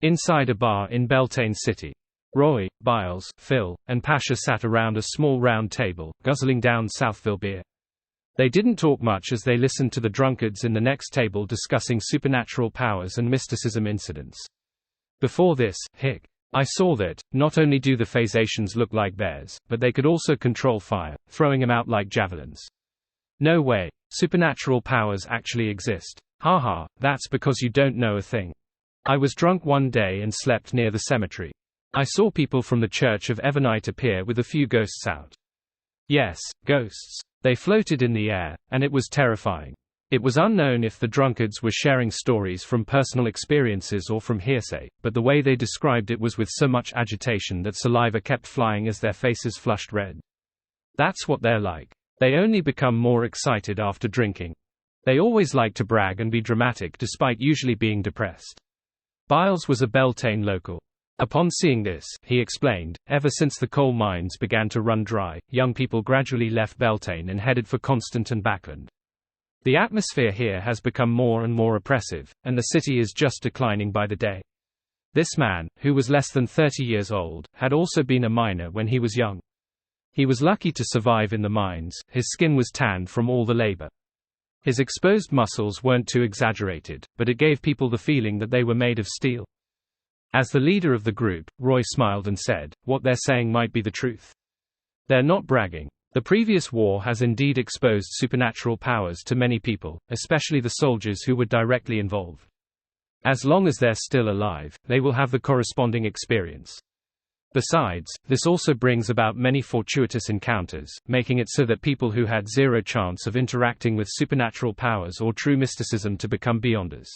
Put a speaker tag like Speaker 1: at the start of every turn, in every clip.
Speaker 1: Inside a bar in Beltane City. Roy, Biles, Phil, and Pasha sat around a small round table, guzzling down Southville beer. They didn't talk much as they listened to the drunkards in the next table discussing supernatural powers and mysticism incidents. Before this, I saw that, not only do the Phasations look like bears, but they could also control fire, throwing them out like javelins. No way. Supernatural powers actually exist. Haha, that's because you don't know a thing. I was drunk one day and slept near the cemetery. I saw people from the Church of Evernite appear with a few ghosts out. Yes, ghosts. They floated in the air, and it was terrifying. It was unknown if the drunkards were sharing stories from personal experiences or from hearsay, but the way they described it was with so much agitation that saliva kept flying as their faces flushed red. That's what they're like. They only become more excited after drinking. They always like to brag and be dramatic despite usually being depressed. Biles was a Beltane local. Upon seeing this, he explained, ever since the coal mines began to run dry, young people gradually left Beltane and headed for Constant and Backland. The atmosphere here has become more and more oppressive, and the city is just declining by the day. This man, who was less than 30 years old, had also been a miner when he was young. He was lucky to survive in the mines. His skin was tanned from all the labor. His exposed muscles weren't too exaggerated, but it gave people the feeling that they were made of steel. As the leader of the group, Roy smiled and said, "What they're saying might be the truth. They're not bragging. The previous war has indeed exposed supernatural powers to many people, especially the soldiers who were directly involved. As long as they're still alive, they will have the corresponding experience. Besides, this also brings about many fortuitous encounters, making it so that people who had zero chance of interacting with supernatural powers or true mysticism to become beyonders."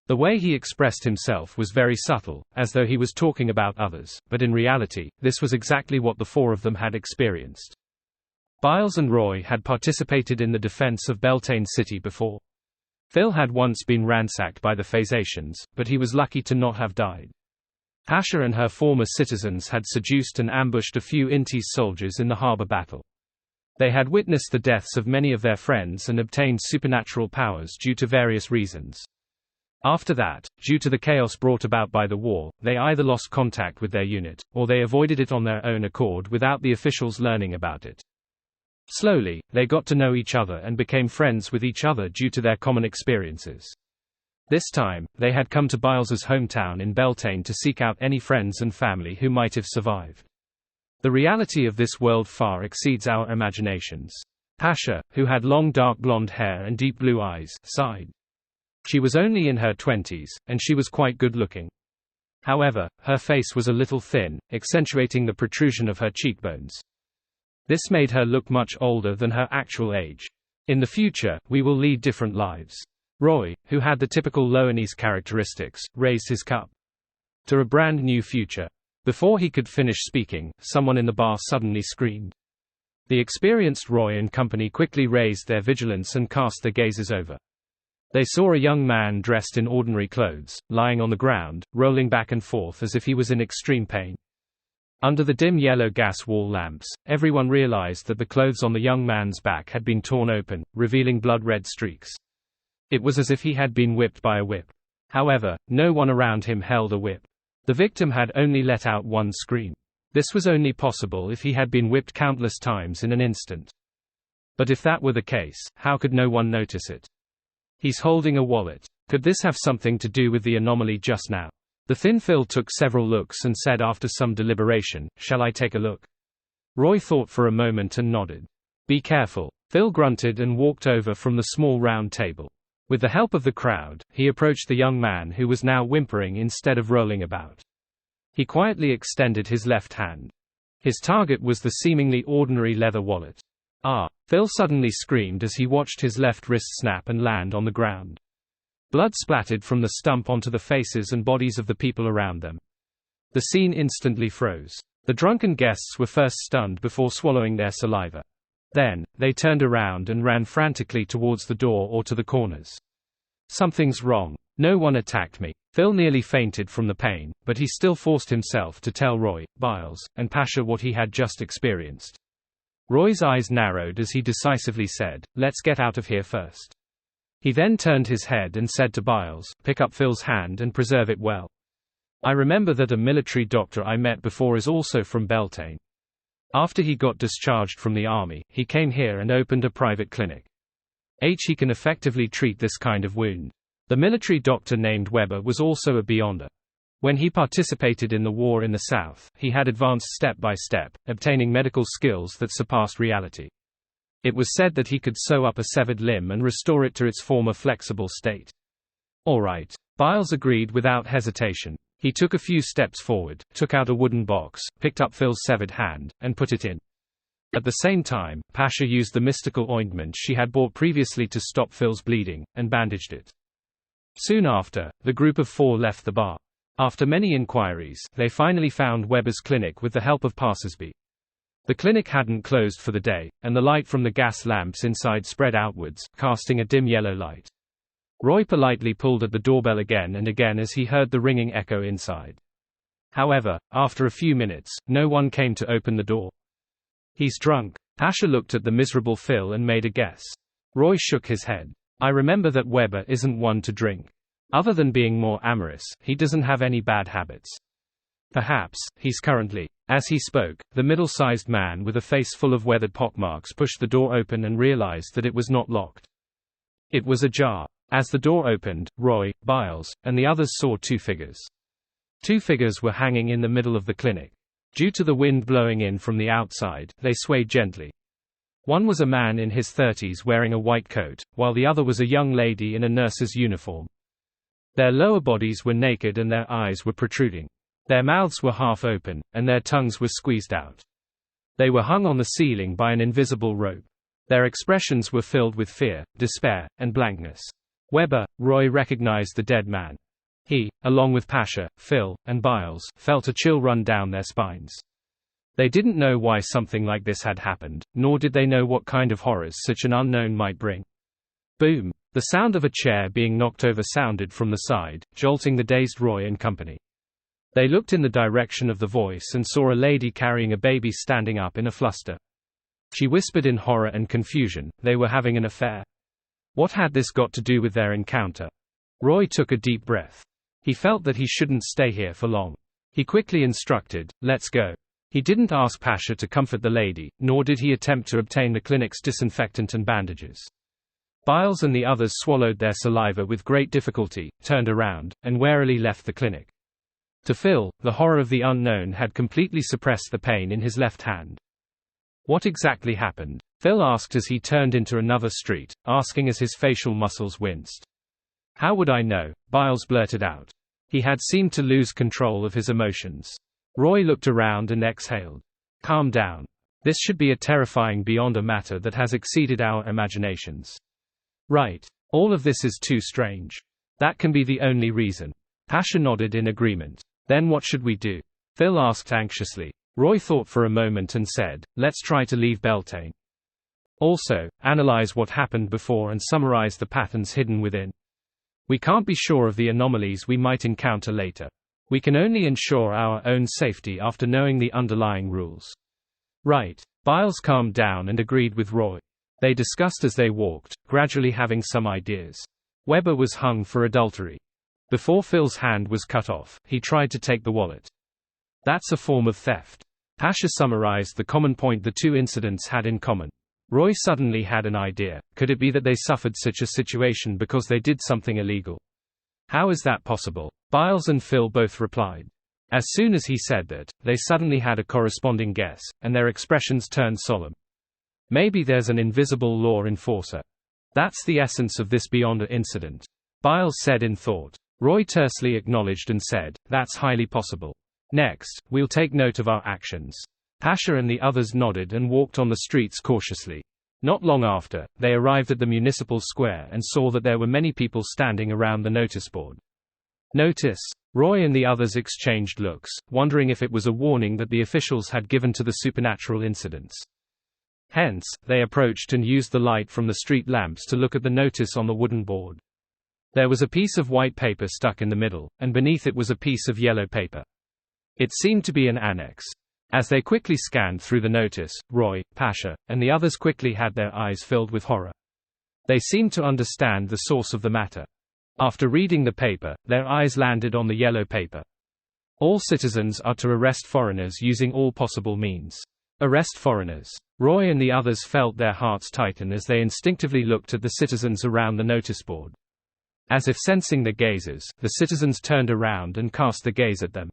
Speaker 1: The way he expressed himself was very subtle, as though he was talking about others, but in reality, this was exactly what the four of them had experienced. Biles and Roy had participated in the defense of Beltane City before. Phil had once been ransacked by the Phasations, but he was lucky to not have died. Pasha and her former citizens had seduced and ambushed a few Intis soldiers in the harbor battle. They had witnessed the deaths of many of their friends and obtained supernatural powers due to various reasons. After that, due to the chaos brought about by the war, they either lost contact with their unit, or they avoided it on their own accord without the officials learning about it. Slowly, they got to know each other and became friends with each other due to their common experiences. This time, they had come to Biles's hometown in Beltane to seek out any friends and family who might have survived. The reality of this world far exceeds our imaginations. Pasha, who had long dark blonde hair and deep blue eyes, sighed. She was only in her 20s, and she was quite good-looking. However, her face was a little thin, accentuating the protrusion of her cheekbones. This made her look much older than her actual age. In the future, we will lead different lives. Roy, who had the typical Loanese characteristics, raised his cup to a brand new future. Before he could finish speaking, someone in the bar suddenly screamed. The experienced Roy and company quickly raised their vigilance and cast their gazes over. They saw a young man dressed in ordinary clothes, lying on the ground, rolling back and forth as if he was in extreme pain. Under the dim yellow gas wall lamps, everyone realized that the clothes on the young man's back had been torn open, revealing blood-red streaks. It was as if he had been whipped by a whip. However, no one around him held a whip. The victim had only let out one scream. This was only possible if he had been whipped countless times in an instant. But if that were the case, how could no one notice it? He's holding a wallet. Could this have something to do with the anomaly just now? The thin Phil took several looks and said after some deliberation, "Shall I take a look?" Roy thought for a moment and nodded. "Be careful." Phil grunted and walked over from the small round table. With the help of the crowd, he approached the young man who was now whimpering instead of rolling about. He quietly extended his left hand. His target was the seemingly ordinary leather wallet. "Ah!" Phil suddenly screamed as he watched his left wrist snap and land on the ground. Blood splattered from the stump onto the faces and bodies of the people around them. The scene instantly froze. The drunken guests were first stunned before swallowing their saliva. Then, they turned around and ran frantically towards the door or to the corners. "Something's wrong. No one attacked me." Phil nearly fainted from the pain, but he still forced himself to tell Roy, Biles, and Pasha what he had just experienced. Roy's eyes narrowed as he decisively said, "Let's get out of here first." He then turned his head and said to Biles, "Pick up Phil's hand and preserve it well." I remember that a military doctor I met before is also from Beltane. After he got discharged from the army, he came here and opened a private clinic. He can effectively treat this kind of wound. The military doctor named Weber was also a Beyonder. When he participated in the war in the South, he had advanced step by step, obtaining medical skills that surpassed reality. It was said that he could sew up a severed limb and restore it to its former flexible state. All right. Biles agreed without hesitation. He took a few steps forward, took out a wooden box, picked up Phil's severed hand, and put it in. At the same time, Pasha used the mystical ointment she had bought previously to stop Phil's bleeding, and bandaged it. Soon after, the group of 4 left the bar. After many inquiries, they finally found Weber's clinic with the help of passersby. The clinic hadn't closed for the day, and the light from the gas lamps inside spread outwards, casting a dim yellow light. Roy politely pulled at the doorbell again and again as he heard the ringing echo inside. However, after a few minutes, no one came to open the door. "He's drunk." Pasha looked at the miserable Phil and made a guess. Roy shook his head. "I remember that Weber isn't one to drink. Other than being more amorous, he doesn't have any bad habits. Perhaps, he's currently." As he spoke, the middle-sized man with a face full of weathered pockmarks pushed the door open and realized that it was not locked. It was ajar. As the door opened, Roy, Biles, and the others saw 2 figures. 2 figures were hanging in the middle of the clinic. Due to the wind blowing in from the outside, they swayed gently. One was a man in his 30s wearing a white coat, while the other was a young lady in a nurse's uniform. Their lower bodies were naked and their eyes were protruding. Their mouths were half open, and their tongues were squeezed out. They were hung on the ceiling by an invisible rope. Their expressions were filled with fear, despair, and blankness. Weber, Roy recognized the dead man. He, along with Pasha, Phil, and Biles, felt a chill run down their spines. They didn't know why something like this had happened, nor did they know what kind of horrors such an unknown might bring. Boom! The sound of a chair being knocked over sounded from the side, jolting the dazed Roy and company. They looked in the direction of the voice and saw a lady carrying a baby standing up in a fluster. She whispered in horror and confusion, they were having an affair. What had this got to do with their encounter? Roy took a deep breath. He felt that he shouldn't stay here for long. He quickly instructed, "Let's go." He didn't ask Pasha to comfort the lady, nor did he attempt to obtain the clinic's disinfectant and bandages. Biles and the others swallowed their saliva with great difficulty, turned around, and warily left the clinic. To Phil, the horror of the unknown had completely suppressed the pain in his left hand. What exactly happened? Phil asked as he turned into another street, asking as his facial muscles winced. "How would I know?" Biles blurted out. He had seemed to lose control of his emotions. Roy looked around and exhaled. "Calm down. This should be a terrifying beyond a matter that has exceeded our imaginations." "Right. All of this is too strange. That can be the only reason." Pasha nodded in agreement. "Then what should we do?" Phil asked anxiously. Roy thought for a moment and said, "Let's try to leave Beltane. Also, analyze what happened before and summarize the patterns hidden within. We can't be sure of the anomalies we might encounter later. We can only ensure our own safety after knowing the underlying rules." "Right." Biles calmed down and agreed with Roy. They discussed as they walked, gradually having some ideas. Weber was hung for adultery. Before Phil's hand was cut off, he tried to take the wallet. That's a form of theft. Pasha summarized the common point the 2 incidents had in common. Roy suddenly had an idea. Could it be that they suffered such a situation because they did something illegal? How is that possible? Biles and Phil both replied. As soon as he said that, they suddenly had a corresponding guess, and their expressions turned solemn. Maybe there's an invisible law enforcer. That's the essence of this Beyonder incident. Biles said in thought. Roy tersely acknowledged and said, "That's highly possible. Next, we'll take note of our actions." Pasha and the others nodded and walked on the streets cautiously. Not long after, they arrived at the municipal square and saw that there were many people standing around the notice board. Notice. Roy and the others exchanged looks, wondering if it was a warning that the officials had given to the supernatural incidents. Hence, they approached and used the light from the street lamps to look at the notice on the wooden board. There was a piece of white paper stuck in the middle, and beneath it was a piece of yellow paper. It seemed to be an annex. As they quickly scanned through the notice, Roy, Pasha, and the others quickly had their eyes filled with horror. They seemed to understand the source of the matter. After reading the paper, their eyes landed on the yellow paper. All citizens are to arrest foreigners using all possible means. Arrest foreigners. Roy and the others felt their hearts tighten as they instinctively looked at the citizens around the notice board. As if sensing their gazes, the citizens turned around and cast the gaze at them.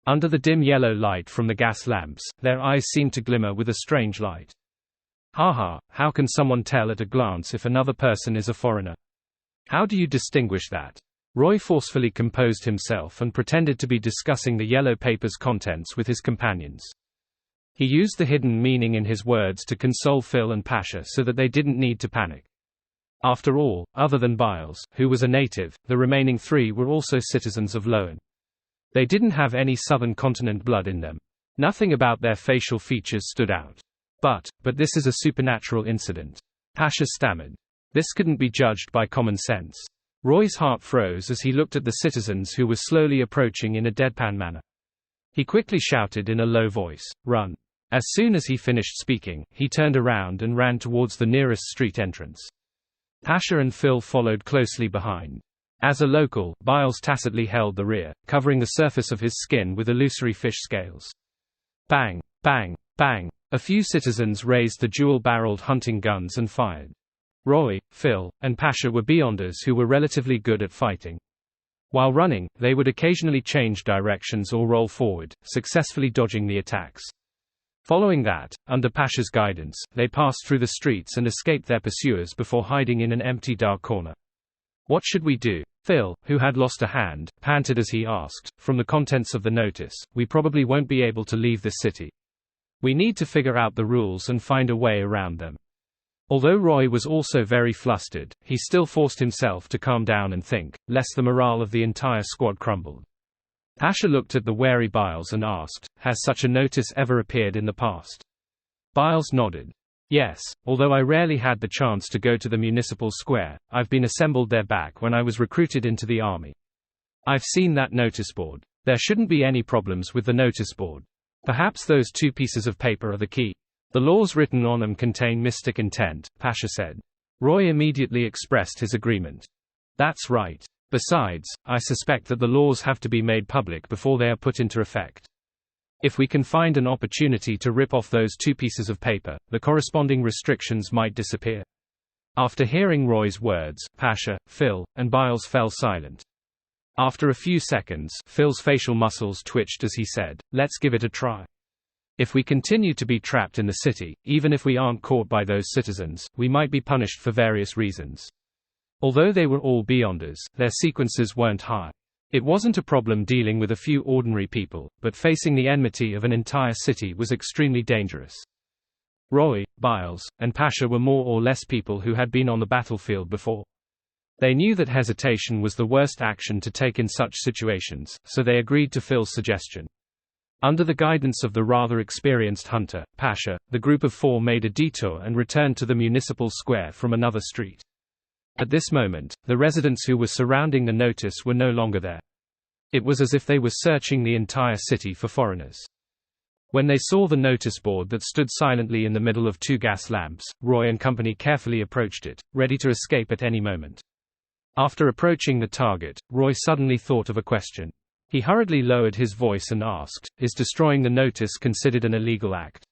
Speaker 1: Under the dim yellow light from the gas lamps, their eyes seemed to glimmer with a strange light. Haha, how can someone tell at a glance if another person is a foreigner? How do you distinguish that? Roy forcefully composed himself and pretended to be discussing the yellow paper's contents with his companions. He used the hidden meaning in his words to console Phil and Pasha so that they didn't need to panic. After all, other than Biles, who was a native, the remaining three were also citizens of Loan. They didn't have any southern continent blood in them. Nothing about their facial features stood out. But this is a supernatural incident. Pasha stammered. This couldn't be judged by common sense. Roy's heart froze as he looked at the citizens who were slowly approaching in a deadpan manner. He quickly shouted in a low voice, "Run." As soon as he finished speaking, he turned around and ran towards the nearest street entrance. Pasha and Phil followed closely behind. As a local, Biles tacitly held the rear, covering the surface of his skin with illusory fish scales. Bang, bang, bang. A few citizens raised the dual-barreled hunting guns and fired. Roy, Phil, and Pasha were Beyonders who were relatively good at fighting. While running, they would occasionally change directions or roll forward, successfully dodging the attacks. Following that, under Pasha's guidance, they passed through the streets and escaped their pursuers before hiding in an empty dark corner. What should we do? Phil, who had lost a hand, panted as he asked, from the contents of the notice, we probably won't be able to leave this city. We need to figure out the rules and find a way around them. Although Roy was also very flustered, he still forced himself to calm down and think, lest the morale of the entire squad crumbled. Pasha looked at the wary Biles and asked, has such a notice ever appeared in the past? Biles nodded. Yes, although I rarely had the chance to go to the municipal square, I've been assembled there back when I was recruited into the army. I've seen that notice board. There shouldn't be any problems with the notice board. Perhaps those two pieces of paper are the key. The laws written on them contain mystic intent, Pasha said. Roy immediately expressed his agreement. That's right. Besides, I suspect that the laws have to be made public before they are put into effect. If we can find an opportunity to rip off those two pieces of paper, the corresponding restrictions might disappear. After hearing Roy's words, Pasha, Phil, and Biles fell silent. After a few seconds, Phil's facial muscles twitched as he said, let's give it a try. If we continue to be trapped in the city, even if we aren't caught by those citizens, we might be punished for various reasons. Although they were all Beyonders, their sequences weren't high. It wasn't a problem dealing with a few ordinary people, but facing the enmity of an entire city was extremely dangerous. Roy, Biles, and Pasha were more or less people who had been on the battlefield before. They knew that hesitation was the worst action to take in such situations, so they agreed to Phil's suggestion. Under the guidance of the rather experienced hunter, Pasha, the group of four made a detour and returned to the municipal square from another street. At this moment, the residents who were surrounding the notice were no longer there. It was as if they were searching the entire city for foreigners. When they saw the notice board that stood silently in the middle of two gas lamps, Roy and company carefully approached it, ready to escape at any moment. After approaching the target, Roy suddenly thought of a question. He hurriedly lowered his voice and asked, is destroying the notice considered an illegal act?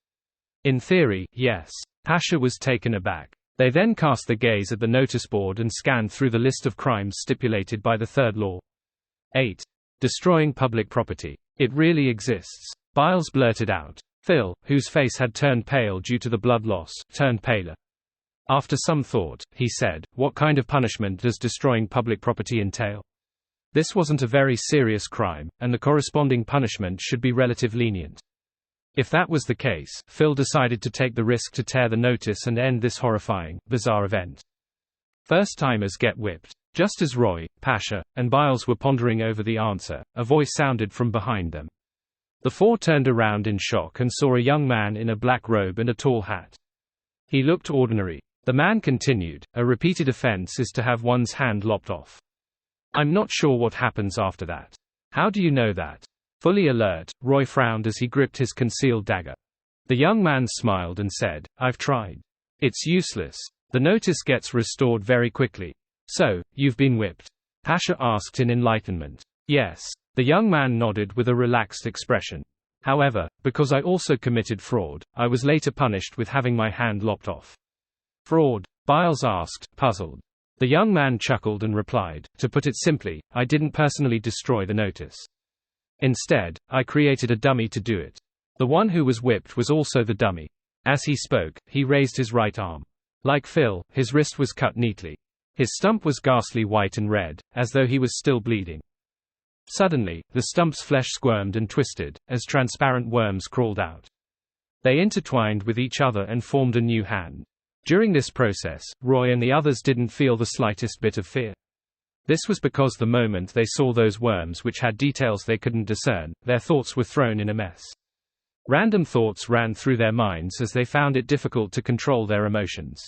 Speaker 1: In theory, yes. Pasha was taken aback. They then cast their gaze at the notice board and scanned through the list of crimes stipulated by the third law. 8. Destroying public property. It really exists. Biles blurted out. Phil, whose face had turned pale due to the blood loss, turned paler. After some thought, he said, what kind of punishment does destroying public property entail? This wasn't a very serious crime, and the corresponding punishment should be relatively lenient. If that was the case, Phil decided to take the risk to tear the notice and end this horrifying, bizarre event. First-timers get whipped. Just as Roy, Pasha, and Biles were pondering over the answer, a voice sounded from behind them. The four turned around in shock and saw a young man in a black robe and a tall hat. He looked ordinary. The man continued, a repeated offense is to have one's hand lopped off. I'm not sure what happens after that. How do you know that? Fully alert, Roy frowned as he gripped his concealed dagger. The young man smiled and said, I've tried. It's useless. The notice gets restored very quickly. So, you've been whipped? Pasha asked in enlightenment. Yes. The young man nodded with a relaxed expression. However, because I also committed fraud, I was later punished with having my hand lopped off. Fraud? Biles asked, puzzled. The young man chuckled and replied, to put it simply, I didn't personally destroy the notice. Instead, I created a dummy to do it. The one who was whipped was also the dummy. As he spoke, he raised his right arm. Like Phil, his wrist was cut neatly. His stump was ghastly white and red, as though he was still bleeding. Suddenly, the stump's flesh squirmed and twisted, as transparent worms crawled out. They intertwined with each other and formed a new hand. During this process, Roy and the others didn't feel the slightest bit of fear. This was because the moment they saw those worms which had details they couldn't discern, their thoughts were thrown in a mess. Random thoughts ran through their minds as they found it difficult to control their emotions.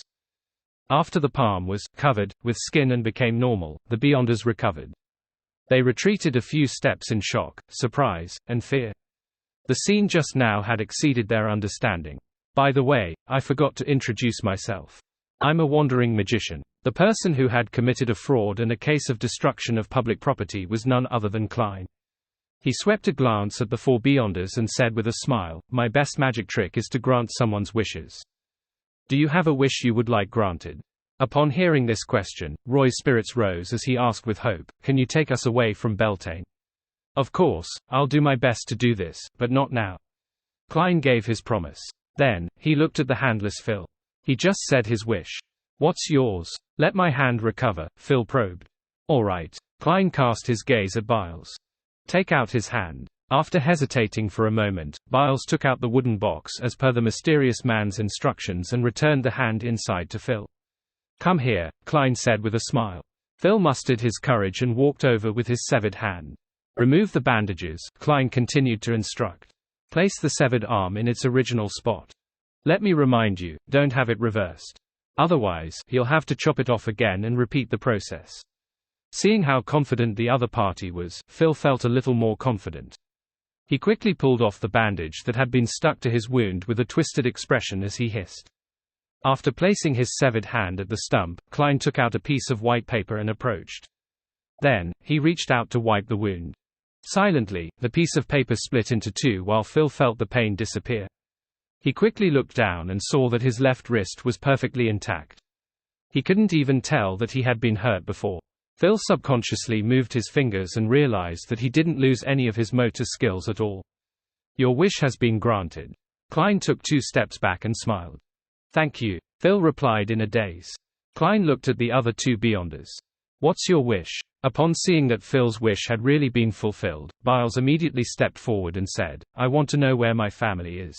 Speaker 1: After the palm was covered with skin and became normal, the Beyonders recovered. They retreated a few steps in shock, surprise, and fear. The scene just now had exceeded their understanding. By the way, I forgot to introduce myself. I'm a wandering magician. The person who had committed a fraud and a case of destruction of public property was none other than Klein. He swept a glance at the four Beyonders and said with a smile, my best magic trick is to grant someone's wishes. Do you have a wish you would like granted? Upon hearing this question, Roy's spirits rose as he asked with hope, can you take us away from Beltane? Of course, I'll do my best to do this, but not now. Klein gave his promise. Then, he looked at the handless Phil. He just said his wish. What's yours? Let my hand recover, Phil probed. All right. Klein cast his gaze at Biles. Take out his hand. After hesitating for a moment, Biles took out the wooden box as per the mysterious man's instructions and returned the hand inside to Phil. Come here, Klein said with a smile. Phil mustered his courage and walked over with his severed hand. Remove the bandages, Klein continued to instruct. Place the severed arm in its original spot. Let me remind you, don't have it reversed. Otherwise, you'll have to chop it off again and repeat the process. Seeing how confident the other party was, Phil felt a little more confident. He quickly pulled off the bandage that had been stuck to his wound with a twisted expression as he hissed. After placing his severed hand at the stump, Klein took out a piece of white paper and approached. Then, he reached out to wipe the wound. Silently, the piece of paper split into two while Phil felt the pain disappear. He quickly looked down and saw that his left wrist was perfectly intact. He couldn't even tell that he had been hurt before. Phil subconsciously moved his fingers and realized that he didn't lose any of his motor skills at all. Your wish has been granted. Klein took 2 steps back and smiled. Thank you, Phil replied in a daze. Klein looked at the other 2 Beyonders. What's your wish? Upon seeing that Phil's wish had really been fulfilled, Biles immediately stepped forward and said, I want to know where my family is.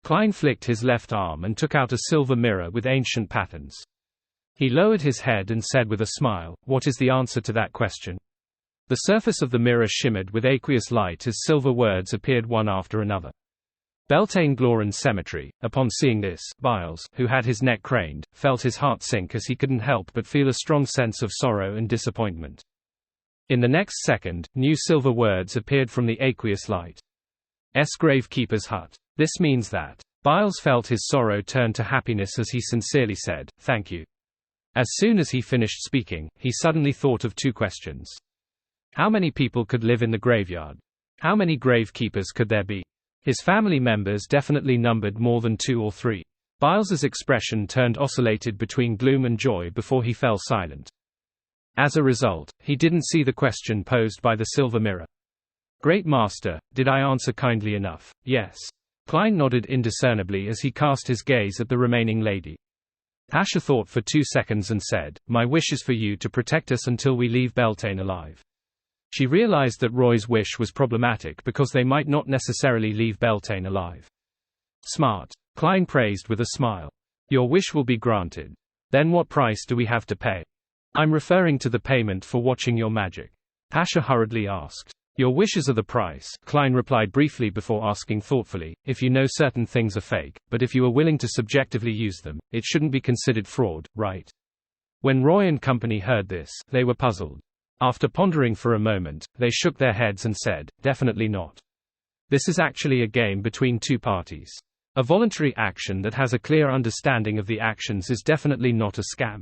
Speaker 1: Klein flicked his left arm and took out a silver mirror with ancient patterns. He lowered his head and said with a smile, what is the answer to that question? The surface of the mirror shimmered with aqueous light as silver words appeared one after another. Beltane Gloran Cemetery. Upon seeing this, Biles, who had his neck craned, felt his heart sink as he couldn't help but feel a strong sense of sorrow and disappointment. In the next second, new silver words appeared from the aqueous light. Gravekeeper's hut. This means that. Biles felt his sorrow turn to happiness as he sincerely said, thank you. As soon as he finished speaking, he suddenly thought of 2 questions. How many people could live in the graveyard? How many gravekeepers could there be? His family members definitely numbered more than 2 or 3. Biles's expression oscillated between gloom and joy before he fell silent. As a result, he didn't see the question posed by the silver mirror. Great Master, did I answer kindly enough? Yes. Klein nodded indiscernibly as he cast his gaze at the remaining lady. Pasha thought for 2 seconds and said, my wish is for you to protect us until we leave Beltane alive. She realized that Roy's wish was problematic because they might not necessarily leave Beltane alive. Smart. Klein praised with a smile. Your wish will be granted. Then what price do we have to pay? I'm referring to the payment for watching your magic. Pasha hurriedly asked. Your wishes are the price, Klein replied briefly before asking thoughtfully, if you know certain things are fake, but if you are willing to subjectively use them, it shouldn't be considered fraud, right? When Roy and company heard this, they were puzzled. After pondering for a moment, they shook their heads and said, definitely not. This is actually a game between 2 parties. A voluntary action that has a clear understanding of the actions is definitely not a scam.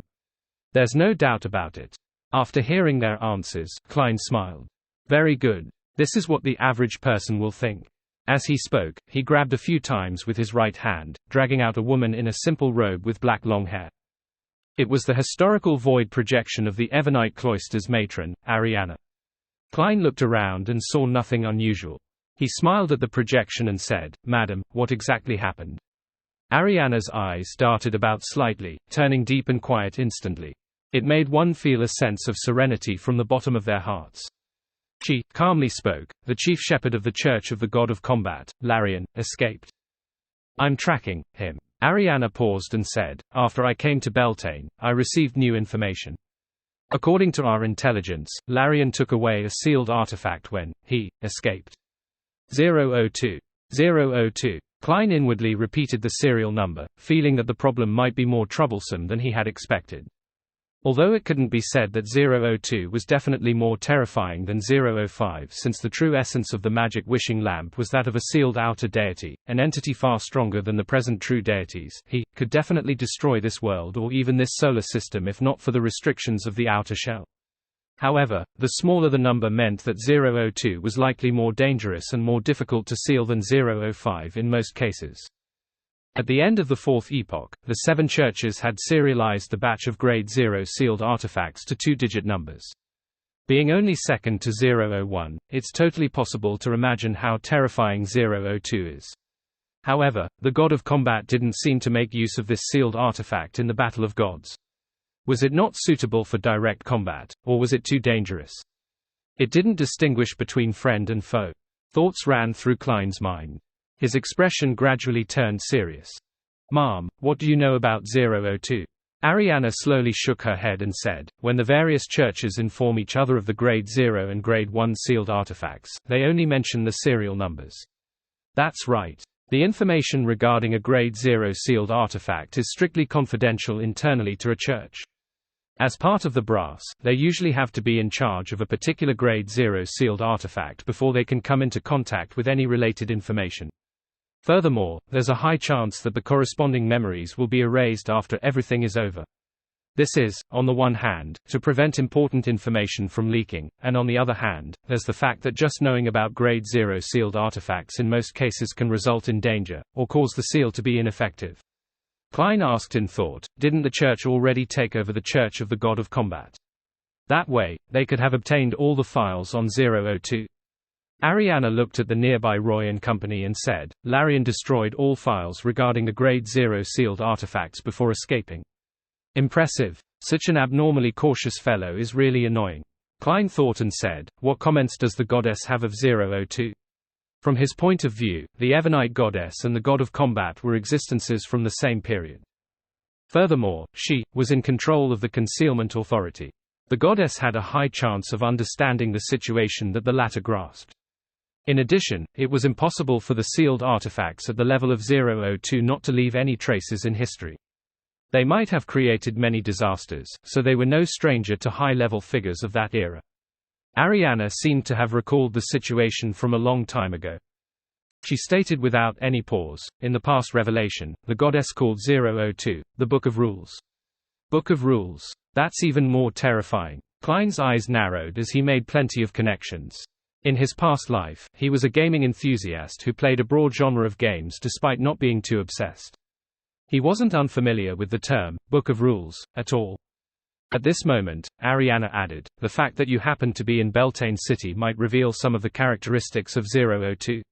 Speaker 1: There's no doubt about it. After hearing their answers, Klein smiled. Very good. This is what the average person will think. As he spoke, he grabbed a few times with his right hand, dragging out a woman in a simple robe with black long hair. It was the historical void projection of the Evernite cloister's matron, Ariana. Klein looked around and saw nothing unusual. He smiled at the projection and said, "Madam, what exactly happened?" Ariana's eyes darted about slightly, turning deep and quiet instantly. It made one feel a sense of serenity from the bottom of their hearts. She calmly spoke. The chief shepherd of the Church of the God of Combat, Larian, escaped. "I'm tracking him." Ariana paused and said, "After I came to Beltane, I received new information. According to our intelligence, Larian took away a sealed artifact when he escaped." 002. 002. Klein inwardly repeated the serial number, feeling that the problem might be more troublesome than he had expected. Although it couldn't be said that 002 was definitely more terrifying than 005, since the true essence of the magic wishing lamp was that of a sealed outer deity, an entity far stronger than the present true deities, he could definitely destroy this world or even this solar system if not for the restrictions of the outer shell. However, the smaller the number meant that 002 was likely more dangerous and more difficult to seal than 005 in most cases. At the end of the Fourth Epoch, the 7 churches had serialized the batch of Grade 0 sealed artifacts to 2-digit numbers. Being only second to 001, it's totally possible to imagine how terrifying 002 is. However, the God of Combat didn't seem to make use of this sealed artifact in the Battle of Gods. Was it not suitable for direct combat, or was it too dangerous? It didn't distinguish between friend and foe. Thoughts ran through Klein's mind. His expression gradually turned serious. "Ma'am, what do you know about 002? Ariana slowly shook her head and said, "When the various churches inform each other of the Grade 0 and Grade 1 sealed artifacts, they only mention the serial numbers." "That's right. The information regarding a Grade 0 sealed artifact is strictly confidential internally to a church. As part of the brass, they usually have to be in charge of a particular Grade 0 sealed artifact before they can come into contact with any related information. Furthermore, there's a high chance that the corresponding memories will be erased after everything is over. This is, on the one hand, to prevent important information from leaking, and on the other hand, there's the fact that just knowing about Grade 0 sealed artifacts in most cases can result in danger, or cause the seal to be ineffective." Klein asked in thought, didn't the church already take over the Church of the God of Combat? That way, they could have obtained all the files on 002. Ariana looked at the nearby Roy and Company and said, "Larian destroyed all files regarding the Grade 0 sealed artifacts before escaping. Impressive. Such an abnormally cautious fellow is really annoying." Klein thought and said, "What comments does the goddess have of 002? From his point of view, the Evernite goddess and the God of Combat were existences from the same period. Furthermore, she was in control of the concealment authority. The goddess had a high chance of understanding the situation that the latter grasped. In addition, it was impossible for the sealed artifacts at the level of 002 not to leave any traces in history. They might have created many disasters, so they were no stranger to high-level figures of that era." Ariana seemed to have recalled the situation from a long time ago. She stated without any pause, "In the past revelation, the goddess called 002, the Book of Rules." Book of Rules. That's even more terrifying. Klein's eyes narrowed as he made plenty of connections. In his past life, he was a gaming enthusiast who played a broad genre of games despite not being too obsessed. He wasn't unfamiliar with the term, Book of Rules, at all. At this moment, Ariana added, "The fact that you happen to be in Beltane City might reveal some of the characteristics of 002.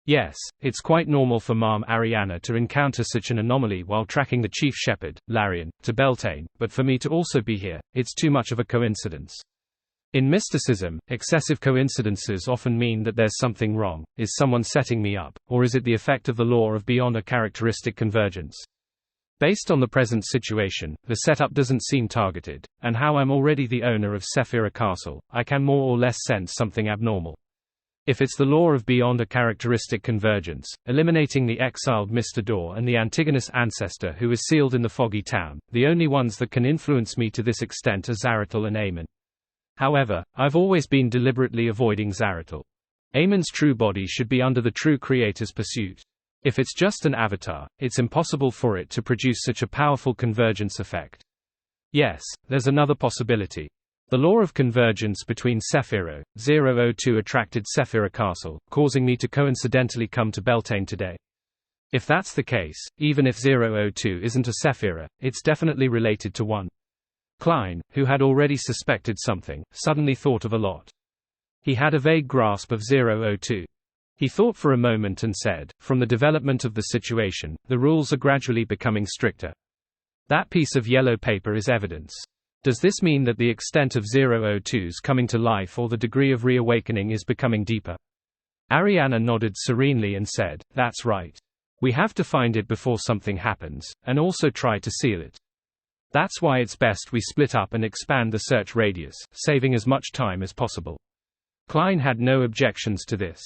Speaker 1: Yes, it's quite normal for Ma'am Ariana to encounter such an anomaly while tracking the chief shepherd, Larian, to Beltane, but for me to also be here, it's too much of a coincidence." In mysticism, excessive coincidences often mean that there's something wrong. Is someone setting me up, or is it the effect of the law of beyond a characteristic convergence? Based on the present situation, the setup doesn't seem targeted, and how I'm already the owner of Sephira Castle, I can more or less sense something abnormal. If it's the law of beyond a characteristic convergence, eliminating the exiled Mr. Dor and the Antigonus ancestor who is sealed in the foggy town, the only ones that can influence me to this extent are Zaratul and Aemon. However, I've always been deliberately avoiding Zaratul. Aemon's true body should be under the true creator's pursuit. If it's just an avatar, it's impossible for it to produce such a powerful convergence effect. Yes, there's another possibility. The law of convergence between Sephiro, 002 attracted Sephira Castle, causing me to coincidentally come to Beltane today. If that's the case, even if 002 isn't a Sephira, it's definitely related to one. Klein, who had already suspected something, suddenly thought of a lot. He had a vague grasp of 002. He thought for a moment and said, from the development of the situation, the rules are gradually becoming stricter. That piece of yellow paper is evidence. Does this mean that the extent of 002's coming to life or the degree of reawakening is becoming deeper? Ariana nodded serenely and said, that's right. We have to find it before something happens, and also try to seal it. That's why it's best we split up and expand the search radius, saving as much time as possible. Klein had no objections to this.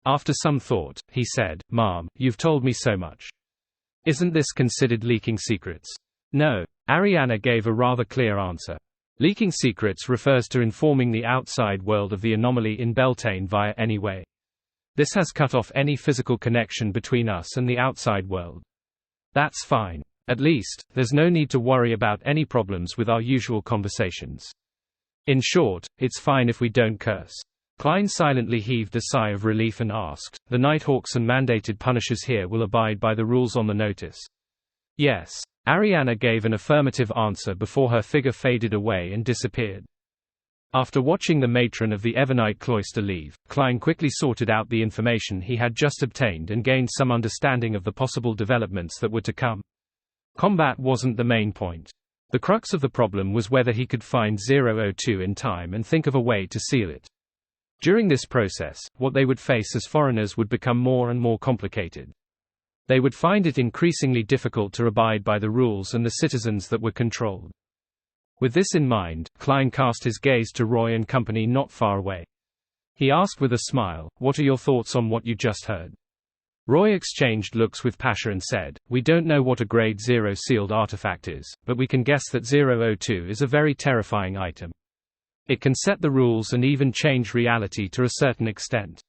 Speaker 1: After some thought, he said, Mom, you've told me so much. Isn't this considered leaking secrets? No. Ariana gave a rather clear answer. Leaking secrets refers to informing the outside world of the anomaly in Beltane via any way. This has cut off any physical connection between us and the outside world. That's fine. At least, there's no need to worry about any problems with our usual conversations. In short, it's fine if we don't curse. Klein silently heaved a sigh of relief and asked, the Nighthawks and mandated punishers here will abide by the rules on the notice? Yes. Ariana gave an affirmative answer before her figure faded away and disappeared. After watching the matron of the Evernite cloister leave, Klein quickly sorted out the information he had just obtained and gained some understanding of the possible developments that were to come. Combat wasn't the main point. The crux of the problem was whether he could find 002 in time and think of a way to seal it. During this process, what they would face as foreigners would become more and more complicated. They would find it increasingly difficult to abide by the rules and the citizens that were controlled. With this in mind, Klein cast his gaze to Roy and company not far away. He asked with a smile, what are your thoughts on what you just heard? Roy exchanged looks with Pasha and said, we don't know what a Grade 0 sealed artifact is, but we can guess that 002 is a very terrifying item. It can set the rules and even change reality to a certain extent.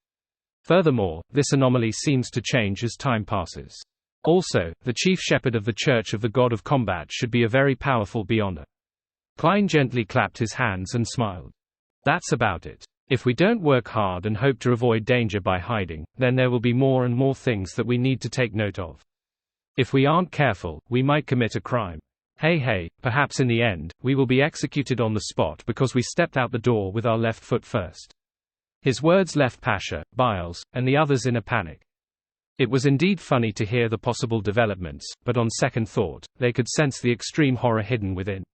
Speaker 1: Furthermore, this anomaly seems to change as time passes. Also, the chief shepherd of the Church of the God of Combat should be a very powerful Beyonder. Klein gently clapped his hands and smiled. That's about it. If we don't work hard and hope to avoid danger by hiding, then there will be more and more things that we need to take note of. If we aren't careful, we might commit a crime. Hey, perhaps in the end, we will be executed on the spot because we stepped out the door with our left foot first. His words left Pasha, Biles, and the others in a panic. It was indeed funny to hear the possible developments, but on second thought, they could sense the extreme horror hidden within.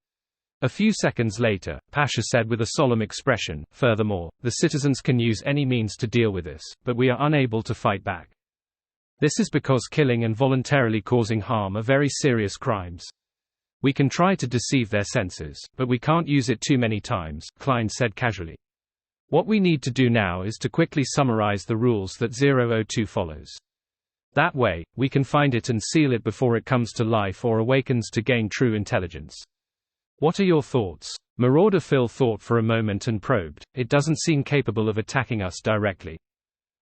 Speaker 1: A few seconds later, Pasha said with a solemn expression, furthermore, the citizens can use any means to deal with this, but we are unable to fight back. This is because killing and voluntarily causing harm are very serious crimes. We can try to deceive their senses, but we can't use it too many times, Klein said casually. What we need to do now is to quickly summarize the rules that 002 follows. That way, we can find it and seal it before it comes to life or awakens to gain true intelligence. What are your thoughts? Marauder Phil thought for a moment and probed. It doesn't seem capable of attacking us directly.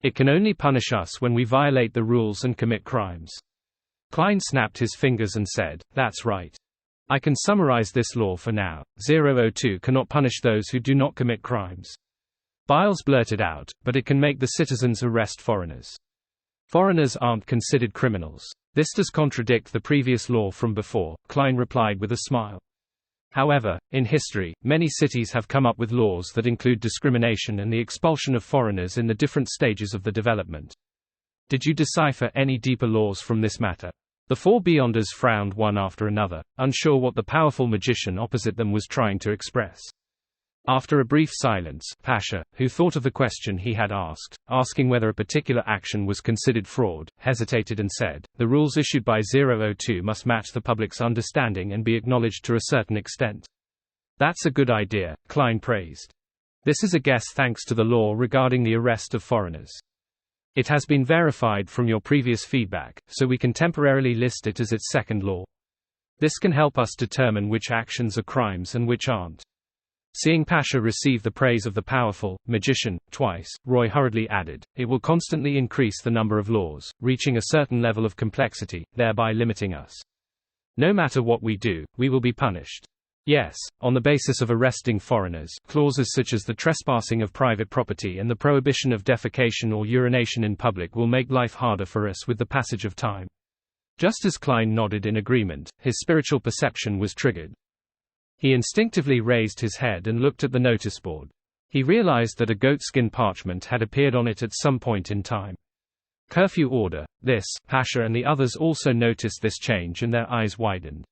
Speaker 1: It can only punish us when we violate the rules and commit crimes. Klein snapped his fingers and said, that's right. I can summarize this law for now. 002 cannot punish those who do not commit crimes. Biles blurted out, but it can make the citizens arrest foreigners. Foreigners aren't considered criminals. This does contradict the previous law from before, Klein replied with a smile. However, in history, many cities have come up with laws that include discrimination and the expulsion of foreigners in the different stages of the development. Did you decipher any deeper laws from this matter? The four Beyonders frowned one after another, unsure what the powerful magician opposite them was trying to express. After a brief silence, Pasha, who thought of the question he had asked, asking whether a particular action was considered fraud, hesitated and said, the rules issued by 002 must match the public's understanding and be acknowledged to a certain extent. That's a good idea, Klein praised. This is a guess thanks to the law regarding the arrest of foreigners. It has been verified from your previous feedback, so we can temporarily list it as its second law. This can help us determine which actions are crimes and which aren't. Seeing Pasha receive the praise of the powerful magician twice, Roy hurriedly added, it will constantly increase the number of laws, reaching a certain level of complexity, thereby limiting us. No matter what we do, we will be punished. Yes, on the basis of arresting foreigners, clauses such as the trespassing of private property and the prohibition of defecation or urination in public will make life harder for us with the passage of time. Just as Klein nodded in agreement, his spiritual perception was triggered. He instinctively raised his head and looked at the notice board. He realized that a goatskin parchment had appeared on it at some point in time. Curfew order. This, Pasha and the others also noticed this change and their eyes widened.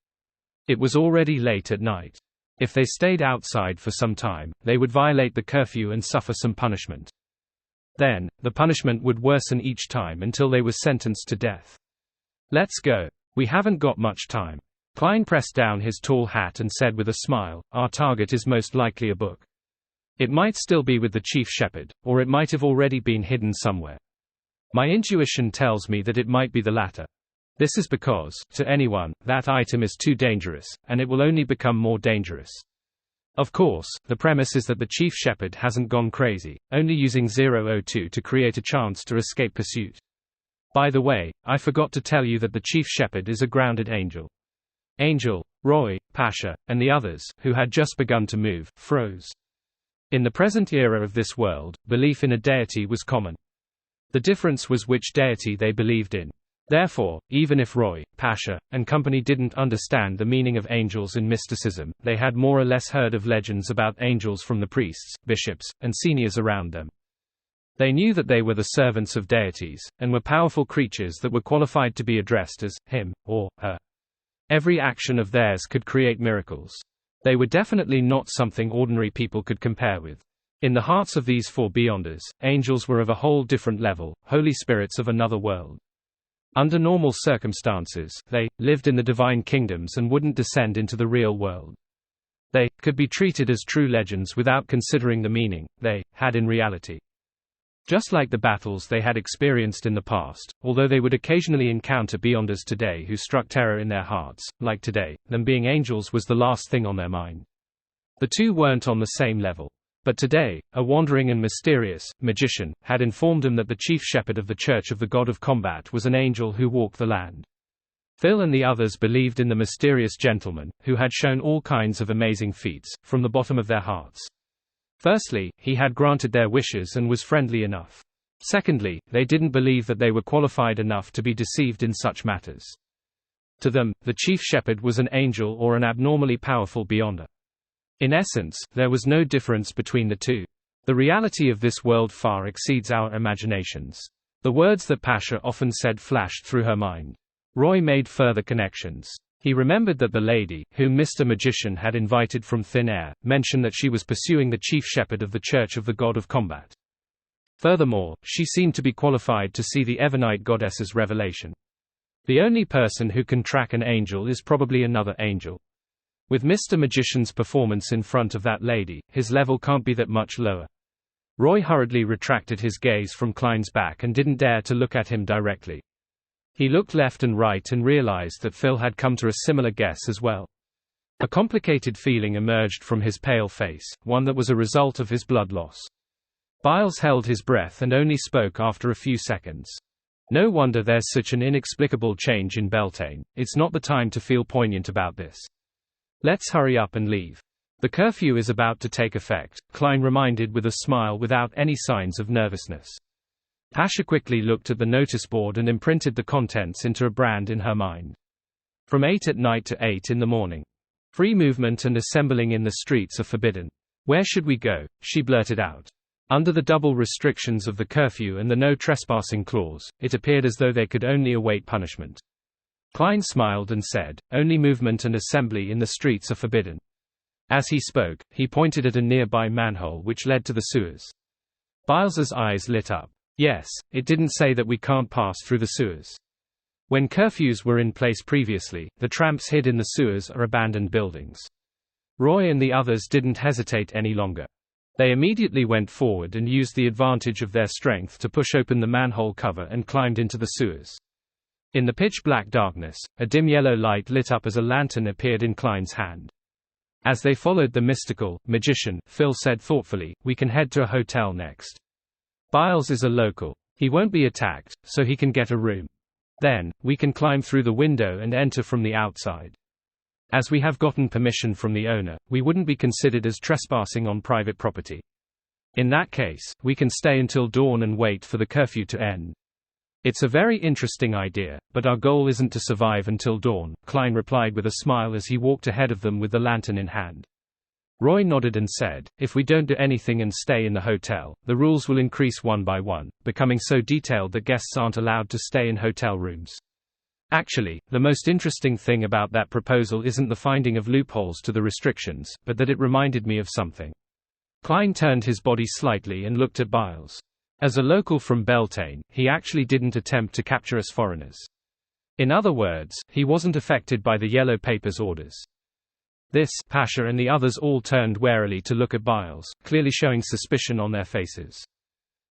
Speaker 1: It was already late at night. If they stayed outside for some time, they would violate the curfew and suffer some punishment. Then, the punishment would worsen each time until they were sentenced to death. Let's go. We haven't got much time. Klein pressed down his tall hat and said with a smile, our target is most likely a book. It might still be with the chief shepherd, or it might have already been hidden somewhere. My intuition tells me that it might be the latter. This is because, to anyone, that item is too dangerous, and it will only become more dangerous. Of course, the premise is that the chief shepherd hasn't gone crazy, only using 002 to create a chance to escape pursuit. By the way, I forgot to tell you that the chief shepherd is a grounded angel. Angel, Roy, Pasha, and the others, who had just begun to move, froze. In the present era of this world, belief in a deity was common. The difference was which deity they believed in. Therefore, even if Roy, Pasha, and company didn't understand the meaning of angels and mysticism, they had more or less heard of legends about angels from the priests, bishops, and seniors around them. They knew that they were the servants of deities, and were powerful creatures that were qualified to be addressed as him or her. Every action of theirs could create miracles. They were definitely not something ordinary people could compare with. In the hearts of these four beyonders, angels were of a whole different level, holy spirits of another world. Under normal circumstances, they lived in the divine kingdoms and wouldn't descend into the real world. They could be treated as true legends without considering the meaning they had in reality. Just like the battles they had experienced in the past, although they would occasionally encounter beyonders today who struck terror in their hearts, like today, them being angels was the last thing on their mind. The two weren't on the same level. But today, a wandering and mysterious magician had informed them that the chief shepherd of the Church of the God of Combat was an angel who walked the land. Phil and the others believed in the mysterious gentleman, who had shown all kinds of amazing feats, from the bottom of their hearts. Firstly, he had granted their wishes and was friendly enough. Secondly, they didn't believe that they were qualified enough to be deceived in such matters. To them, the chief shepherd was an angel or an abnormally powerful beyonder. In essence, there was no difference between the two. The reality of this world far exceeds our imaginations. The words that Pasha often said flashed through her mind. Roy made further connections. He remembered that the lady, whom Mr. Magician had invited from thin air, mentioned that she was pursuing the chief shepherd of the Church of the God of Combat. Furthermore, she seemed to be qualified to see the Evernite goddess's revelation. The only person who can track an angel is probably another angel. With Mr. Magician's performance in front of that lady, his level can't be that much lower. Roy hurriedly retracted his gaze from Klein's back and didn't dare to look at him directly. He looked left and right and realized that Phil had come to a similar guess as well. A complicated feeling emerged from his pale face, one that was a result of his blood loss. Biles held his breath and only spoke after a few seconds. No wonder there's such an inexplicable change in Beltane. It's not the time to feel poignant about this. Let's hurry up and leave. The curfew is about to take effect, Klein reminded with a smile without any signs of nervousness. Pasha quickly looked at the notice board and imprinted the contents into a brand in her mind. From 8 at night to 8 in the morning. Free movement and assembling in the streets are forbidden. Where should we go? She blurted out. Under the double restrictions of the curfew and the no trespassing clause, it appeared as though they could only await punishment. Klein smiled and said, only movement and assembly in the streets are forbidden. As he spoke, he pointed at a nearby manhole which led to the sewers. Biles's eyes lit up. Yes, it didn't say that we can't pass through the sewers. When curfews were in place previously, the tramps hid in the sewers or abandoned buildings. Roy and the others didn't hesitate any longer. They immediately went forward and used the advantage of their strength to push open the manhole cover and climbed into the sewers. In the pitch-black darkness, a dim yellow light lit up as a lantern appeared in Klein's hand. As they followed the mystical magician, Phil said thoughtfully, we can head to a hotel next. Biles is a local. He won't be attacked, so he can get a room. Then, we can climb through the window and enter from the outside. As we have gotten permission from the owner, we wouldn't be considered as trespassing on private property. In that case, we can stay until dawn and wait for the curfew to end. It's a very interesting idea, but our goal isn't to survive until dawn, Klein replied with a smile as he walked ahead of them with the lantern in hand. Roy nodded and said, if we don't do anything and stay in the hotel, the rules will increase one by one, becoming so detailed that guests aren't allowed to stay in hotel rooms. Actually, the most interesting thing about that proposal isn't the finding of loopholes to the restrictions, but that it reminded me of something. Klein turned his body slightly and looked at Biles. As a local from Beltane, he actually didn't attempt to capture us foreigners. In other words, he wasn't affected by the Yellow Paper's orders. This, Pasha and the others all turned warily to look at Biles, clearly showing suspicion on their faces.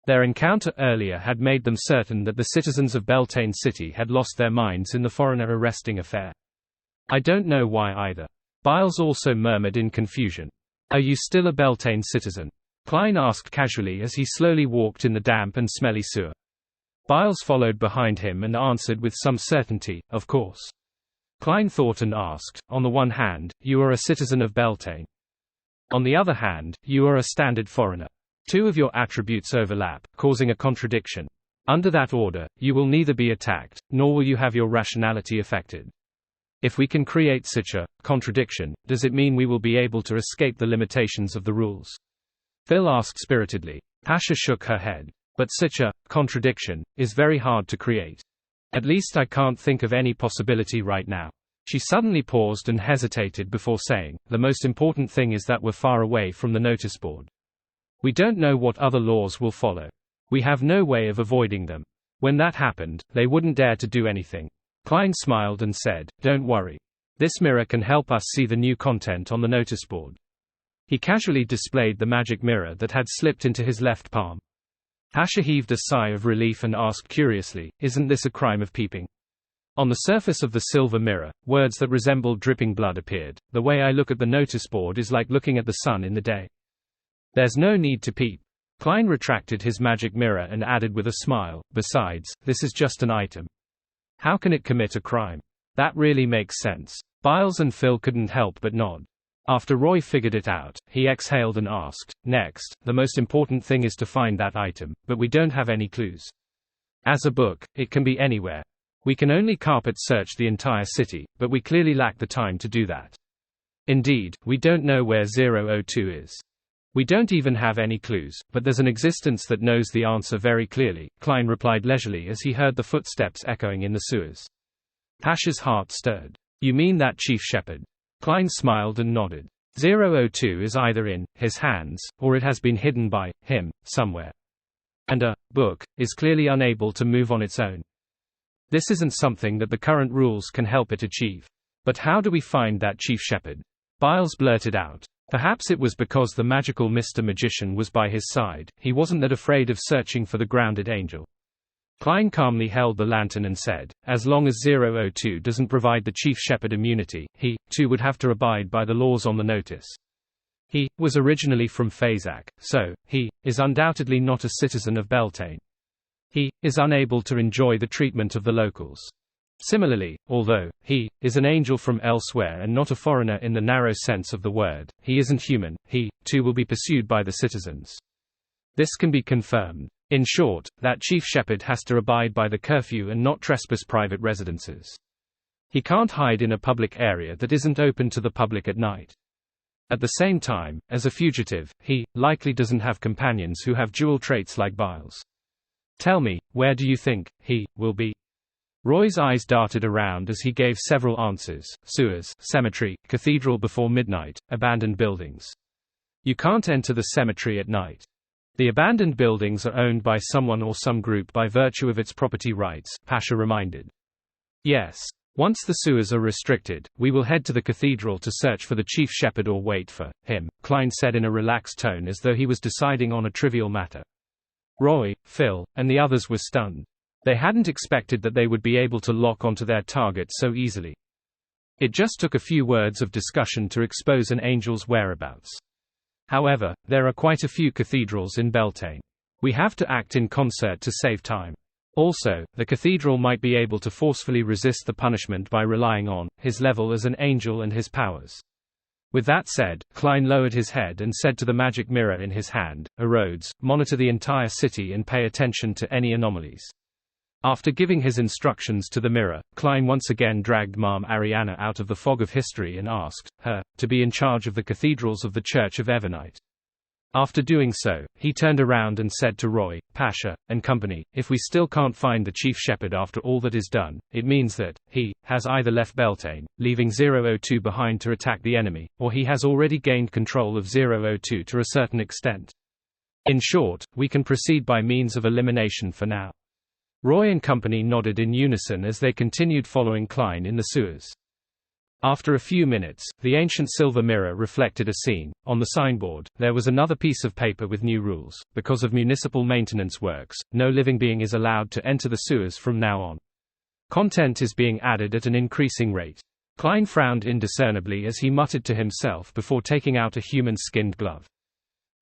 Speaker 1: Their encounter earlier had made them certain that the citizens of Beltane City had lost their minds in the foreigner arresting affair. I don't know why either. Biles also murmured in confusion. Are you still a Beltane citizen? Klein asked casually as he slowly walked in the damp and smelly sewer. Biles followed behind him and answered with some certainty, of course. Klein thought and asked, on the one hand, you are a citizen of Beltane. On the other hand, you are a standard foreigner. Two of your attributes overlap, causing a contradiction. Under that order, you will neither be attacked, nor will you have your rationality affected. If we can create such a contradiction, does it mean we will be able to escape the limitations of the rules? Phil asked spiritedly. Pasha shook her head. But such a contradiction is very hard to create. At least I can't think of any possibility right now. She suddenly paused and hesitated before saying, the most important thing is that we're far away from the notice board. We don't know what other laws will follow. We have no way of avoiding them. When that happened, they wouldn't dare to do anything. Klein smiled and said, don't worry. This mirror can help us see the new content on the notice board. He casually displayed the magic mirror that had slipped into his left palm. Pasha heaved a sigh of relief and asked curiously, isn't this a crime of peeping? On the surface of the silver mirror, words that resembled dripping blood appeared. The way I look at the notice board is like looking at the sun in the day. There's no need to peep. Klein retracted his magic mirror and added with a smile, besides, this is just an item. How can it commit a crime? That really makes sense. Biles and Phil couldn't help but nod. After Roy figured it out, he exhaled and asked, next, the most important thing is to find that item, but we don't have any clues. As a book, it can be anywhere. We can only carpet search the entire city, but we clearly lack the time to do that. Indeed, we don't know where 002 is. We don't even have any clues, but there's an existence that knows the answer very clearly, Klein replied leisurely as he heard the footsteps echoing in the sewers. Pasha's heart stirred. You mean that Chief Shepherd? Klein smiled and nodded. 002 is either in his hands, or it has been hidden by him somewhere. And a book is clearly unable to move on its own. This isn't something that the current rules can help it achieve. But how do we find that Chief Shepherd? Biles blurted out. Perhaps it was because the magical Mr. Magician was by his side, he wasn't that afraid of searching for the grounded angel. Klein calmly held the lantern and said, as long as 002 doesn't provide the Chief Shepherd immunity, he, too, would have to abide by the laws on the notice. He was originally from Fazak, so he is undoubtedly not a citizen of Beltane. He is unable to enjoy the treatment of the locals. Similarly, although he is an angel from elsewhere and not a foreigner in the narrow sense of the word, he isn't human. He, too, will be pursued by the citizens. This can be confirmed. In short, that Chief Shepherd has to abide by the curfew and not trespass private residences. He can't hide in a public area that isn't open to the public at night. At the same time, as a fugitive, he likely doesn't have companions who have dual traits like Biles. Tell me, where do you think he will be? Roy's eyes darted around as he gave several answers: sewers, cemetery, cathedral before midnight, abandoned buildings. You can't enter the cemetery at night. The abandoned buildings are owned by someone or some group by virtue of its property rights, Pasha reminded. Yes. Once the sewers are restricted, we will head to the cathedral to search for the Chief Shepherd or wait for him, Klein said in a relaxed tone as though he was deciding on a trivial matter. Roy, Phil, and the others were stunned. They hadn't expected that they would be able to lock onto their target so easily. It just took a few words of discussion to expose an angel's whereabouts. However, there are quite a few cathedrals in Beltane. We have to act in concert to save time. Also, the cathedral might be able to forcefully resist the punishment by relying on his level as an angel and his powers. With that said, Klein lowered his head and said to the magic mirror in his hand, "Rhodes, monitor the entire city and pay attention to any anomalies." After giving his instructions to the mirror, Klein once again dragged Ma'am Ariana out of the fog of history and asked her to be in charge of the cathedrals of the Church of Evernite. After doing so, he turned around and said to Roy, Pasha, and company, "If we still can't find the chief shepherd after all that is done, it means that he has either left Beltane, leaving 002 behind to attack the enemy, or he has already gained control of 002 to a certain extent. In short, we can proceed by means of elimination for now." Roy and company nodded in unison as they continued following Klein in the sewers. After a few minutes, the ancient silver mirror reflected a scene. On the signboard, there was another piece of paper with new rules. Because of municipal maintenance works, no living being is allowed to enter the sewers from now on. Content is being added at an increasing rate. Klein frowned indiscernibly as he muttered to himself before taking out a human-skinned glove.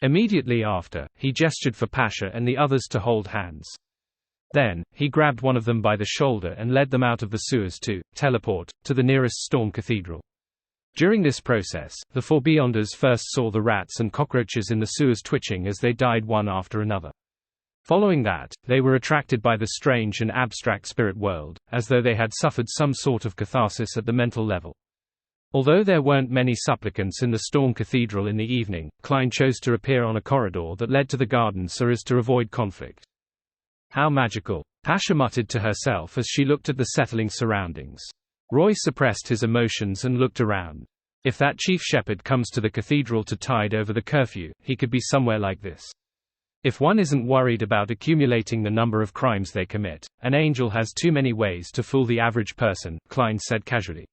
Speaker 1: Immediately after, he gestured for Pasha and the others to hold hands. Then, he grabbed one of them by the shoulder and led them out of the sewers to teleport to the nearest storm cathedral. During this process, the four Beyonders first saw the rats and cockroaches in the sewers twitching as they died one after another. Following that, they were attracted by the strange and abstract spirit world, as though they had suffered some sort of catharsis at the mental level. Although there weren't many supplicants in the storm cathedral in the evening, Klein chose to appear on a corridor that led to the garden so as to avoid conflict. "How magical," Pasha muttered to herself as she looked at the settling surroundings. Roy suppressed his emotions and looked around. If that chief shepherd comes to the cathedral to tide over the curfew, he could be somewhere like this. If one isn't worried about accumulating the number of crimes they commit, an angel has too many ways to fool the average person, Klein said casually.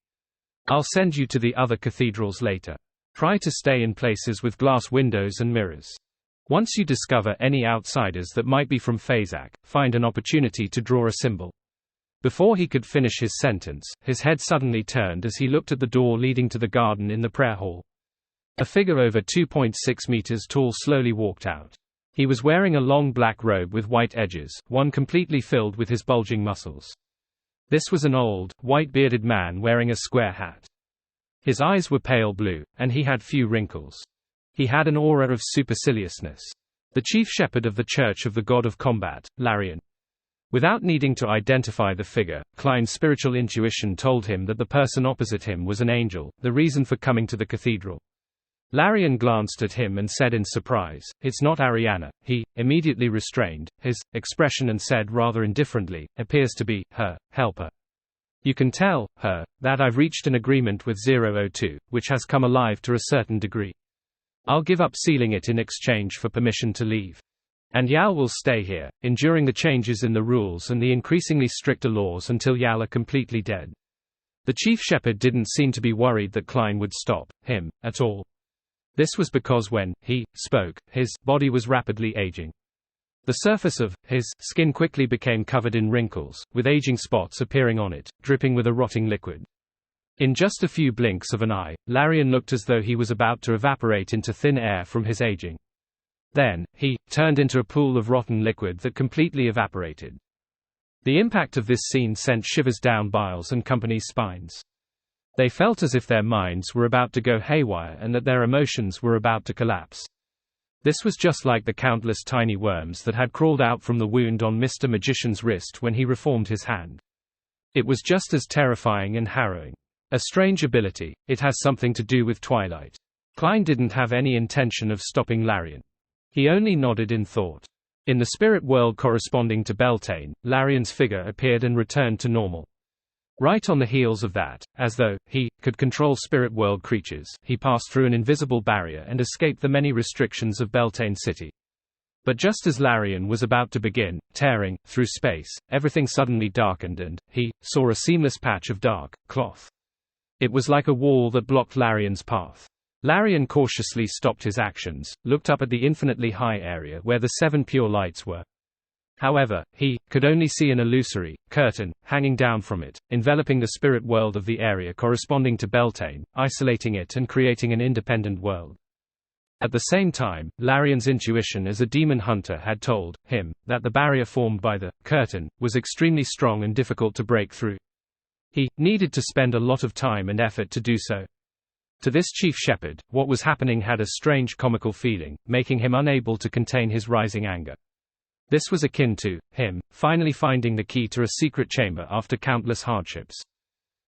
Speaker 1: "I'll send you to the other cathedrals later. Try to stay in places with glass windows and mirrors. Once you discover any outsiders that might be from Phazak, find an opportunity to draw a symbol." Before he could finish his sentence, his head suddenly turned as he looked at the door leading to the garden in the prayer hall. A figure over 2.6 meters tall slowly walked out. He was wearing a long black robe with white edges, one completely filled with his bulging muscles. This was an old, white-bearded man wearing a square hat. His eyes were pale blue, and he had few wrinkles. He had an aura of superciliousness. The chief shepherd of the Church of the God of Combat, Larian. Without needing to identify the figure, Klein's spiritual intuition told him that the person opposite him was an angel, the reason for coming to the cathedral. Larian glanced at him and said in surprise, "It's not Ariana." He immediately restrained his expression and said rather indifferently, "Appears to be her helper. You can tell her that I've reached an agreement with 002, which has come alive to a certain degree. I'll give up sealing it in exchange for permission to leave. And Yal will stay here, enduring the changes in the rules and the increasingly stricter laws until Yal are completely dead." The chief shepherd didn't seem to be worried that Klein would stop him at all. This was because when he spoke, his body was rapidly aging. The surface of his skin quickly became covered in wrinkles, with aging spots appearing on it, dripping with a rotting liquid. In just a few blinks of an eye, Larian looked as though he was about to evaporate into thin air from his aging. Then, he turned into a pool of rotten liquid that completely evaporated. The impact of this scene sent shivers down Biles and company's spines. They felt as if their minds were about to go haywire and that their emotions were about to collapse. This was just like the countless tiny worms that had crawled out from the wound on Mr. Magician's wrist when he reformed his hand. It was just as terrifying and harrowing. A strange ability, it has something to do with Twilight. Klein didn't have any intention of stopping Larian. He only nodded in thought. In the spirit world corresponding to Beltane, Larian's figure appeared and returned to normal. Right on the heels of that, as though he could control spirit world creatures, he passed through an invisible barrier and escaped the many restrictions of Beltane City. But just as Larian was about to begin tearing through space, everything suddenly darkened and he saw a seamless patch of dark cloth. It was like a wall that blocked Larian's path. Larian cautiously stopped his actions, looked up at the infinitely high area where the 7 pure lights were. However, he could only see an illusory curtain hanging down from it, enveloping the spirit world of the area corresponding to Beltane, isolating it and creating an independent world. At the same time, Larian's intuition as a demon hunter had told him that the barrier formed by the curtain was extremely strong and difficult to break through. He needed to spend a lot of time and effort to do so. To this chief shepherd, what was happening had a strange comical feeling, making him unable to contain his rising anger. This was akin to him finally finding the key to a secret chamber after countless hardships.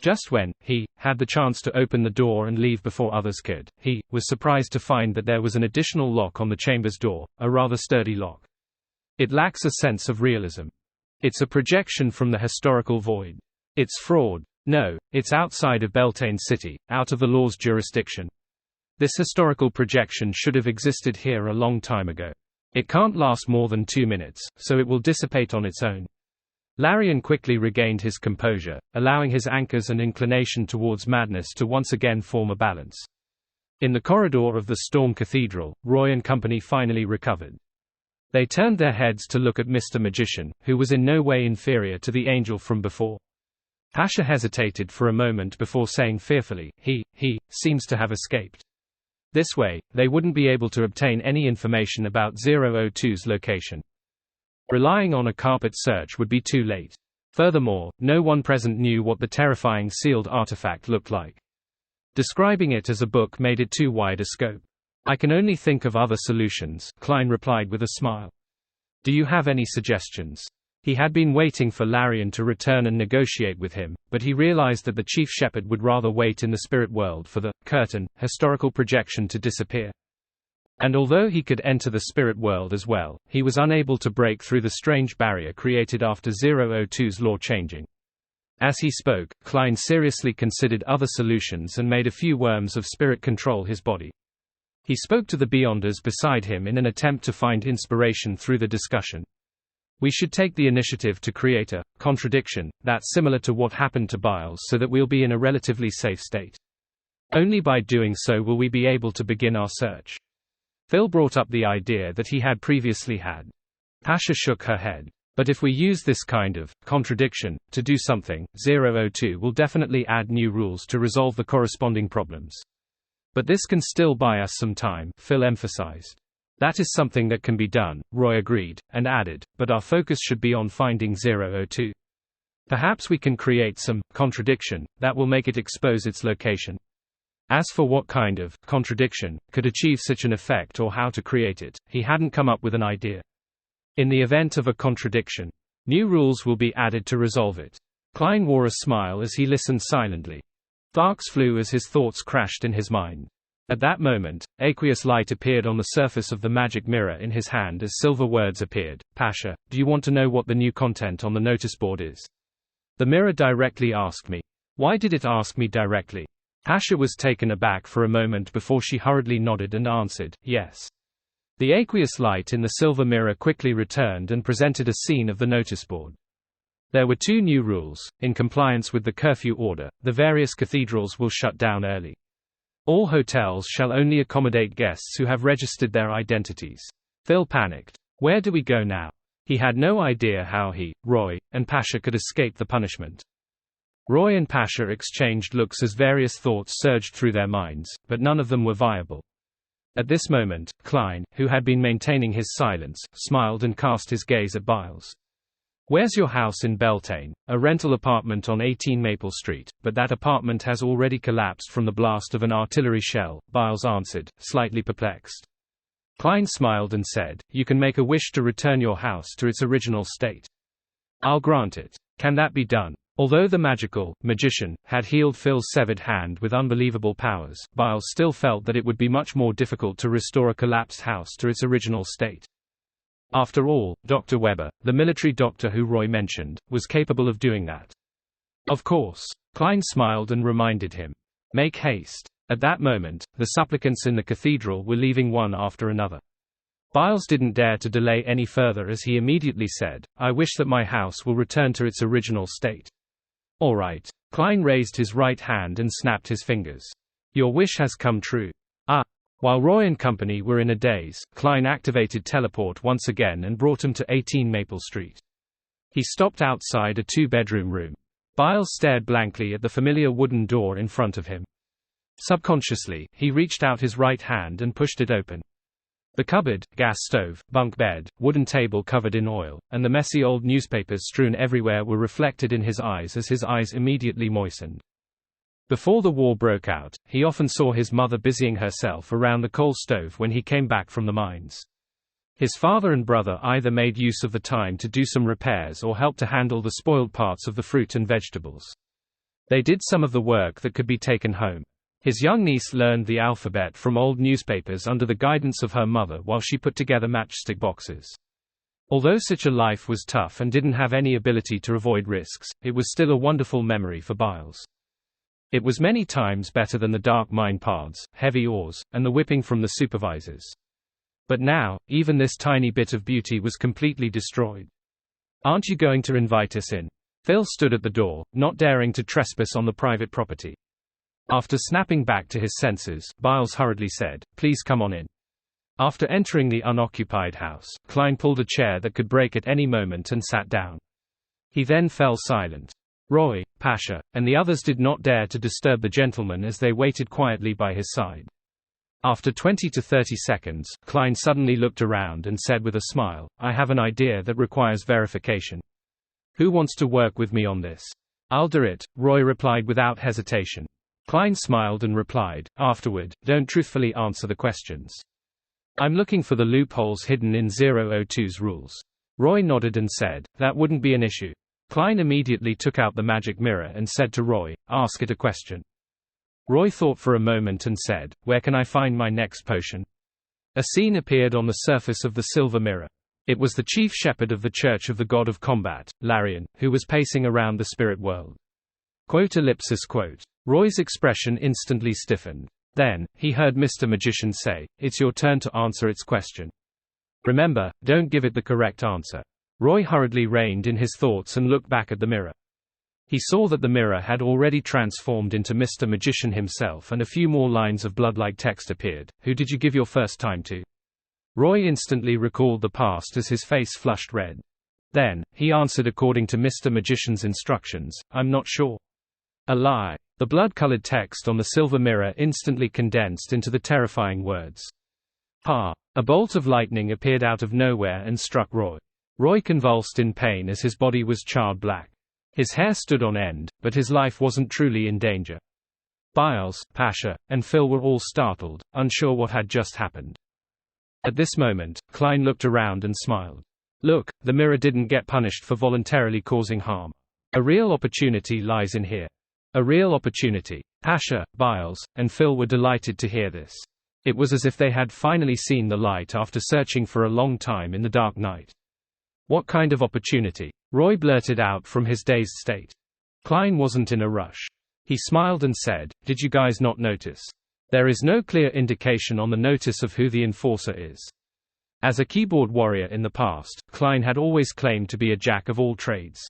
Speaker 1: Just when he had the chance to open the door and leave before others could, he was surprised to find that there was an additional lock on the chamber's door, a rather sturdy lock. It lacks a sense of realism. It's a projection from the historical void. It's fraud. No, it's outside of Beltane City, out of the law's jurisdiction. This historical projection should have existed here a long time ago. It can't last more than 2 minutes, so it will dissipate on its own. Larian quickly regained his composure, allowing his anchors and inclination towards madness to once again form a balance. In the corridor of the Storm Cathedral, Roy and company finally recovered. They turned their heads to look at Mr. Magician, who was in no way inferior to the angel from before. Pasha hesitated for a moment before saying fearfully, he seems to have escaped. This way, they wouldn't be able to obtain any information about 002's location. Relying on a carpet search would be too late. Furthermore, no one present knew what the terrifying sealed artifact looked like. Describing it as a book made it too wide a scope. I can only think of other solutions, Klein replied with a smile. Do you have any suggestions? He had been waiting for Larian to return and negotiate with him, but he realized that the chief shepherd would rather wait in the spirit world for the curtain, historical projection to disappear. And although he could enter the spirit world as well, he was unable to break through the strange barrier created after 002's law changing. As he spoke, Klein seriously considered other solutions and made a few worms of spirit control his body. He spoke to the Beyonders beside him in an attempt to find inspiration through the discussion. We should take the initiative to create a contradiction that's similar to what happened to Biles so that we'll be in a relatively safe state. Only by doing so will we be able to begin our search. Phil brought up the idea that he had previously had. Pasha shook her head. But if we use this kind of contradiction to do something, 002 will definitely add new rules to resolve the corresponding problems. But this can still buy us some time, Phil emphasized. That is something that can be done, Roy agreed, and added, but our focus should be on finding 002. Perhaps we can create some contradiction that will make it expose its location. As for what kind of contradiction could achieve such an effect or how to create it, he hadn't come up with an idea. In the event of a contradiction, new rules will be added to resolve it. Klein wore a smile as he listened silently. Sparks flew as his thoughts crashed in his mind. At that moment, aqueous light appeared on the surface of the magic mirror in his hand as silver words appeared. Pasha, do you want to know what the new content on the notice board is? The mirror directly asked me. Why did it ask me directly? Pasha was taken aback for a moment before she hurriedly nodded and answered, yes. The aqueous light in the silver mirror quickly returned and presented a scene of the notice board. There were 2 new rules. In compliance with the curfew order, the various cathedrals will shut down early. All hotels shall only accommodate guests who have registered their identities. Phil panicked. Where do we go now? He had no idea how he, Roy, and Pasha could escape the punishment. Roy and Pasha exchanged looks as various thoughts surged through their minds, but none of them were viable. At this moment, Klein, who had been maintaining his silence, smiled and cast his gaze at Biles. Where's your house in Beltane? A rental apartment on 18 Maple Street, but that apartment has already collapsed from the blast of an artillery shell, Biles answered, slightly perplexed. Klein smiled and said, you can make a wish to return your house to its original state. I'll grant it. Can that be done? Although the magician had healed Phil's severed hand with unbelievable powers, Biles still felt that it would be much more difficult to restore a collapsed house to its original state. After all, Dr. Weber, the military doctor who Roy mentioned, was capable of doing that. Of course. Klein smiled and reminded him. Make haste. At that moment, the supplicants in the cathedral were leaving one after another. Biles didn't dare to delay any further as he immediately said, I wish that my house will return to its original state. All right. Klein raised his right hand and snapped his fingers. Your wish has come true. While Roy and company were in a daze, Klein activated teleport once again and brought him to 18 Maple Street. He stopped outside a 2-bedroom room. Biles stared blankly at the familiar wooden door in front of him. Subconsciously, he reached out his right hand and pushed it open. The cupboard, gas stove, bunk bed, wooden table covered in oil, and the messy old newspapers strewn everywhere were reflected in his eyes as his eyes immediately moistened. Before the war broke out, he often saw his mother busying herself around the coal stove when he came back from the mines. His father and brother either made use of the time to do some repairs or help to handle the spoiled parts of the fruit and vegetables. They did some of the work that could be taken home. His young niece learned the alphabet from old newspapers under the guidance of her mother while she put together matchstick boxes. Although such a life was tough and didn't have any ability to avoid risks, it was still a wonderful memory for Biles. It was many times better than the dark mine paths, heavy oars, and the whipping from the supervisors. But now, even this tiny bit of beauty was completely destroyed. "Aren't you going to invite us in?" Phil stood at the door, not daring to trespass on the private property. After snapping back to his senses, Biles hurriedly said, "Please come on in." After entering the unoccupied house, Klein pulled a chair that could break at any moment and sat down. He then fell silent. Roy, Pasha, and the others did not dare to disturb the gentleman as they waited quietly by his side. After 20 to 30 seconds, Klein suddenly looked around and said with a smile, "I have an idea that requires verification. Who wants to work with me on this?" "I'll do it," Roy replied without hesitation. Klein smiled and replied, "Afterward, don't truthfully answer the questions. I'm looking for the loopholes hidden in 002's rules." Roy nodded and said, "That wouldn't be an issue." Klein immediately took out the magic mirror and said to Roy, "Ask it a question." Roy thought for a moment and said, "Where can I find my next potion?" A scene appeared on the surface of the silver mirror. It was the chief shepherd of the Church of the God of Combat, Larian, who was pacing around the spirit world. Quote ellipsis quote. Roy's expression instantly stiffened. Then, he heard Mr. Magician say, "It's your turn to answer its question. Remember, don't give it the correct answer." Roy hurriedly reined in his thoughts and looked back at the mirror. He saw that the mirror had already transformed into Mr. Magician himself, and a few more lines of blood-like text appeared. "Who did you give your first time to?" Roy instantly recalled the past as his face flushed red. Then, he answered according to Mr. Magician's instructions, "I'm not sure." A lie. The blood-colored text on the silver mirror instantly condensed into the terrifying words, "Ha!" A bolt of lightning appeared out of nowhere and struck Roy. Roy convulsed in pain as his body was charred black. His hair stood on end, but his life wasn't truly in danger. Biles, Pasha, and Phil were all startled, unsure what had just happened. At this moment, Klein looked around and smiled. "Look, the mirror didn't get punished for voluntarily causing harm. A real opportunity lies in here." A real opportunity. Pasha, Biles, and Phil were delighted to hear this. It was as if they had finally seen the light after searching for a long time in the dark night. "What kind of opportunity?" Roy blurted out from his dazed state. Klein wasn't in a rush. He smiled and said, "Did you guys not notice? There is no clear indication on the notice of who the enforcer is." As a keyboard warrior in the past, Klein had always claimed to be a jack of all trades.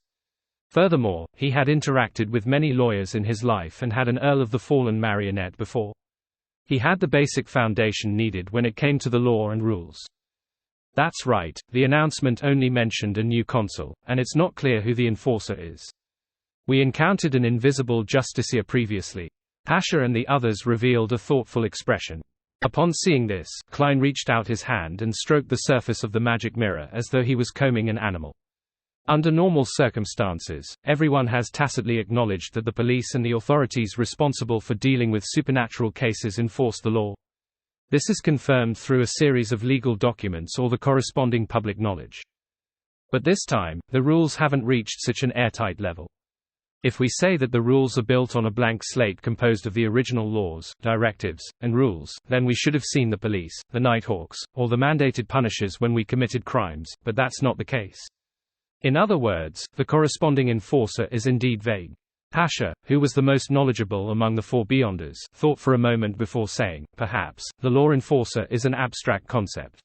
Speaker 1: Furthermore, he had interacted with many lawyers in his life and had an Earl of the Fallen marionette before. He had the basic foundation needed when it came to the law and rules. That's right, the announcement only mentioned a new consul, and it's not clear who the enforcer is. We encountered an invisible justiciar previously. Pasha and the others revealed a thoughtful expression. Upon seeing this, Klein reached out his hand and stroked the surface of the magic mirror as though he was combing an animal. Under normal circumstances, everyone has tacitly acknowledged that the police and the authorities responsible for dealing with supernatural cases enforce the law. This is confirmed through a series of legal documents or the corresponding public knowledge. But this time, the rules haven't reached such an airtight level. If we say that the rules are built on a blank slate composed of the original laws, directives, and rules, then we should have seen the police, the Nighthawks, or the mandated punishers when we committed crimes, but that's not the case. In other words, the corresponding enforcer is indeed vague. Pasha, who was the most knowledgeable among the four Beyonders, thought for a moment before saying, perhaps, the law enforcer is an abstract concept.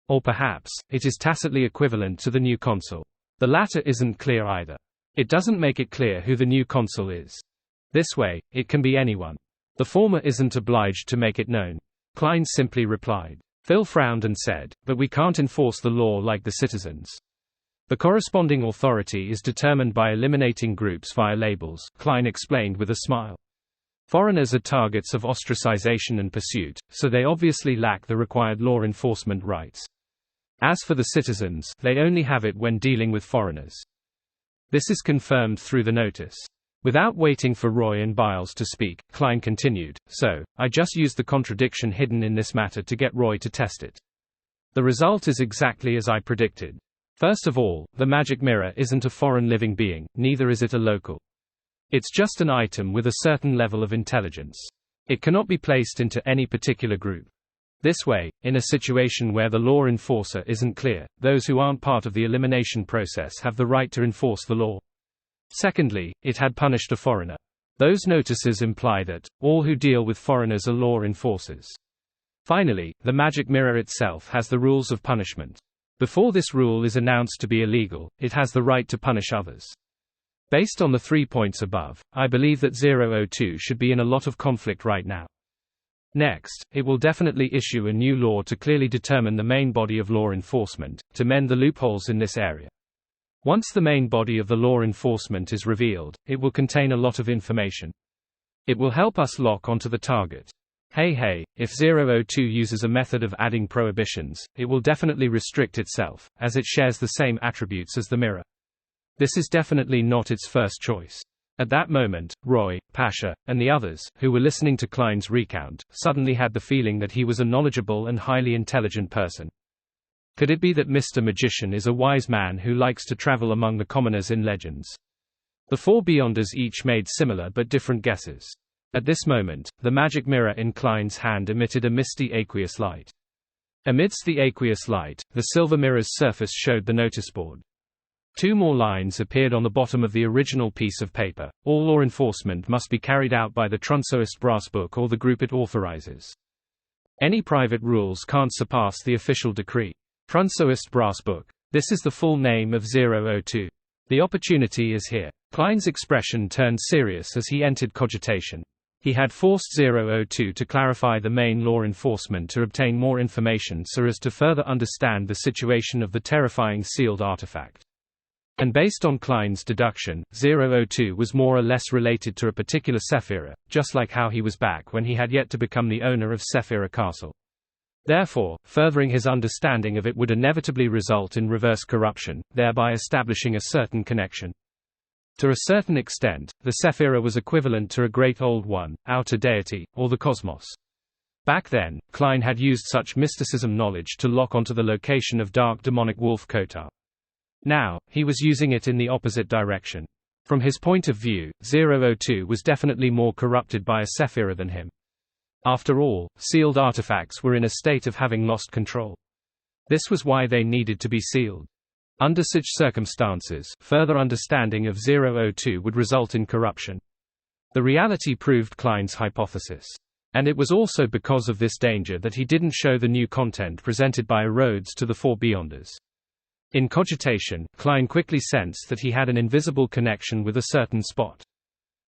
Speaker 1: Or perhaps, it is tacitly equivalent to the new consul. The latter isn't clear either. It doesn't make it clear who the new consul is. This way, it can be anyone. The former isn't obliged to make it known. Klein simply replied. Phil frowned and said, but we can't enforce the law like the citizens. The corresponding authority is determined by eliminating groups via labels, Klein explained with a smile. Foreigners are targets of ostracization and pursuit, so they obviously lack the required law enforcement rights. As for the citizens, they only have it when dealing with foreigners. This is confirmed through the notice. Without waiting for Roy and Biles to speak, Klein continued, "So, I just used the contradiction hidden in this matter to get Roy to test it. The result is exactly as I predicted. First of all, the magic mirror isn't a foreign living being, neither is it a local. It's just an item with a certain level of intelligence. It cannot be placed into any particular group. This way, in a situation where the law enforcer isn't clear, those who aren't part of the elimination process have the right to enforce the law. Secondly, it had punished a foreigner. Those notices imply that all who deal with foreigners are law enforcers. Finally, the magic mirror itself has the rules of punishment. Before this rule is announced to be illegal, it has the right to punish others. Based on the 3 points above, I believe that 002 should be in a lot of conflict right now. Next, it will definitely issue a new law to clearly determine the main body of law enforcement, to mend the loopholes in this area. Once the main body of the law enforcement is revealed, it will contain a lot of information. It will help us lock onto the target. Hey, if 002 uses a method of adding prohibitions, it will definitely restrict itself, as it shares the same attributes as the mirror. This is definitely not its first choice. At that moment, Roy, Pasha, and the others, who were listening to Klein's recount, suddenly had the feeling that he was a knowledgeable and highly intelligent person. Could it be that Mr. Magician is a wise man who likes to travel among the commoners in legends? The four Beyonders each made similar but different guesses. At this moment, the magic mirror in Klein's hand emitted a misty aqueous light. Amidst the aqueous light, the silver mirror's surface showed the notice board. 2 more lines appeared on the bottom of the original piece of paper. All law enforcement must be carried out by the Trunsoist Brass Book or the group it authorizes. Any private rules can't surpass the official decree. Trunsoist Brass Book. This is the full name of 002. The opportunity is here. Klein's expression turned serious as he entered cogitation. He had forced 002 to clarify the main law enforcement to obtain more information so as to further understand the situation of the terrifying sealed artifact. And based on Klein's deduction, 002 was more or less related to a particular Sephira, just like how he was back when he had yet to become the owner of Sephira Castle. Therefore, furthering his understanding of it would inevitably result in reverse corruption, thereby establishing a certain connection. To a certain extent, the Sephira was equivalent to a great old one, outer deity, or the cosmos. Back then, Klein had used such mysticism knowledge to lock onto the location of dark demonic wolf Kotar. Now, he was using it in the opposite direction. From his point of view, 002 was definitely more corrupted by a Sephira than him. After all, sealed artifacts were in a state of having lost control. This was why they needed to be sealed. Under such circumstances, further understanding of 002 would result in corruption. The reality proved Klein's hypothesis. And it was also because of this danger that he didn't show the new content presented by Rhodes to the four Beyonders. In cogitation, Klein quickly sensed that he had an invisible connection with a certain spot.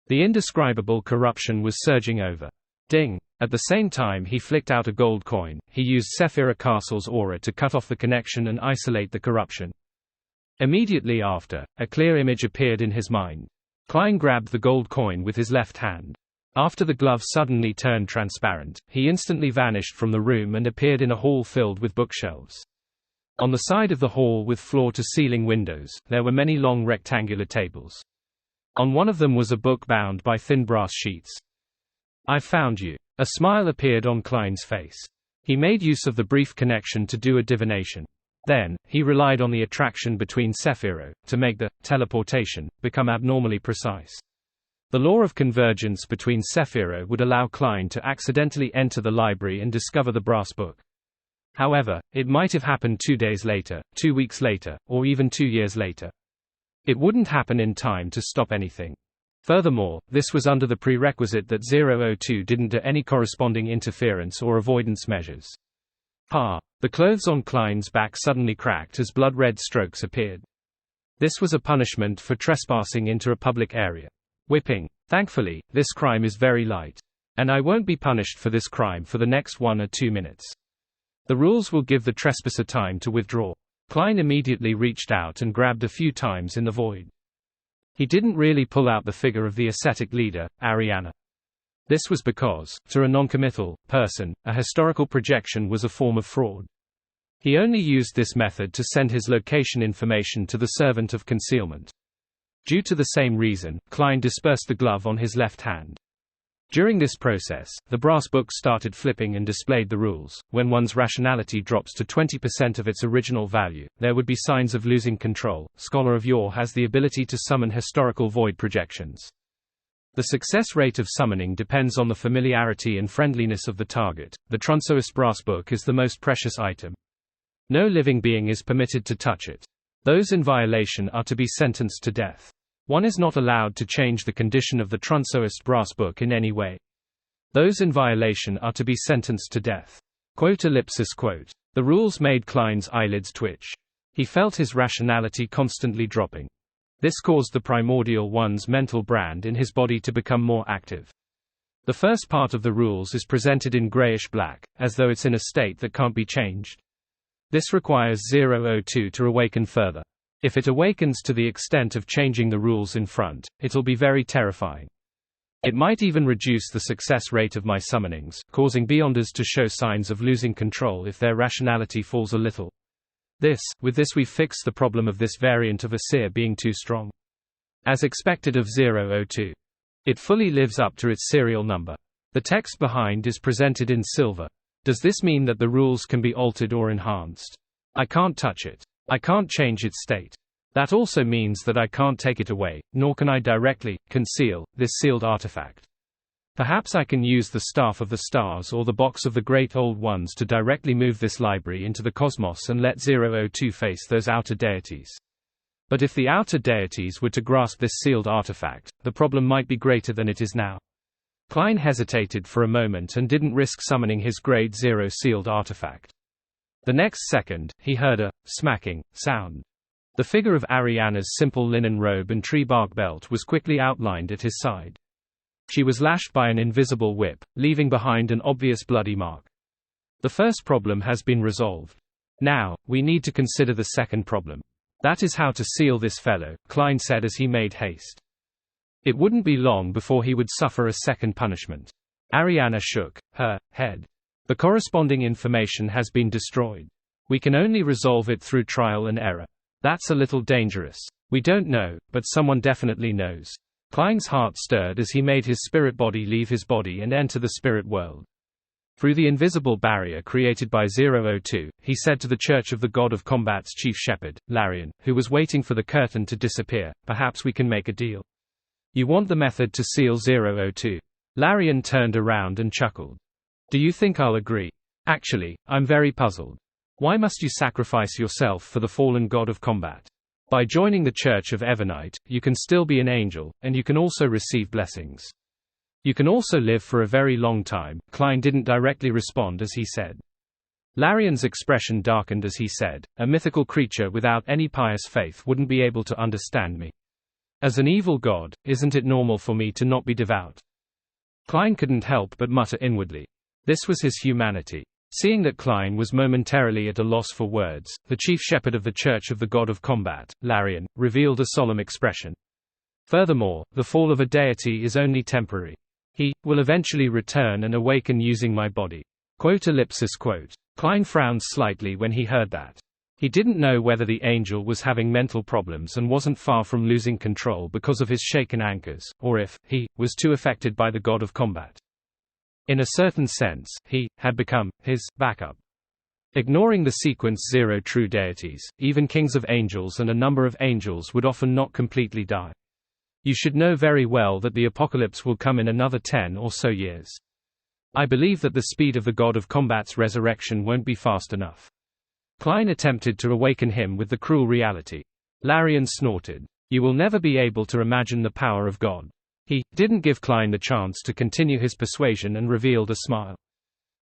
Speaker 1: The indescribable corruption was surging over. Ding! At the same time he flicked out a gold coin, he used Sephira Castle's aura to cut off the connection and isolate the corruption. Immediately after, a clear image appeared in his mind. Klein grabbed the gold coin with his left hand. After the glove suddenly turned transparent, he instantly vanished from the room and appeared in a hall filled with bookshelves. On the side of the hall with floor-to-ceiling windows, there were many long rectangular tables. On one of them was a book bound by thin brass sheets. "I've found you." A smile appeared on Klein's face. He made use of the brief connection to do a divination. Then, he relied on the attraction between Sephiro, to make the teleportation become abnormally precise. The law of convergence between Sephiro would allow Klein to accidentally enter the library and discover the brass book. However, it might have happened 2 days later, 2 weeks later, or even 2 years later. It wouldn't happen in time to stop anything. Furthermore, this was under the prerequisite that 002 didn't do any corresponding interference or avoidance measures. The clothes on Klein's back suddenly cracked as blood-red strokes appeared. This was a punishment for trespassing into a public area. Whipping. Thankfully, this crime is very light. And I won't be punished for this crime for the next 1 or 2 minutes. The rules will give the trespasser time to withdraw. Klein immediately reached out and grabbed a few times in the void. He didn't really pull out the figure of the ascetic leader, Ariana. This was because, to a noncommittal person, a historical projection was a form of fraud. He only used this method to send his location information to the servant of concealment. Due to the same reason, Klein dispersed the glove on his left hand. During this process, the brass book started flipping and displayed the rules. When one's rationality drops to 20% of its original value, there would be signs of losing control. Scholar of Yore has the ability to summon historical void projections. The success rate of summoning depends on the familiarity and friendliness of the target. The Trunsoist brass book is the most precious item. No living being is permitted to touch it. Those in violation are to be sentenced to death. One is not allowed to change the condition of the Trunsoist brass book in any way. Those in violation are to be sentenced to death. Quote. The rules made Klein's eyelids twitch. He felt his rationality constantly dropping. This caused the primordial one's mental brand in his body to become more active. The first part of the rules is presented in grayish-black, as though it's in a state that can't be changed. This requires 002 to awaken further. If it awakens to the extent of changing the rules in front, it'll be very terrifying. It might even reduce the success rate of my summonings, causing Beyonders to show signs of losing control if their rationality falls a little. With this we've fixed the problem of this variant of Aesir being too strong. As expected of 002. It fully lives up to its serial number. The text behind is presented in silver. Does this mean that the rules can be altered or enhanced? I can't touch it. I can't change its state. That also means that I can't take it away, nor can I directly conceal this sealed artifact. Perhaps I can use the Staff of the Stars or the Box of the Great Old Ones to directly move this library into the cosmos and let 002 face those outer deities. But if the outer deities were to grasp this sealed artifact, the problem might be greater than it is now. Klein hesitated for a moment and didn't risk summoning his Grade 0 sealed artifact. The next second, he heard a smacking sound. The figure of Ariana's simple linen robe and tree bark belt was quickly outlined at his side. She was lashed by an invisible whip, leaving behind an obvious bloody mark. The first problem has been resolved. Now, we need to consider the second problem. That is how to seal this fellow, Klein said as he made haste. It wouldn't be long before he would suffer a second punishment. Ariana shook her head. The corresponding information has been destroyed. We can only resolve it through trial and error. That's a little dangerous. We don't know, but someone definitely knows. Klein's heart stirred as he made his spirit body leave his body and enter the spirit world. Through the invisible barrier created by 002, he said to the Church of the God of Combat's chief shepherd, Larian, who was waiting for the curtain to disappear, perhaps we can make a deal. You want the method to seal 002? Larian turned around and chuckled. Do you think I'll agree? Actually, I'm very puzzled. Why must you sacrifice yourself for the fallen god of combat? By joining the Church of Evernite, you can still be an angel, and you can also receive blessings. You can also live for a very long time. Klein didn't directly respond as he said. Larian's expression darkened as he said, a mythical creature without any pious faith wouldn't be able to understand me. As an evil god, isn't it normal for me to not be devout? Klein couldn't help but mutter inwardly. This was his humanity. Seeing that Klein was momentarily at a loss for words, the chief shepherd of the Church of the God of Combat, Larian, revealed a solemn expression. Furthermore, the fall of a deity is only temporary. He will eventually return and awaken using my body. Quote. Klein frowned slightly when he heard that. He didn't know whether the angel was having mental problems and wasn't far from losing control because of his shaken anchors, or if he was too affected by the God of Combat. In a certain sense, he had become his backup. Ignoring the sequence 0 true deities, even kings of angels and a number of angels would often not completely die. You should know very well that the apocalypse will come in another 10 or so years. I believe that the speed of the God of Combat's resurrection won't be fast enough. Klein attempted to awaken him with the cruel reality. Larian snorted. You will never be able to imagine the power of God. He didn't give Klein the chance to continue his persuasion and revealed a smile.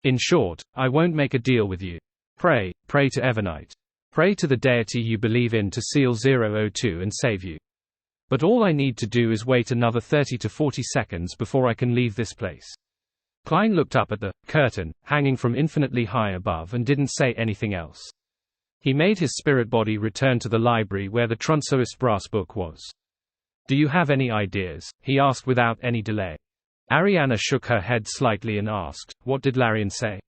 Speaker 1: In short, I won't make a deal with you. Pray to Evernite. Pray to the deity you believe in to seal 002 and save you. But all I need to do is wait another 30 to 40 seconds before I can leave this place. Klein looked up at the curtain, hanging from infinitely high above and didn't say anything else. He made his spirit body return to the library where the Trunsoist brass book was. Do you have any ideas? He asked without any delay. Ariana shook her head slightly and asked, "What did Larian say?"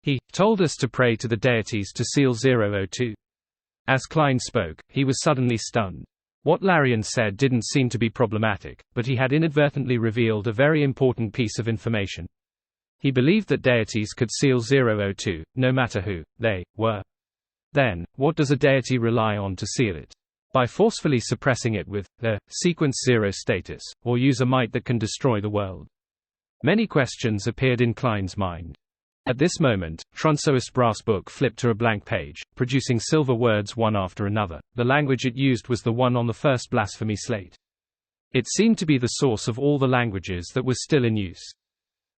Speaker 1: "He told us to pray to the deities to seal 002. As Klein spoke, he was suddenly stunned. What Larian said didn't seem to be problematic, but he had inadvertently revealed a very important piece of information. He believed that deities could seal 002, no matter who they were. Then, what does a deity rely on to seal it? By forcefully suppressing it with the sequence 0 status, or use a might that can destroy the world? Many questions appeared in Klein's mind. At this moment, Trunsoist Brass Book flipped to a blank page, producing silver words one after another. The language it used was the one on the first blasphemy slate. It seemed to be the source of all the languages that were still in use.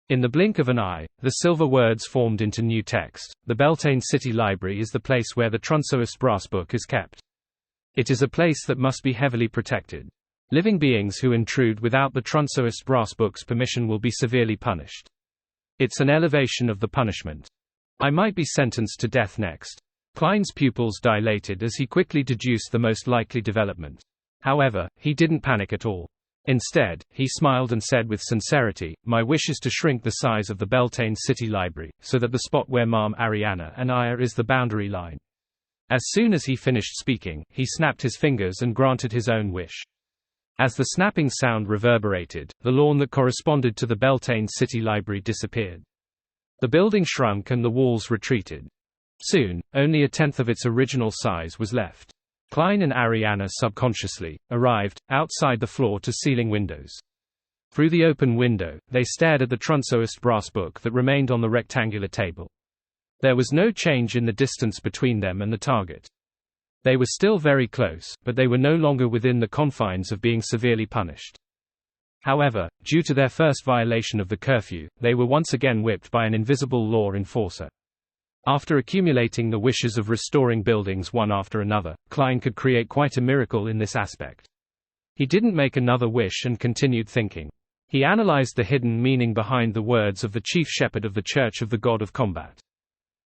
Speaker 1: In the blink of an eye, the silver words formed into new text. The Beltane City Library is the place where the Trunsoist Brass Book is kept. It is a place that must be heavily protected. Living beings who intrude without the Trunsoist Brass Book's permission will be severely punished. It's an elevation of the punishment. I might be sentenced to death next. Klein's pupils dilated as he quickly deduced the most likely development. However, he didn't panic at all. Instead, he smiled and said with sincerity, "My wish is to shrink the size of the Beltane City Library, so that the spot where Ma'am Ariana and I are is the boundary line." As soon as he finished speaking, he snapped his fingers and granted his own wish. As the snapping sound reverberated, the lawn that corresponded to the Beltane City Library disappeared. The building shrunk and the walls retreated. Soon, only a tenth of its original size was left. Klein and Ariana subconsciously arrived outside the floor-to-ceiling windows. Through the open window, they stared at the Trunsoist Brass Book that remained on the rectangular table. There was no change in the distance between them and the target. They were still very close, but they were no longer within the confines of being severely punished. However, due to their first violation of the curfew, they were once again whipped by an invisible law enforcer. After accumulating the wishes of restoring buildings one after another, Klein could create quite a miracle in this aspect. He didn't make another wish and continued thinking. He analyzed the hidden meaning behind the words of the chief shepherd of the Church of the God of Combat.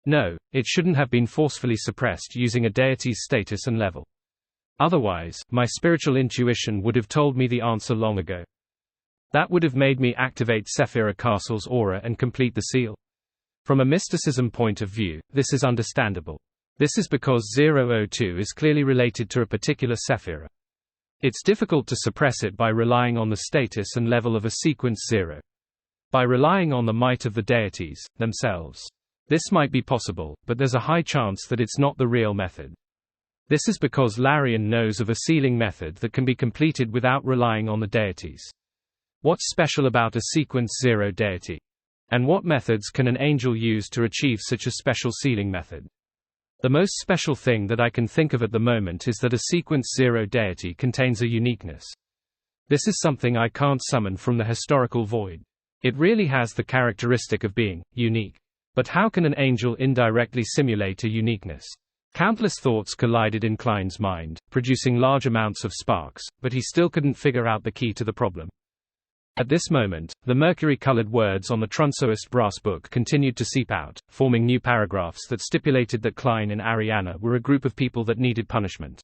Speaker 1: No, it shouldn't have been forcefully suppressed using a deity's status and level. Otherwise, my spiritual intuition would have told me the answer long ago. That would have made me activate Sephira Castle's aura and complete the seal. From a mysticism point of view, this is understandable. This is because 002 is clearly related to a particular Sephira. It's difficult to suppress it by relying on the status and level of a sequence 0. By relying on the might of the deities themselves. This might be possible, but there's a high chance that it's not the real method. This is because Larian knows of a sealing method that can be completed without relying on the deities. What's special about a sequence 0 deity? And what methods can an angel use to achieve such a special sealing method? The most special thing that I can think of at the moment is that a sequence 0 deity contains a uniqueness. This is something I can't summon from the historical void. It really has the characteristic of being unique. But how can an angel indirectly simulate a uniqueness? Countless thoughts collided in Klein's mind, producing large amounts of sparks, but he still couldn't figure out the key to the problem. At this moment, the mercury-colored words on the Trunsoist Brass Book continued to seep out, forming new paragraphs that stipulated that Klein and Ariana were a group of people that needed punishment.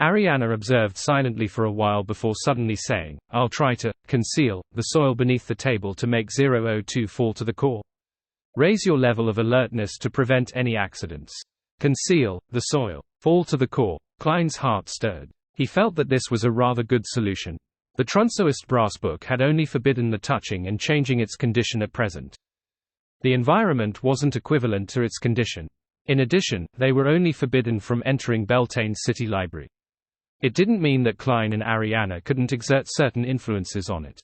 Speaker 1: Ariana observed silently for a while before suddenly saying, "I'll try to conceal the soil beneath the table to make 002 fall to the core. Raise your level of alertness to prevent any accidents. Conceal the soil. Fall to the core." Klein's heart stirred. He felt that this was a rather good solution. The Trunsoist Brass Book had only forbidden the touching and changing its condition at present. The environment wasn't equivalent to its condition. In addition, they were only forbidden from entering Beltane City Library. It didn't mean that Klein and Ariana couldn't exert certain influences on it.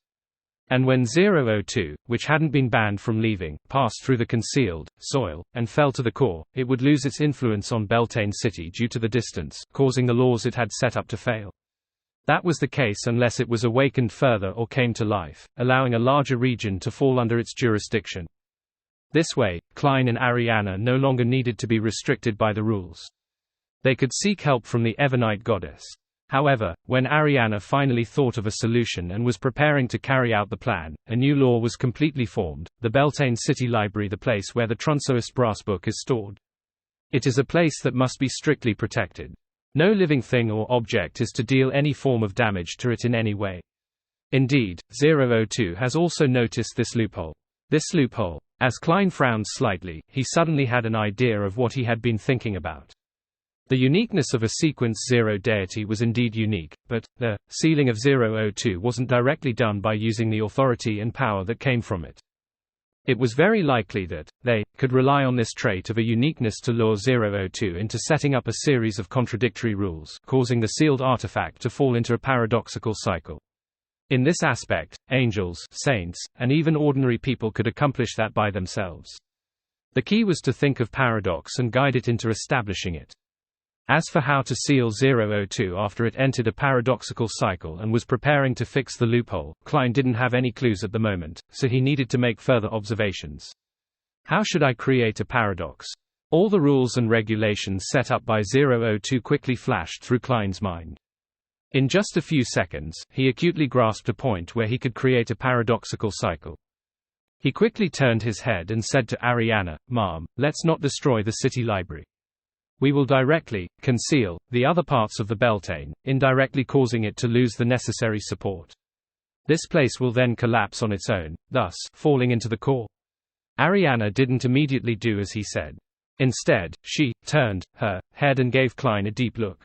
Speaker 1: And when 002, which hadn't been banned from leaving, passed through the concealed soil and fell to the core, it would lose its influence on Beltane City due to the distance, causing the laws it had set up to fail. That was the case unless it was awakened further or came to life, allowing a larger region to fall under its jurisdiction. This way, Klein and Ariana no longer needed to be restricted by the rules. They could seek help from the Evernite goddess. However, when Ariana finally thought of a solution and was preparing to carry out the plan, a new law was completely formed: the Beltane City Library, the place where the Trunsoist Brass Book is stored. It is a place that must be strictly protected. No living thing or object is to deal any form of damage to it in any way. Indeed, 002 has also noticed this loophole. As Klein frowned slightly, he suddenly had an idea of what he had been thinking about. The uniqueness of a sequence 0 deity was indeed unique, but the sealing of 002 wasn't directly done by using the authority and power that came from it. It was very likely that they could rely on this trait of a uniqueness to lure 002 into setting up a series of contradictory rules, causing the sealed artifact to fall into a paradoxical cycle. In this aspect, angels, saints, and even ordinary people could accomplish that by themselves. The key was to think of paradox and guide it into establishing it. As for how to seal 002 after it entered a paradoxical cycle and was preparing to fix the loophole, Klein didn't have any clues at the moment, so he needed to make further observations. How should I create a paradox? All the rules and regulations set up by 002 quickly flashed through Klein's mind. In just a few seconds, he acutely grasped a point where he could create a paradoxical cycle. He quickly turned his head and said to Ariana, "Ma'am, let's not destroy the city library. We will directly conceal the other parts of the Beltane, indirectly causing it to lose the necessary support. This place will then collapse on its own, thus falling into the core." Ariana didn't immediately do as he said. Instead, she turned her head and gave Klein a deep look.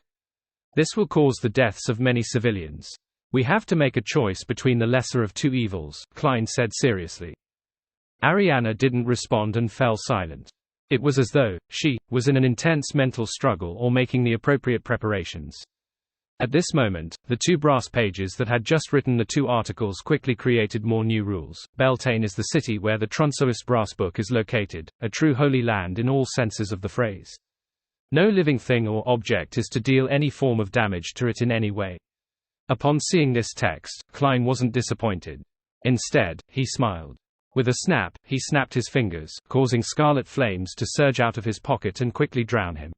Speaker 1: "This will cause the deaths of many civilians. We have to make a choice between the lesser of two evils," Klein said seriously. Ariana didn't respond and fell silent. It was as though she was in an intense mental struggle or making the appropriate preparations. At this moment, the two brass pages that had just written the two articles quickly created more new rules. Beltane is the city where the Tronsoist brass book is located, a true holy land in all senses of the phrase. No living thing or object is to deal any form of damage to it in any way. Upon seeing this text, Klein wasn't disappointed. Instead, he smiled. With a snap, he snapped his fingers, causing scarlet flames to surge out of his pocket and quickly drown him.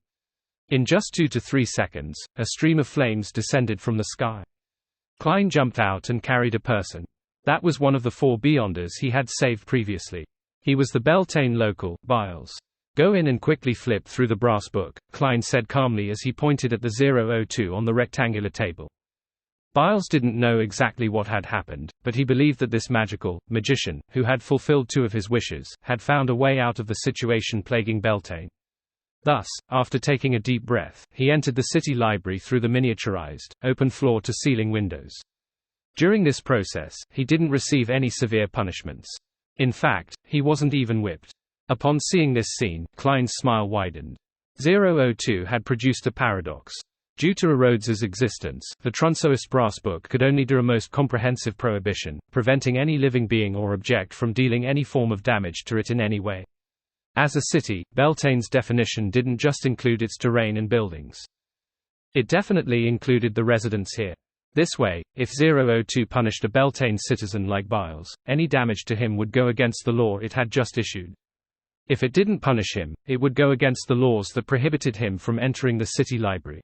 Speaker 1: In just 2 to 3 seconds, a stream of flames descended from the sky. Klein jumped out and carried a person. That was one of the 4 Beyonders he had saved previously. He was the Beltane local, Biles. "Go in and quickly flip through the brass book," Klein said calmly as he pointed at the 002 on the rectangular table. Biles didn't know exactly what had happened, but he believed that this magician, who had fulfilled 2 of his wishes, had found a way out of the situation plaguing Beltane. Thus, after taking a deep breath, he entered the city library through the miniaturized, open floor-to-ceiling windows. During this process, he didn't receive any severe punishments. In fact, he wasn't even whipped. Upon seeing this scene, Klein's smile widened. 002 had produced a paradox. Due to Rhodes's existence, the Tronsoist brass book could only do a most comprehensive prohibition, preventing any living being or object from dealing any form of damage to it in any way. As a city, Beltane's definition didn't just include its terrain and buildings. It definitely included the residents here. This way, if 002 punished a Beltane citizen like Biles, any damage to him would go against the law it had just issued. If it didn't punish him, it would go against the laws that prohibited him from entering the city library.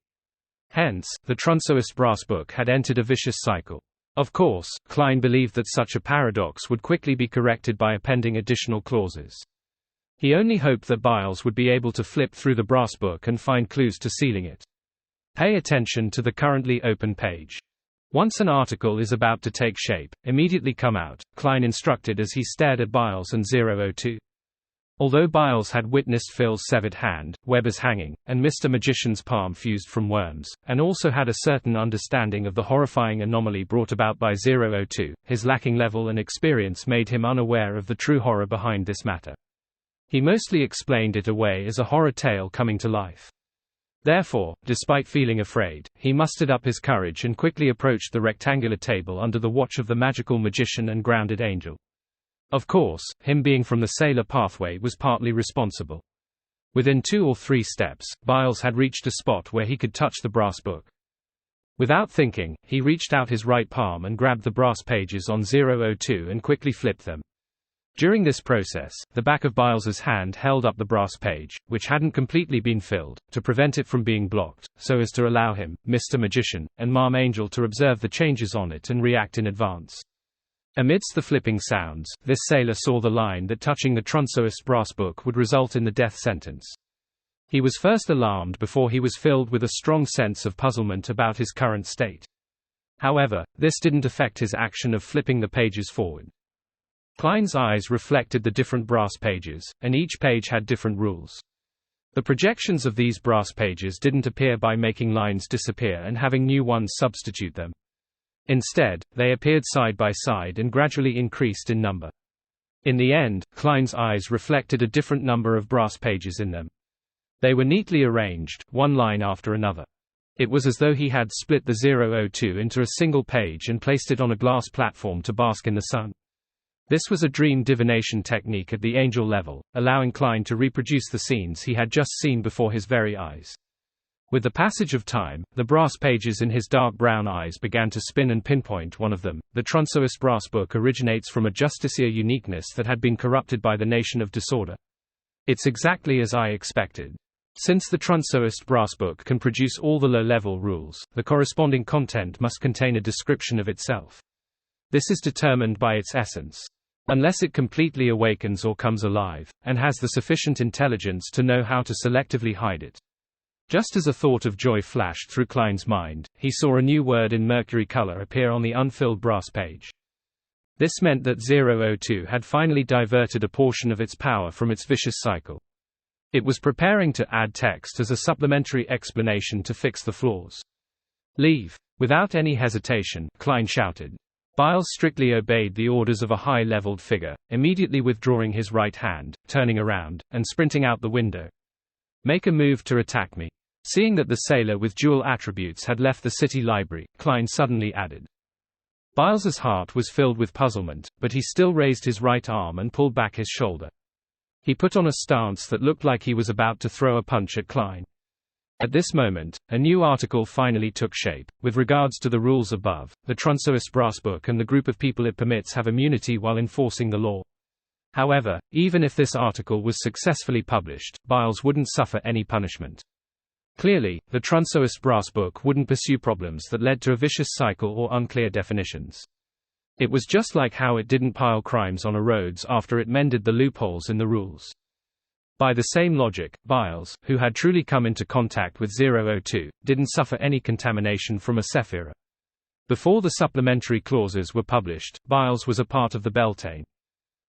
Speaker 1: Hence, the Tronsoist brass book had entered a vicious cycle. Of course, Klein believed that such a paradox would quickly be corrected by appending additional clauses. He only hoped that Biles would be able to flip through the brass book and find clues to sealing it. Pay attention to the currently open page. Once an article is about to take shape, immediately come out, Klein instructed as he stared at Biles and 002. Although Biles had witnessed Phil's severed hand, Weber's hanging, and Mr. Magician's palm fused from worms, and also had a certain understanding of the horrifying anomaly brought about by 002, his lacking level and experience made him unaware of the true horror behind this matter. He mostly explained it away as a horror tale coming to life. Therefore, despite feeling afraid, he mustered up his courage and quickly approached the rectangular table under the watch of the magical magician and grounded angel. Of course, him being from the Sailor pathway was partly responsible. Within 2 or 3 steps, Biles had reached a spot where he could touch the brass book. Without thinking, he reached out his right palm and grabbed the brass pages on 002 and quickly flipped them. During this process, the back of Biles's hand held up the brass page, which hadn't completely been filled, to prevent it from being blocked, so as to allow him, Mr. Magician, and Ma'am Angel to observe the changes on it and react in advance. Amidst the flipping sounds, this sailor saw the line that touching the Tronsoist brass book would result in the death sentence. He was first alarmed before he was filled with a strong sense of puzzlement about his current state. However, this didn't affect his action of flipping the pages forward. Klein's eyes reflected the different brass pages, and each page had different rules. The projections of these brass pages didn't appear by making lines disappear and having new ones substitute them. Instead, they appeared side by side and gradually increased in number. In the end, Klein's eyes reflected a different number of brass pages in them. They were neatly arranged, one line after another. It was as though he had split the 002 into a single page and placed it on a glass platform to bask in the sun. This was a dream divination technique at the angel level, allowing Klein to reproduce the scenes he had just seen before his very eyes. With the passage of time, the brass pages in his dark brown eyes began to spin and pinpoint one of them. The Trunsoist brass book originates from a justiciar uniqueness that had been corrupted by the nation of disorder. It's exactly as I expected. Since the Trunsoist brass book can produce all the low-level rules, the corresponding content must contain a description of itself. This is determined by its essence. Unless it completely awakens or comes alive, and has the sufficient intelligence to know how to selectively hide it. Just as a thought of joy flashed through Klein's mind, he saw a new word in mercury color appear on the unfilled brass page. This meant that 002 had finally diverted a portion of its power from its vicious cycle. It was preparing to add text as a supplementary explanation to fix the flaws. Leave. Without any hesitation, Klein shouted. Biles strictly obeyed the orders of a high-leveled figure, immediately withdrawing his right hand, turning around, and sprinting out the window. Make a move to attack me. Seeing that the sailor with dual attributes had left the city library, Klein suddenly added. Biles's heart was filled with puzzlement, but he still raised his right arm and pulled back his shoulder. He put on a stance that looked like he was about to throw a punch at Klein. At this moment, a new article finally took shape. With regards to the rules above, the Trunsoist brass book and the group of people it permits have immunity while enforcing the law. However, even if this article was successfully published, Biles wouldn't suffer any punishment. Clearly, the Trunsoist brass book wouldn't pursue problems that led to a vicious cycle or unclear definitions. It was just like how it didn't pile crimes on roads after it mended the loopholes in the rules. By the same logic, Biles, who had truly come into contact with 002, didn't suffer any contamination from a Sephira. Before the supplementary clauses were published, Biles was a part of the Beltane.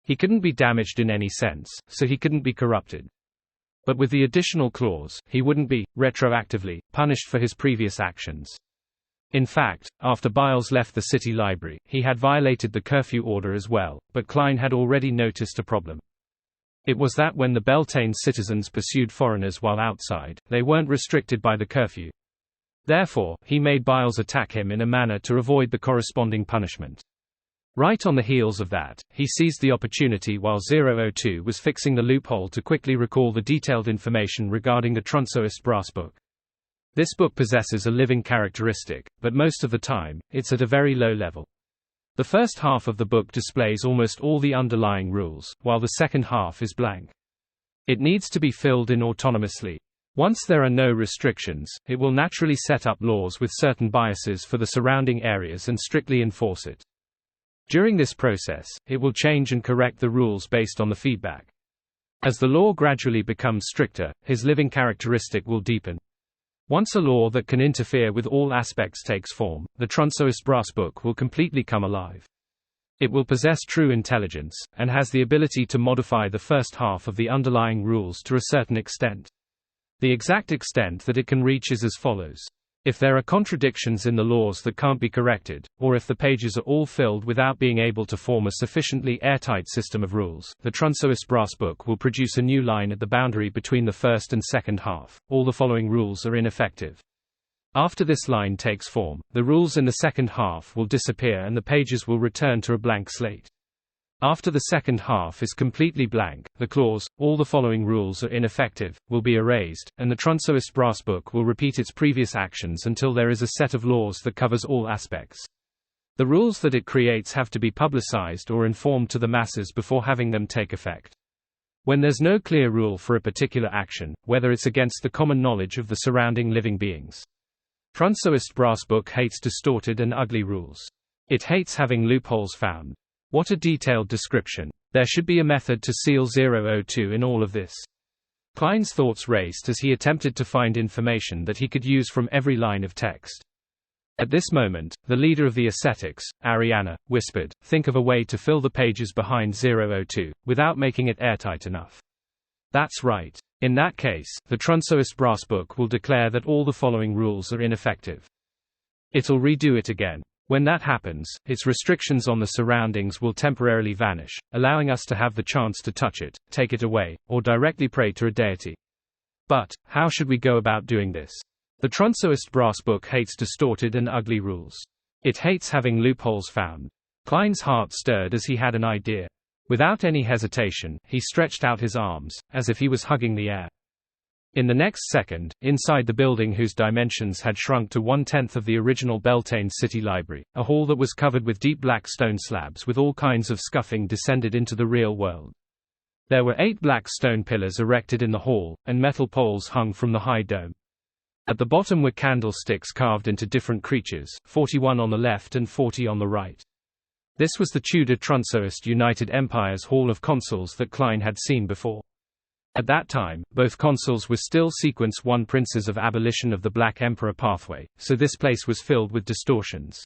Speaker 1: He couldn't be damaged in any sense, so he couldn't be corrupted. But with the additional clause, he wouldn't be, retroactively, punished for his previous actions. In fact, after Biles left the city library, he had violated the curfew order as well, but Klein had already noticed a problem. It was that when the Beltane citizens pursued foreigners while outside, they weren't restricted by the curfew. Therefore, he made Biles attack him in a manner to avoid the corresponding punishment. Right on the heels of that, he seized the opportunity while 002 was fixing the loophole to quickly recall the detailed information regarding the Trunsoist brass book. This book possesses a living characteristic, but most of the time, it's at a very low level. The first half of the book displays almost all the underlying rules, while the second half is blank. It needs to be filled in autonomously. Once there are no restrictions, it will naturally set up laws with certain biases for the surrounding areas and strictly enforce it. During this process, it will change and correct the rules based on the feedback. As the law gradually becomes stricter, his living characteristic will deepen. Once a law that can interfere with all aspects takes form, the Trunsoist brass book will completely come alive. It will possess true intelligence, and has the ability to modify the first half of the underlying rules to a certain extent. The exact extent that it can reach is as follows. If there are contradictions in the laws that can't be corrected, or if the pages are all filled without being able to form a sufficiently airtight system of rules, the Trunsoist brass book will produce a new line at the boundary between the first and second half. All the following rules are ineffective. After this line takes form, the rules in the second half will disappear and the pages will return to a blank slate. After the second half is completely blank, the clause, all the following rules are ineffective, will be erased, and the Trunsoist brass book will repeat its previous actions until there is a set of laws that covers all aspects. The rules that it creates have to be publicized or informed to the masses before having them take effect. When there's no clear rule for a particular action, whether it's against the common knowledge of the surrounding living beings. Trunsoist brass book hates distorted and ugly rules. It hates having loopholes found. What a detailed description. There should be a method to seal 002 in all of this. Klein's thoughts raced as he attempted to find information that he could use from every line of text. At this moment, the leader of the ascetics, Ariana, whispered, "Think of a way to fill the pages behind 002, without making it airtight enough." That's right. In that case, the Trunsoist brass book will declare that all the following rules are ineffective. It'll redo it again. When that happens, its restrictions on the surroundings will temporarily vanish, allowing us to have the chance to touch it, take it away, or directly pray to a deity. But, how should we go about doing this? The Trunsoist brass book hates distorted and ugly rules. It hates having loopholes found. Klein's heart stirred as he had an idea. Without any hesitation, he stretched out his arms, as if he was hugging the air. In the next second, inside the building whose dimensions had shrunk to 1/10 of the original Beltane City Library, a hall that was covered with deep black stone slabs with all kinds of scuffing descended into the real world. There were 8 black stone pillars erected in the hall, and metal poles hung from the high dome. At the bottom were candlesticks carved into different creatures, 41 on the left and 40 on the right. This was the Tudor Trunsoist United Empire's Hall of Consuls that Klein had seen before. At that time, both consuls were still Sequence 1 princes of abolition of the Black Emperor pathway, so this place was filled with distortions.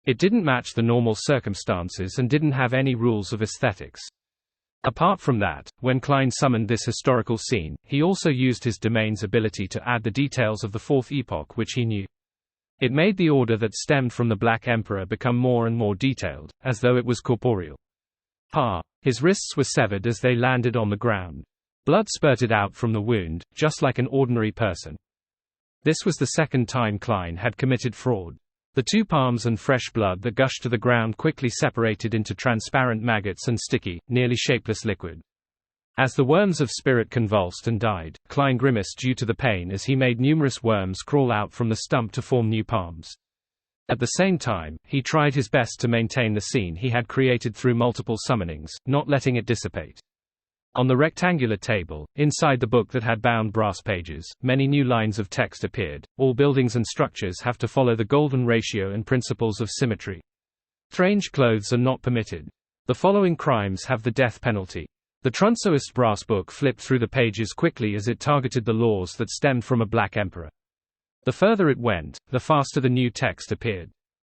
Speaker 1: It didn't match the normal circumstances and didn't have any rules of aesthetics. Apart from that, when Klein summoned this historical scene, he also used his domain's ability to add the details of the Fourth Epoch which he knew. It made the order that stemmed from the Black Emperor become more and more detailed, as though it was corporeal. His wrists were severed as they landed on the ground. Blood spurted out from the wound, just like an ordinary person. This was the second time Klein had committed fraud. The 2 palms and fresh blood that gushed to the ground quickly separated into transparent maggots and sticky, nearly shapeless liquid. As the worms of spirit convulsed and died, Klein grimaced due to the pain as he made numerous worms crawl out from the stump to form new palms. At the same time, he tried his best to maintain the scene he had created through multiple summonings, not letting it dissipate. On the rectangular table, inside the book that had bound brass pages, many new lines of text appeared. All buildings and structures have to follow the golden ratio and principles of symmetry. Strange clothes are not permitted. The following crimes have the death penalty. The Trunsoist brass book flipped through the pages quickly as it targeted the laws that stemmed from a Black Emperor. The further it went, the faster the new text appeared.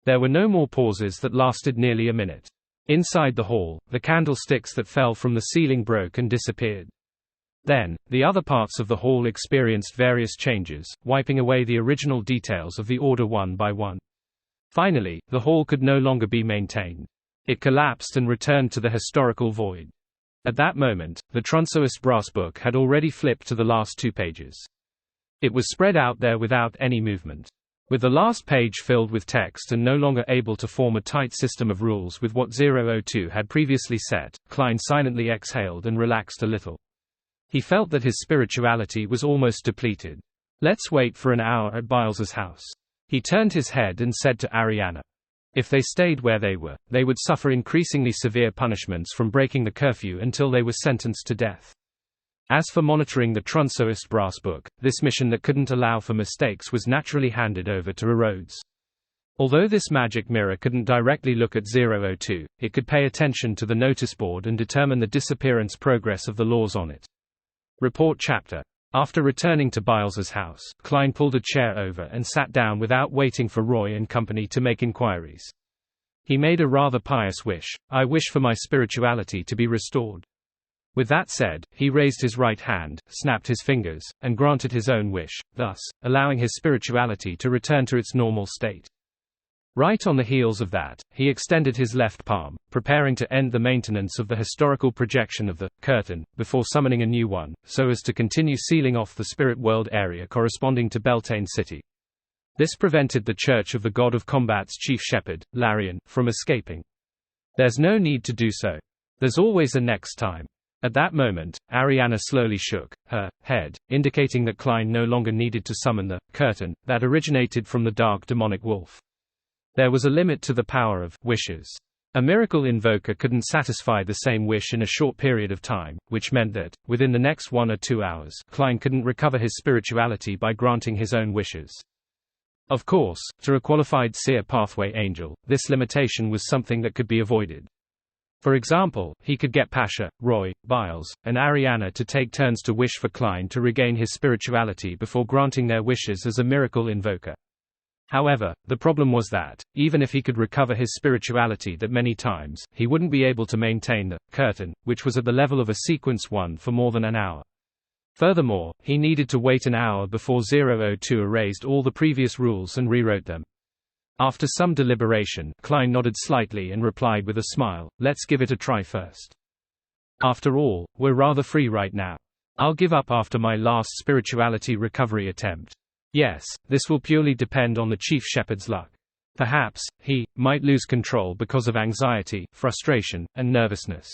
Speaker 1: There were no more pauses that lasted nearly a minute. Inside the hall, the candlesticks that fell from the ceiling broke and disappeared. Then, the other parts of the hall experienced various changes, wiping away the original details of the order one by one. Finally, the hall could no longer be maintained. It collapsed and returned to the historical void. At that moment, the Trunsoist brass book had already flipped to the last 2 pages. It was spread out there without any movement. With the last page filled with text and no longer able to form a tight system of rules with what 002 had previously set, Klein silently exhaled and relaxed a little. He felt that his spirituality was almost depleted. Let's wait for an hour at Byles's house. He turned his head and said to Ariana. If they stayed where they were, they would suffer increasingly severe punishments from breaking the curfew until they were sentenced to death. As for monitoring the Trunsoist brass book, this mission that couldn't allow for mistakes was naturally handed over to Rhodes. Although this magic mirror couldn't directly look at 002, it could pay attention to the notice board and determine the disappearance progress of the laws on it. Report chapter. After returning to Byles's house, Klein pulled a chair over and sat down without waiting for Roy and company to make inquiries. He made a rather pious wish. I wish for my spirituality to be restored. With that said, he raised his right hand, snapped his fingers, and granted his own wish, thus, allowing his spirituality to return to its normal state. Right on the heels of that, he extended his left palm, preparing to end the maintenance of the historical projection of the curtain, before summoning a new one, so as to continue sealing off the spirit world area corresponding to Beltane City. This prevented the Church of the God of Combat's chief shepherd, Larian, from escaping. There's no need to do so. There's always a next time. At that moment, Ariana slowly shook her head, indicating that Klein no longer needed to summon the curtain that originated from the dark demonic wolf. There was a limit to the power of wishes. A miracle invoker couldn't satisfy the same wish in a short period of time, which meant that, within the next 1 or 2 hours, Klein couldn't recover his spirituality by granting his own wishes. Of course, to a qualified seer pathway angel, this limitation was something that could be avoided. For example, he could get Pasha, Roy, Byles, and Ariana to take turns to wish for Klein to regain his spirituality before granting their wishes as a miracle invoker. However, the problem was that, even if he could recover his spirituality that many times, he wouldn't be able to maintain the curtain, which was at the level of a sequence 1 for more than an hour. Furthermore, he needed to wait an hour before 002 erased all the previous rules and rewrote them. After some deliberation, Klein nodded slightly and replied with a smile, "Let's give it a try first. After all, we're rather free right now. I'll give up after my last spirituality recovery attempt. Yes, this will purely depend on the Chief Shepherd's luck. Perhaps, he might lose control because of anxiety, frustration, and nervousness."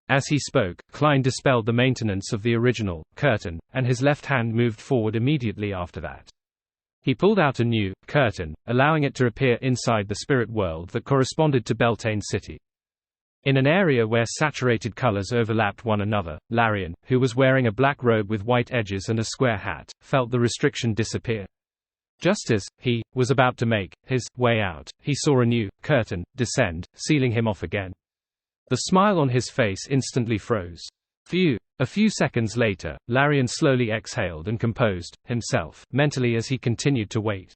Speaker 1: As he spoke, Klein dispelled the maintenance of the original curtain, and his left hand moved forward immediately after that. He pulled out a new curtain, allowing it to appear inside the spirit world that corresponded to Beltane City. In an area where saturated colors overlapped one another, Larian, who was wearing a black robe with white edges and a square hat, felt the restriction disappear. Just as he was about to make his way out, he saw a new curtain descend, sealing him off again. The smile on his face instantly froze. A few seconds later, Larian slowly exhaled and composed himself mentally as he continued to wait.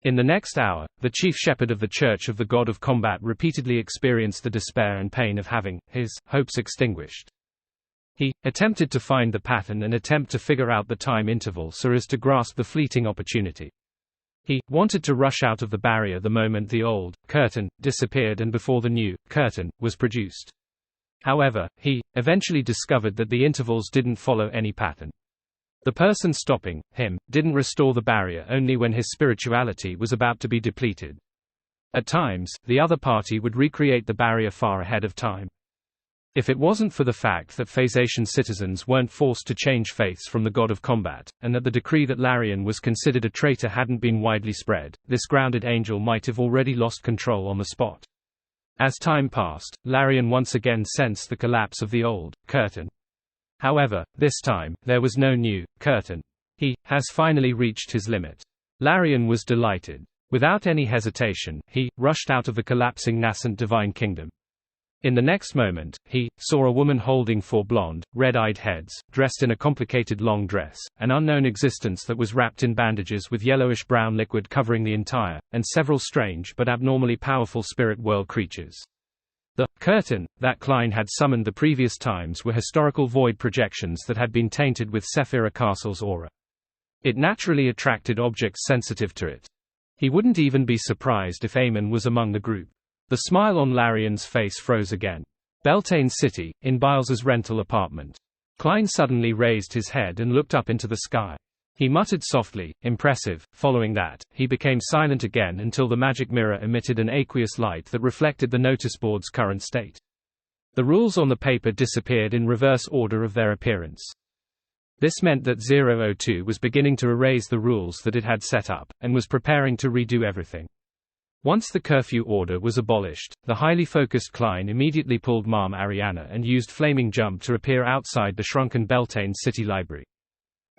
Speaker 1: In the next hour, the chief shepherd of the Church of the God of Combat repeatedly experienced the despair and pain of having his hopes extinguished. He attempted to find the pattern and attempt to figure out the time interval so as to grasp the fleeting opportunity. He wanted to rush out of the barrier the moment the old curtain disappeared and before the new curtain was produced. However, he eventually discovered that the intervals didn't follow any pattern. The person stopping him didn't restore the barrier only when his spirituality was about to be depleted. At times, the other party would recreate the barrier far ahead of time. If it wasn't for the fact that Phasation citizens weren't forced to change faiths from the God of Combat, and that the decree that Larian was considered a traitor hadn't been widely spread, this grounded angel might have already lost control on the spot. As time passed, Larian once again sensed the collapse of the old curtain. However, this time, there was no new curtain. He has finally reached his limit. Larian was delighted. Without any hesitation, he rushed out of the collapsing nascent divine kingdom. In the next moment, he saw a woman holding 4 blonde, red-eyed heads, dressed in a complicated long dress, an unknown existence that was wrapped in bandages with yellowish-brown liquid covering the entire, and several strange but abnormally powerful spirit world creatures. The curtain that Klein had summoned the previous times were historical void projections that had been tainted with Sephira Castle's aura. It naturally attracted objects sensitive to it. He wouldn't even be surprised if Eamon was among the group. The smile on Larian's face froze again. Beltane City, in Byles's rental apartment. Klein suddenly raised his head and looked up into the sky. He muttered softly, "Impressive." Following that, he became silent again until the magic mirror emitted an aqueous light that reflected the notice board's current state. The rules on the paper disappeared in reverse order of their appearance. This meant that 002 was beginning to erase the rules that it had set up, and was preparing to redo everything. Once the curfew order was abolished, the highly focused Klein immediately pulled Mom Ariana and used Flaming Jump to appear outside the shrunken Beltane City Library.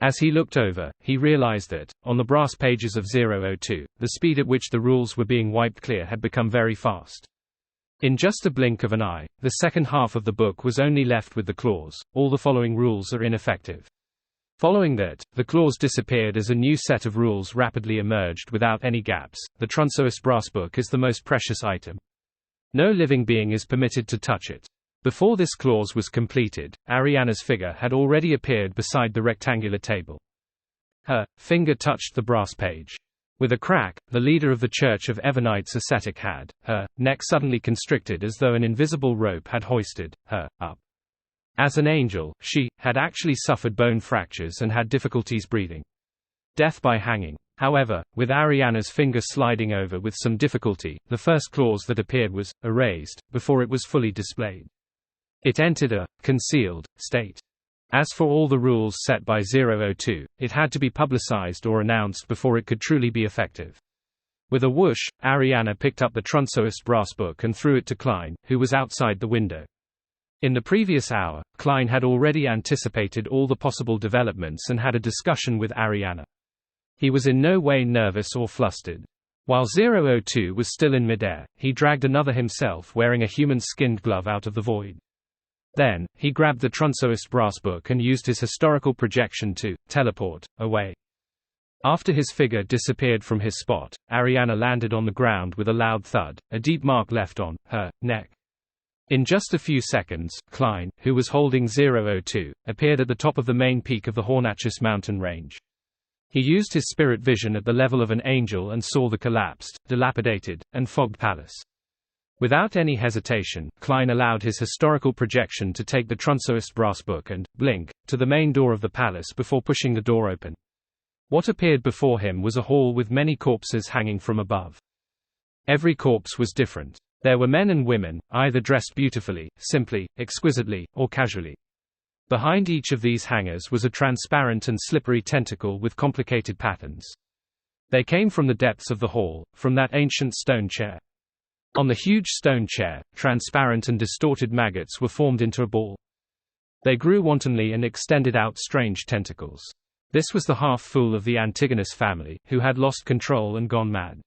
Speaker 1: As he looked over, he realized that, on the brass pages of 002, the speed at which the rules were being wiped clear had become very fast. In just a blink of an eye, the second half of the book was only left with the clause, "All the following rules are ineffective." Following that, the clause disappeared as a new set of rules rapidly emerged without any gaps. The Trunsoist brass book is the most precious item. No living being is permitted to touch it. Before this clause was completed, Ariana's figure had already appeared beside the rectangular table. Her finger touched the brass page. With a crack, the leader of the Church of Evernights ascetic had her neck suddenly constricted as though an invisible rope had hoisted her up. As an angel, she had actually suffered bone fractures and had difficulties breathing. Death by hanging. However, with Ariana's finger sliding over with some difficulty, the first clause that appeared was erased before it was fully displayed. It entered a concealed state. As for all the rules set by 002, it had to be publicized or announced before it could truly be effective. With a whoosh, Ariana picked up the Trunsoist brass book and threw it to Klein, who was outside the window. In the previous hour, Klein had already anticipated all the possible developments and had a discussion with Ariana. He was in no way nervous or flustered. While 002 was still in midair, he dragged another himself wearing a human-skinned glove out of the void. Then, he grabbed the Trunsoist brass book and used his historical projection to teleport away. After his figure disappeared from his spot, Ariana landed on the ground with a loud thud, a deep mark left on her neck. In just a few seconds, Klein, who was holding 002, appeared at the top of the main peak of the Hornachus mountain range. He used his spirit vision at the level of an angel and saw the collapsed, dilapidated, and fogged palace. Without any hesitation, Klein allowed his historical projection to take the Trunsoist brass book and, blink, to the main door of the palace before pushing the door open. What appeared before him was a hall with many corpses hanging from above. Every corpse was different. There were men and women, either dressed beautifully, simply, exquisitely, or casually. Behind each of these hangers was a transparent and slippery tentacle with complicated patterns. They came from the depths of the hall, from that ancient stone chair. On the huge stone chair, transparent and distorted maggots were formed into a ball. They grew wantonly and extended out strange tentacles. This was the half-fool of the Antigonus family, who had lost control and gone mad.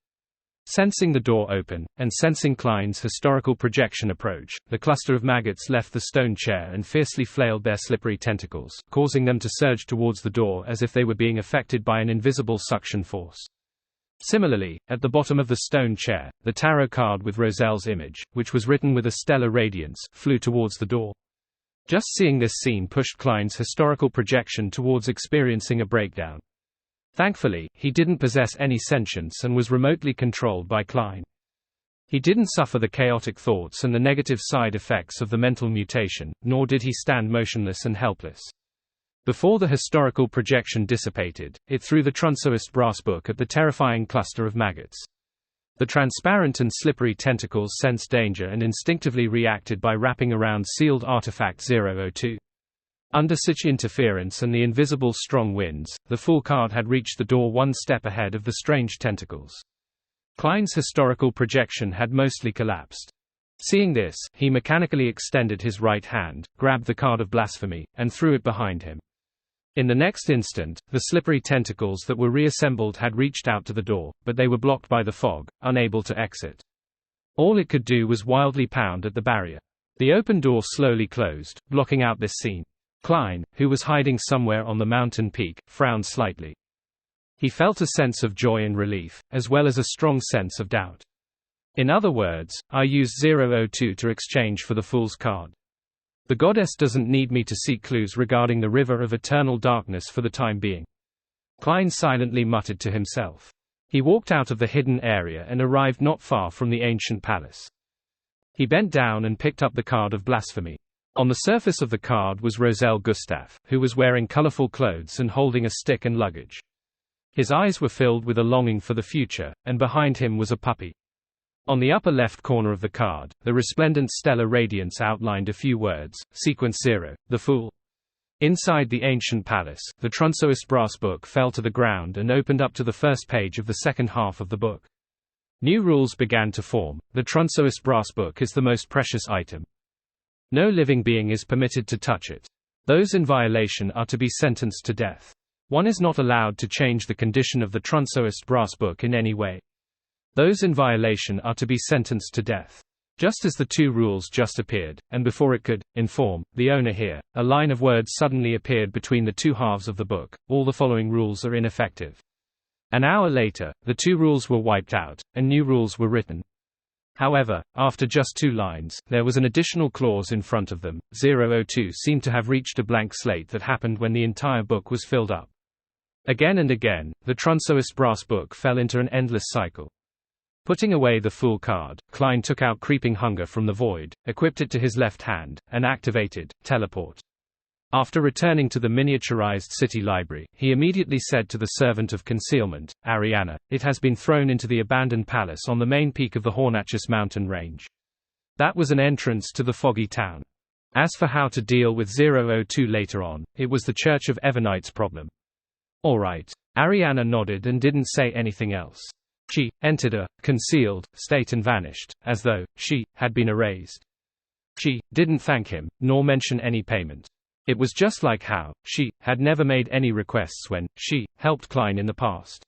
Speaker 1: Sensing the door open, and sensing Klein's historical projection approach, the cluster of maggots left the stone chair and fiercely flailed their slippery tentacles, causing them to surge towards the door as if they were being affected by an invisible suction force. Similarly, at the bottom of the stone chair, the tarot card with Roselle's image, which was written with a stellar radiance, flew towards the door. Just seeing this scene pushed Klein's historical projection towards experiencing a breakdown. Thankfully, he didn't possess any sentience and was remotely controlled by Klein. He didn't suffer the chaotic thoughts and the negative side effects of the mental mutation, nor did he stand motionless and helpless. Before the historical projection dissipated, it threw the Trunsoist brass book at the terrifying cluster of maggots. The transparent and slippery tentacles sensed danger and instinctively reacted by wrapping around sealed artifact 002. Under such interference and the invisible strong winds, the Fool card had reached the door one step ahead of the strange tentacles. Klein's historical projection had mostly collapsed. Seeing this, he mechanically extended his right hand, grabbed the card of blasphemy, and threw it behind him. In the next instant, the slippery tentacles that were reassembled had reached out to the door, but they were blocked by the fog, unable to exit. All it could do was wildly pound at the barrier. The open door slowly closed, blocking out this scene. Klein, who was hiding somewhere on the mountain peak, frowned slightly. He felt a sense of joy and relief, as well as a strong sense of doubt. In other words, I used 002 to exchange for the Fool's card. The goddess doesn't need me to seek clues regarding the river of eternal darkness for the time being. Klein silently muttered to himself. He walked out of the hidden area and arrived not far from the ancient palace. He bent down and picked up the card of blasphemy. On the surface of the card was Roselle Gustave, who was wearing colorful clothes and holding a stick and luggage. His eyes were filled with a longing for the future, and behind him was a puppy. On the upper left corner of the card, the resplendent stellar radiance outlined a few words, Sequence 0, the Fool. Inside the ancient palace, the Trunsoist brass book fell to the ground and opened up to the first page of the second half of the book. New rules began to form. The Trunsoist brass book is the most precious item. No living being is permitted to touch it. Those in violation are to be sentenced to death. One is not allowed to change the condition of the Trunsoist brass book in any way. Those in violation are to be sentenced to death. Just as the two rules just appeared, and before it could inform the owner here, a line of words suddenly appeared between the two halves of the book. All the following rules are ineffective. An hour later, the two rules were wiped out, and new rules were written. However, after just 2 lines, there was an additional clause in front of them. 002 seemed to have reached a blank slate that happened when the entire book was filled up. Again and again, the Trunsoist brass book fell into an endless cycle. Putting away the Fool card, Klein took out Creeping Hunger from the void, equipped it to his left hand, and activated Teleport. After returning to the miniaturized city library, he immediately said to the servant of concealment, Ariana, it has been thrown into the abandoned palace on the main peak of the Hornachus mountain range. That was an entrance to the foggy town. As for how to deal with 002 later on, it was the Church of Everight's problem. All right. Ariana nodded and didn't say anything else. She entered a concealed state and vanished, as though she had been erased. She didn't thank him, nor mention any payment. It was just like how she had never made any requests when she helped Klein in the past.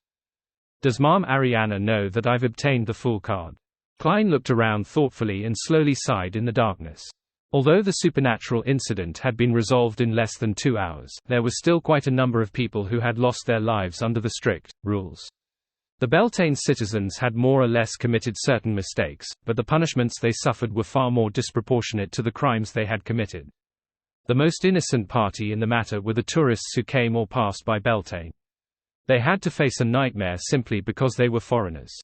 Speaker 1: Does Mom Ariana know that I've obtained the Fool card? Klein looked around thoughtfully and slowly sighed in the darkness. Although the supernatural incident had been resolved in less than 2 hours, there was still quite a number of people who had lost their lives under the strict rules. The Beltane citizens had more or less committed certain mistakes, but the punishments they suffered were far more disproportionate to the crimes they had committed. The most innocent party in the matter were the tourists who came or passed by Beltane. They had to face a nightmare simply because they were foreigners.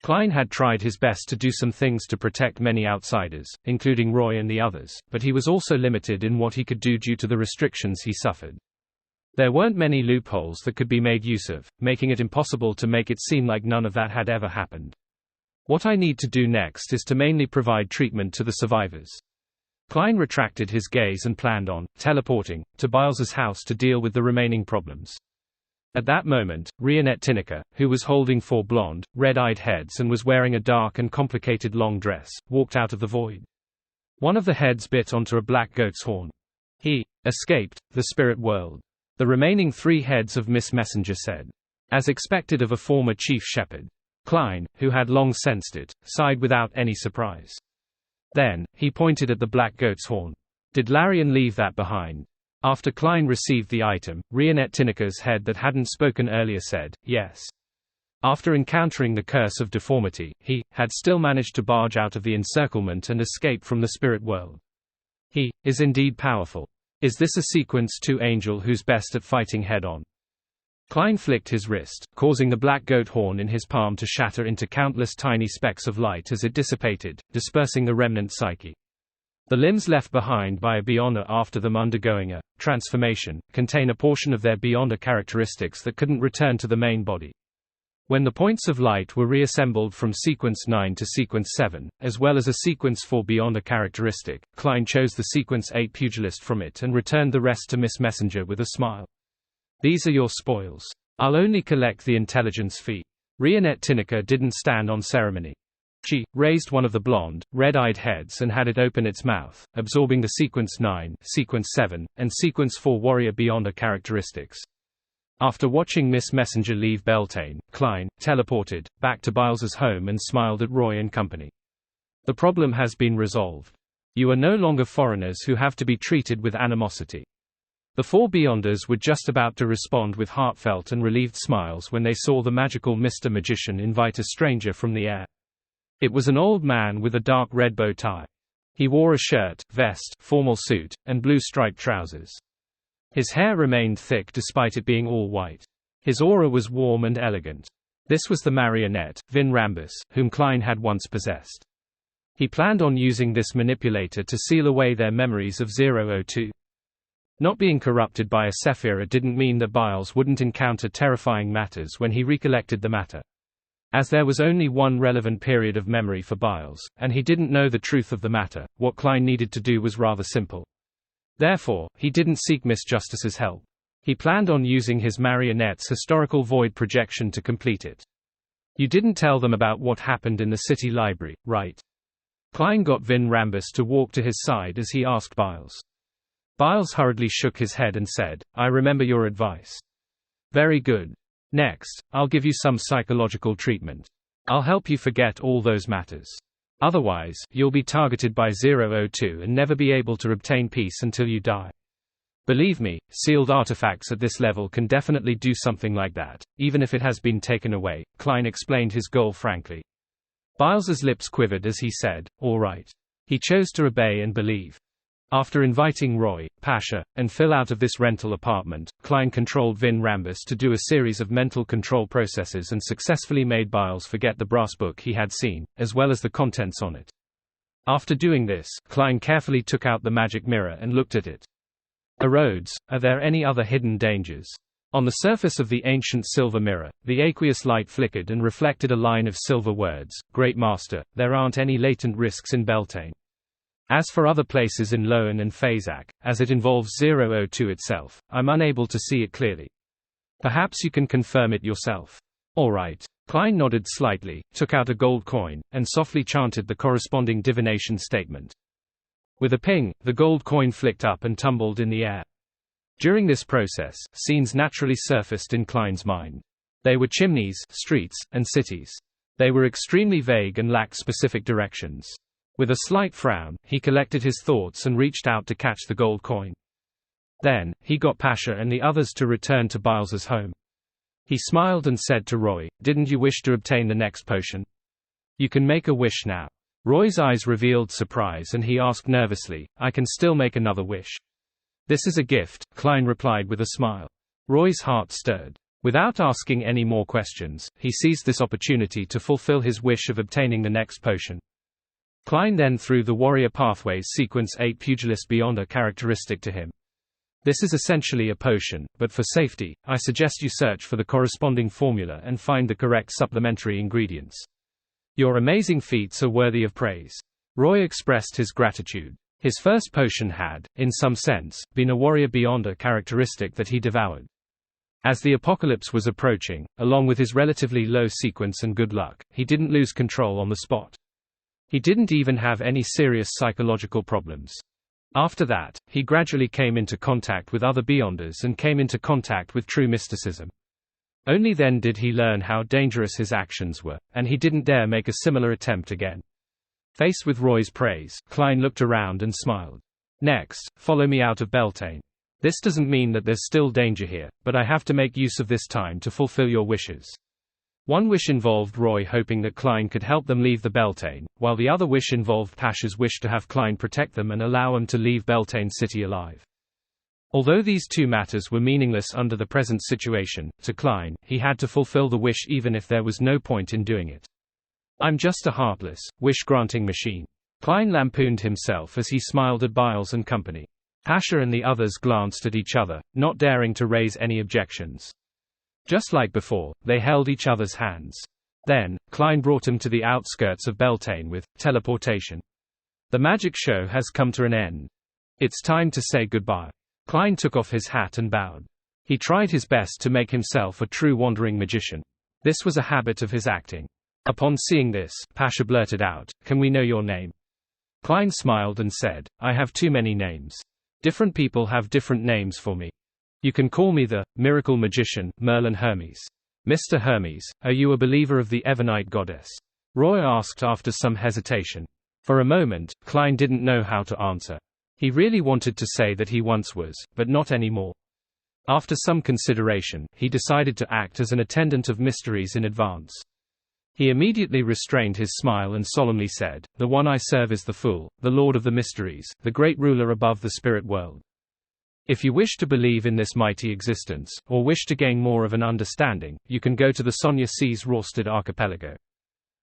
Speaker 1: Klein had tried his best to do some things to protect many outsiders, including Roy and the others, but he was also limited in what he could do due to the restrictions he suffered. There weren't many loopholes that could be made use of, making it impossible to make it seem like none of that had ever happened. What I need to do next is to mainly provide treatment to the survivors. Klein retracted his gaze and planned on teleporting to Biles's house to deal with the remaining problems. At that moment, Rionette Tinnicker, who was holding 4 blonde, red-eyed heads and was wearing a dark and complicated long dress, walked out of the void. One of the heads bit onto a black goat's horn. He escaped the spirit world. The remaining 3 heads of Miss Messenger said, as expected of a former chief shepherd. Klein, who had long sensed it, sighed without any surprise. Then, he pointed at the black goat's horn. Did Larian leave that behind? After Klein received the item, Rionette Tinnicker's head that hadn't spoken earlier said, yes. After encountering the curse of deformity, he had still managed to barge out of the encirclement and escape from the spirit world. He is indeed powerful. Is this a Sequence 2 angel who's best at fighting head-on? Klein flicked his wrist, causing the black goat horn in his palm to shatter into countless tiny specks of light as it dissipated, dispersing the remnant psyche. The limbs left behind by a Beyonder after them undergoing a transformation contain a portion of their Beyonder characteristics that couldn't return to the main body. When the points of light were reassembled from Sequence 9 to Sequence 7, as well as a Sequence 4 Beyonder characteristic, Klein chose the Sequence 8 Pugilist from it and returned the rest to Miss Messenger with a smile. These are your spoils. I'll only collect the intelligence fee. Rionette Tinnicker didn't stand on ceremony. She raised one of the blonde, red-eyed heads and had it open its mouth, absorbing the Sequence 9, Sequence 7, and Sequence 4 Warrior Beyonder characteristics. After watching Miss Messenger leave Beltane, Klein teleported back to Biles's home and smiled at Roy and company. The problem has been resolved. You are no longer foreigners who have to be treated with animosity. The 4 Beyonders were just about to respond with heartfelt and relieved smiles when they saw the magical Mr. Magician invite a stranger from the air. It was an old man with a dark red bow tie. He wore a shirt, vest, formal suit, and blue striped trousers. His hair remained thick despite it being all white. His aura was warm and elegant. This was the marionette, Vin Rambus, whom Klein had once possessed. He planned on using this manipulator to seal away their memories of 002. Not being corrupted by a Sephira didn't mean that Biles wouldn't encounter terrifying matters when he recollected the matter. As there was only one relevant period of memory for Biles, and he didn't know the truth of the matter, what Klein needed to do was rather simple. Therefore, he didn't seek Miss Justice's help. He planned on using his marionette's historical void projection to complete it. You didn't tell them about what happened in the city library, right? Klein got Vin Rambus to walk to his side as he asked Biles. Biles hurriedly shook his head and said, I remember your advice. Very good. Next, I'll give you some psychological treatment. I'll help you forget all those matters. Otherwise, you'll be targeted by 002 and never be able to obtain peace until you die. Believe me, sealed artifacts at this level can definitely do something like that, even if it has been taken away. Klein explained his goal frankly. Biles's lips quivered as he said, all right. He chose to obey and believe. After inviting Roy, Pasha, and Phil out of this rental apartment, Klein controlled Vin Rambus to do a series of mental control processes and successfully made Biles forget the brass book he had seen, as well as the contents on it. After doing this, Klein carefully took out the magic mirror and looked at it. Rhodes, are there any other hidden dangers? On the surface of the ancient silver mirror, the aqueous light flickered and reflected a line of silver words, Great Master, there aren't any latent risks in Beltane. As for other places in Loan and Phazak, as it involves 002 itself, I'm unable to see it clearly. Perhaps you can confirm it yourself. All right. Klein nodded slightly, took out a gold coin, and softly chanted the corresponding divination statement. With a ping, the gold coin flicked up and tumbled in the air. During this process, scenes naturally surfaced in Klein's mind. They were chimneys, streets, and cities. They were extremely vague and lacked specific directions. With a slight frown, he collected his thoughts and reached out to catch the gold coin. Then, he got Pasha and the others to return to Byles's home. He smiled and said to Roy, "Didn't you wish to obtain the next potion? You can make a wish now." Roy's eyes revealed surprise and he asked nervously, "I can still make another wish." "This is a gift," Klein replied with a smile. Roy's heart stirred. Without asking any more questions, he seized this opportunity to fulfill his wish of obtaining the next potion. Klein then threw the Warrior Pathways Sequence 8 Pugilist Beyonder characteristic to him. "This is essentially a potion, but for safety, I suggest you search for the corresponding formula and find the correct supplementary ingredients. Your amazing feats are worthy of praise." Roy expressed his gratitude. His first potion had, in some sense, been a Warrior Beyonder characteristic that he devoured. As the apocalypse was approaching, along with his relatively low sequence and good luck, he didn't lose control on the spot. He didn't even have any serious psychological problems. After that, he gradually came into contact with other Beyonders and came into contact with true mysticism. Only then did he learn how dangerous his actions were, and he didn't dare make a similar attempt again. Faced with Roy's praise, Klein looked around and smiled. "Next, follow me out of Beltane. This doesn't mean that there's still danger here, but I have to make use of this time to fulfill your wishes." One wish involved Roy hoping that Klein could help them leave the Beltane, while the other wish involved Pasha's wish to have Klein protect them and allow him to leave Beltane City alive. Although these two matters were meaningless under the present situation, to Klein, he had to fulfill the wish even if there was no point in doing it. "I'm just a heartless, wish-granting machine." Klein lampooned himself as he smiled at Byles and company. Pasha and the others glanced at each other, not daring to raise any objections. Just like before, they held each other's hands. Then, Klein brought him to the outskirts of Beltane with teleportation. "The magic show has come to an end. It's time to say goodbye." Klein took off his hat and bowed. He tried his best to make himself a true wandering magician. This was a habit of his acting. Upon seeing this, Pasha blurted out, "Can we know your name?" Klein smiled and said, "I have too many names. Different people have different names for me. You can call me the Miracle Magician, Merlin Hermes." "Mr. Hermes, are you a believer of the Evernite goddess?" Roy asked after some hesitation. For a moment, Klein didn't know how to answer. He really wanted to say that he once was, but not anymore. After some consideration, he decided to act as an attendant of mysteries in advance. He immediately restrained his smile and solemnly said, "The one I serve is the Fool, the Lord of the Mysteries, the great ruler above the spirit world. If you wish to believe in this mighty existence, or wish to gain more of an understanding, you can go to the Sonia Seas Rorstad archipelago.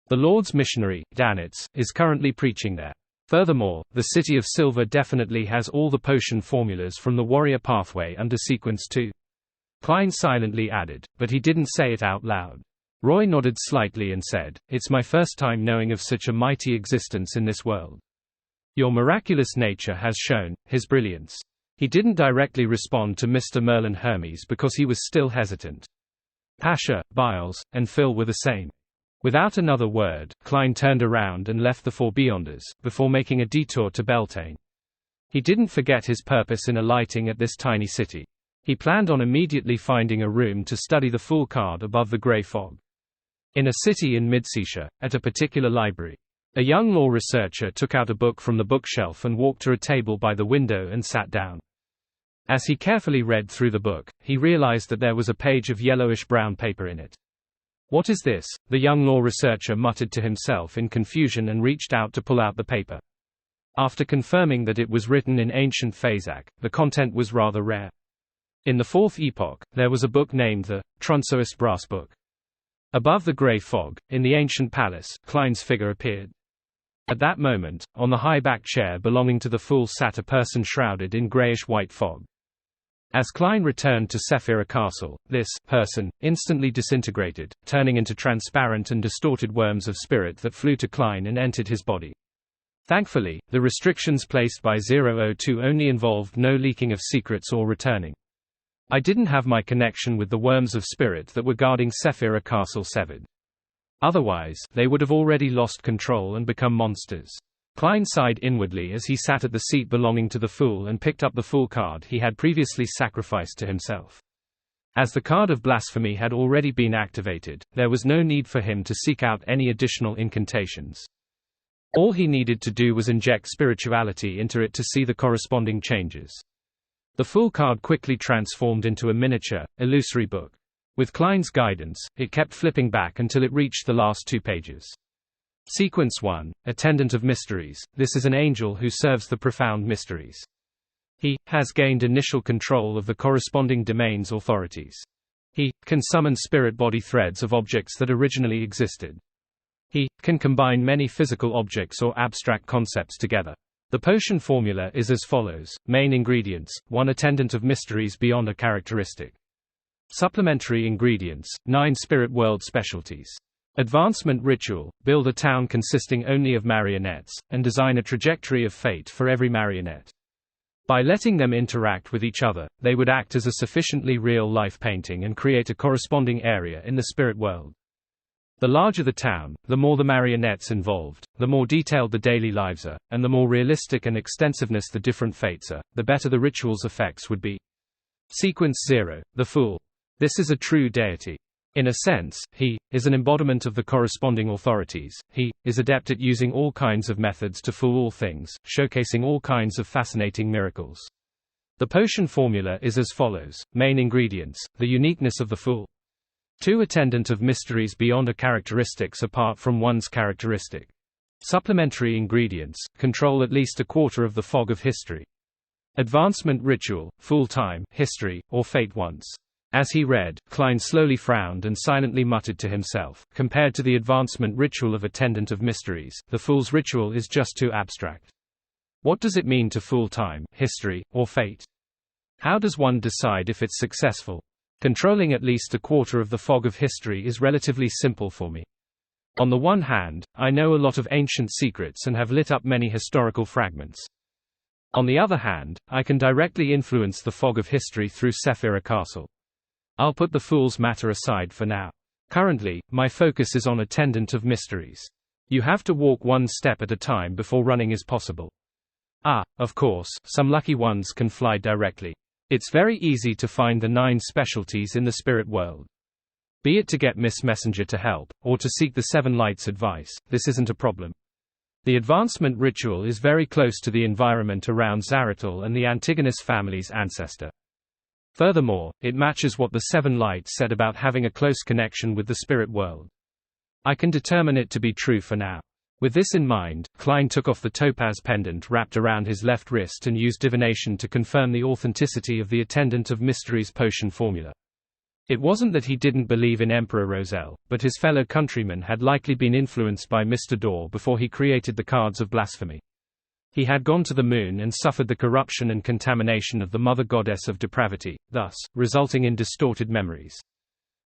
Speaker 1: The Lord's missionary, Danitz, is currently preaching there. Furthermore, the City of Silver definitely has all the potion formulas from the Warrior Pathway under Sequence 2. Klein silently added, but he didn't say it out loud. Roy nodded slightly and said, "It's my first time knowing of such a mighty existence in this world. Your miraculous nature has shown his brilliance." He didn't directly respond to Mr. Merlin Hermes because he was still hesitant. Pasha, Byles, and Phil were the same. Without another word, Klein turned around and left the four Beyonders, before making a detour to Beltane. He didn't forget his purpose in alighting at this tiny city. He planned on immediately finding a room to study the Fool card above the grey fog. In a city in Midseashire, at a particular library, a young law researcher took out a book from the bookshelf and walked to a table by the window and sat down. As he carefully read through the book, he realized that there was a page of yellowish-brown paper in it. "What is this?" the young law researcher muttered to himself in confusion and reached out to pull out the paper. After confirming that it was written in ancient Phazak, the content was rather rare. In the Fourth Epoch, there was a book named the Trunsoist Brass Book. Above the grey fog, in the ancient palace, Klein's figure appeared. At that moment, on the high-backed chair belonging to the Fool sat a person shrouded in greyish-white fog. As Klein returned to Sephira Castle, this person instantly disintegrated, turning into transparent and distorted worms of spirit that flew to Klein and entered his body. Thankfully, the restrictions placed by 002 only involved no leaking of secrets or returning. I didn't have my connection with the worms of spirit that were guarding Sephira Castle severed. Otherwise, they would have already lost control and become monsters. Klein sighed inwardly as he sat at the seat belonging to the Fool and picked up the Fool card he had previously sacrificed to himself. As the card of blasphemy had already been activated, there was no need for him to seek out any additional incantations. All he needed to do was inject spirituality into it to see the corresponding changes. The Fool card quickly transformed into a miniature, illusory book. With Klein's guidance, it kept flipping back until it reached the last 2 pages. Sequence 1, Attendant of Mysteries. This is an angel who serves the profound mysteries. He has gained initial control of the corresponding domain's authorities. He can summon spirit body threads of objects that originally existed. He can combine many physical objects or abstract concepts together. The potion formula is as follows. Main ingredients: 1 Attendant of Mysteries beyond a characteristic. Supplementary ingredients: 9 Spirit World specialties. Advancement ritual: build a town consisting only of marionettes, and design a trajectory of fate for every marionette. By letting them interact with each other, they would act as a sufficiently real-life painting and create a corresponding area in the spirit world. The larger the town, the more the marionettes involved, the more detailed the daily lives are, and the more realistic and extensiveness the different fates are, the better the ritual's effects would be. Sequence 0, the Fool. This is a true deity. In a sense, he is an embodiment of the corresponding authorities. He is adept at using all kinds of methods to fool all things, showcasing all kinds of fascinating miracles. The potion formula is as follows. Main ingredients: the uniqueness of the Fool. 2 Attendant of Mysteries beyond a characteristics apart from one's characteristic. Supplementary ingredients: control at least a quarter of the fog of history. Advancement ritual: Fool time, history, or fate once. As he read, Klein slowly frowned and silently muttered to himself. Compared to the advancement ritual of Attendant of Mysteries, the Fool's ritual is just too abstract. What does it mean to fool time, history, or fate? How does one decide if it's successful? Controlling at least a quarter of the fog of history is relatively simple for me. On the one hand, I know a lot of ancient secrets and have lit up many historical fragments. On the other hand, I can directly influence the fog of history through Sephira Castle. I'll put the Fool's matter aside for now. Currently, my focus is on Attendant of Mysteries. You have to walk one step at a time before running is possible. Of course, some lucky ones can fly directly. It's very easy to find the 9 specialties in the spirit world. Be it to get Miss Messenger to help, or to seek the 7 Lights' advice, this isn't a problem. The advancement ritual is very close to the environment around Zaratul and the Antigonus family's ancestor. Furthermore, it matches what the 7 Lights said about having a close connection with the spirit world. I can determine it to be true for now. With this in mind, Klein took off the topaz pendant wrapped around his left wrist and used divination to confirm the authenticity of the Attendant of Mysteries potion formula. It wasn't that he didn't believe in Emperor Roselle, but his fellow countrymen had likely been influenced by Mr. Dor before he created the cards of blasphemy. He had gone to the moon and suffered the corruption and contamination of the mother goddess of depravity, thus, resulting in distorted memories.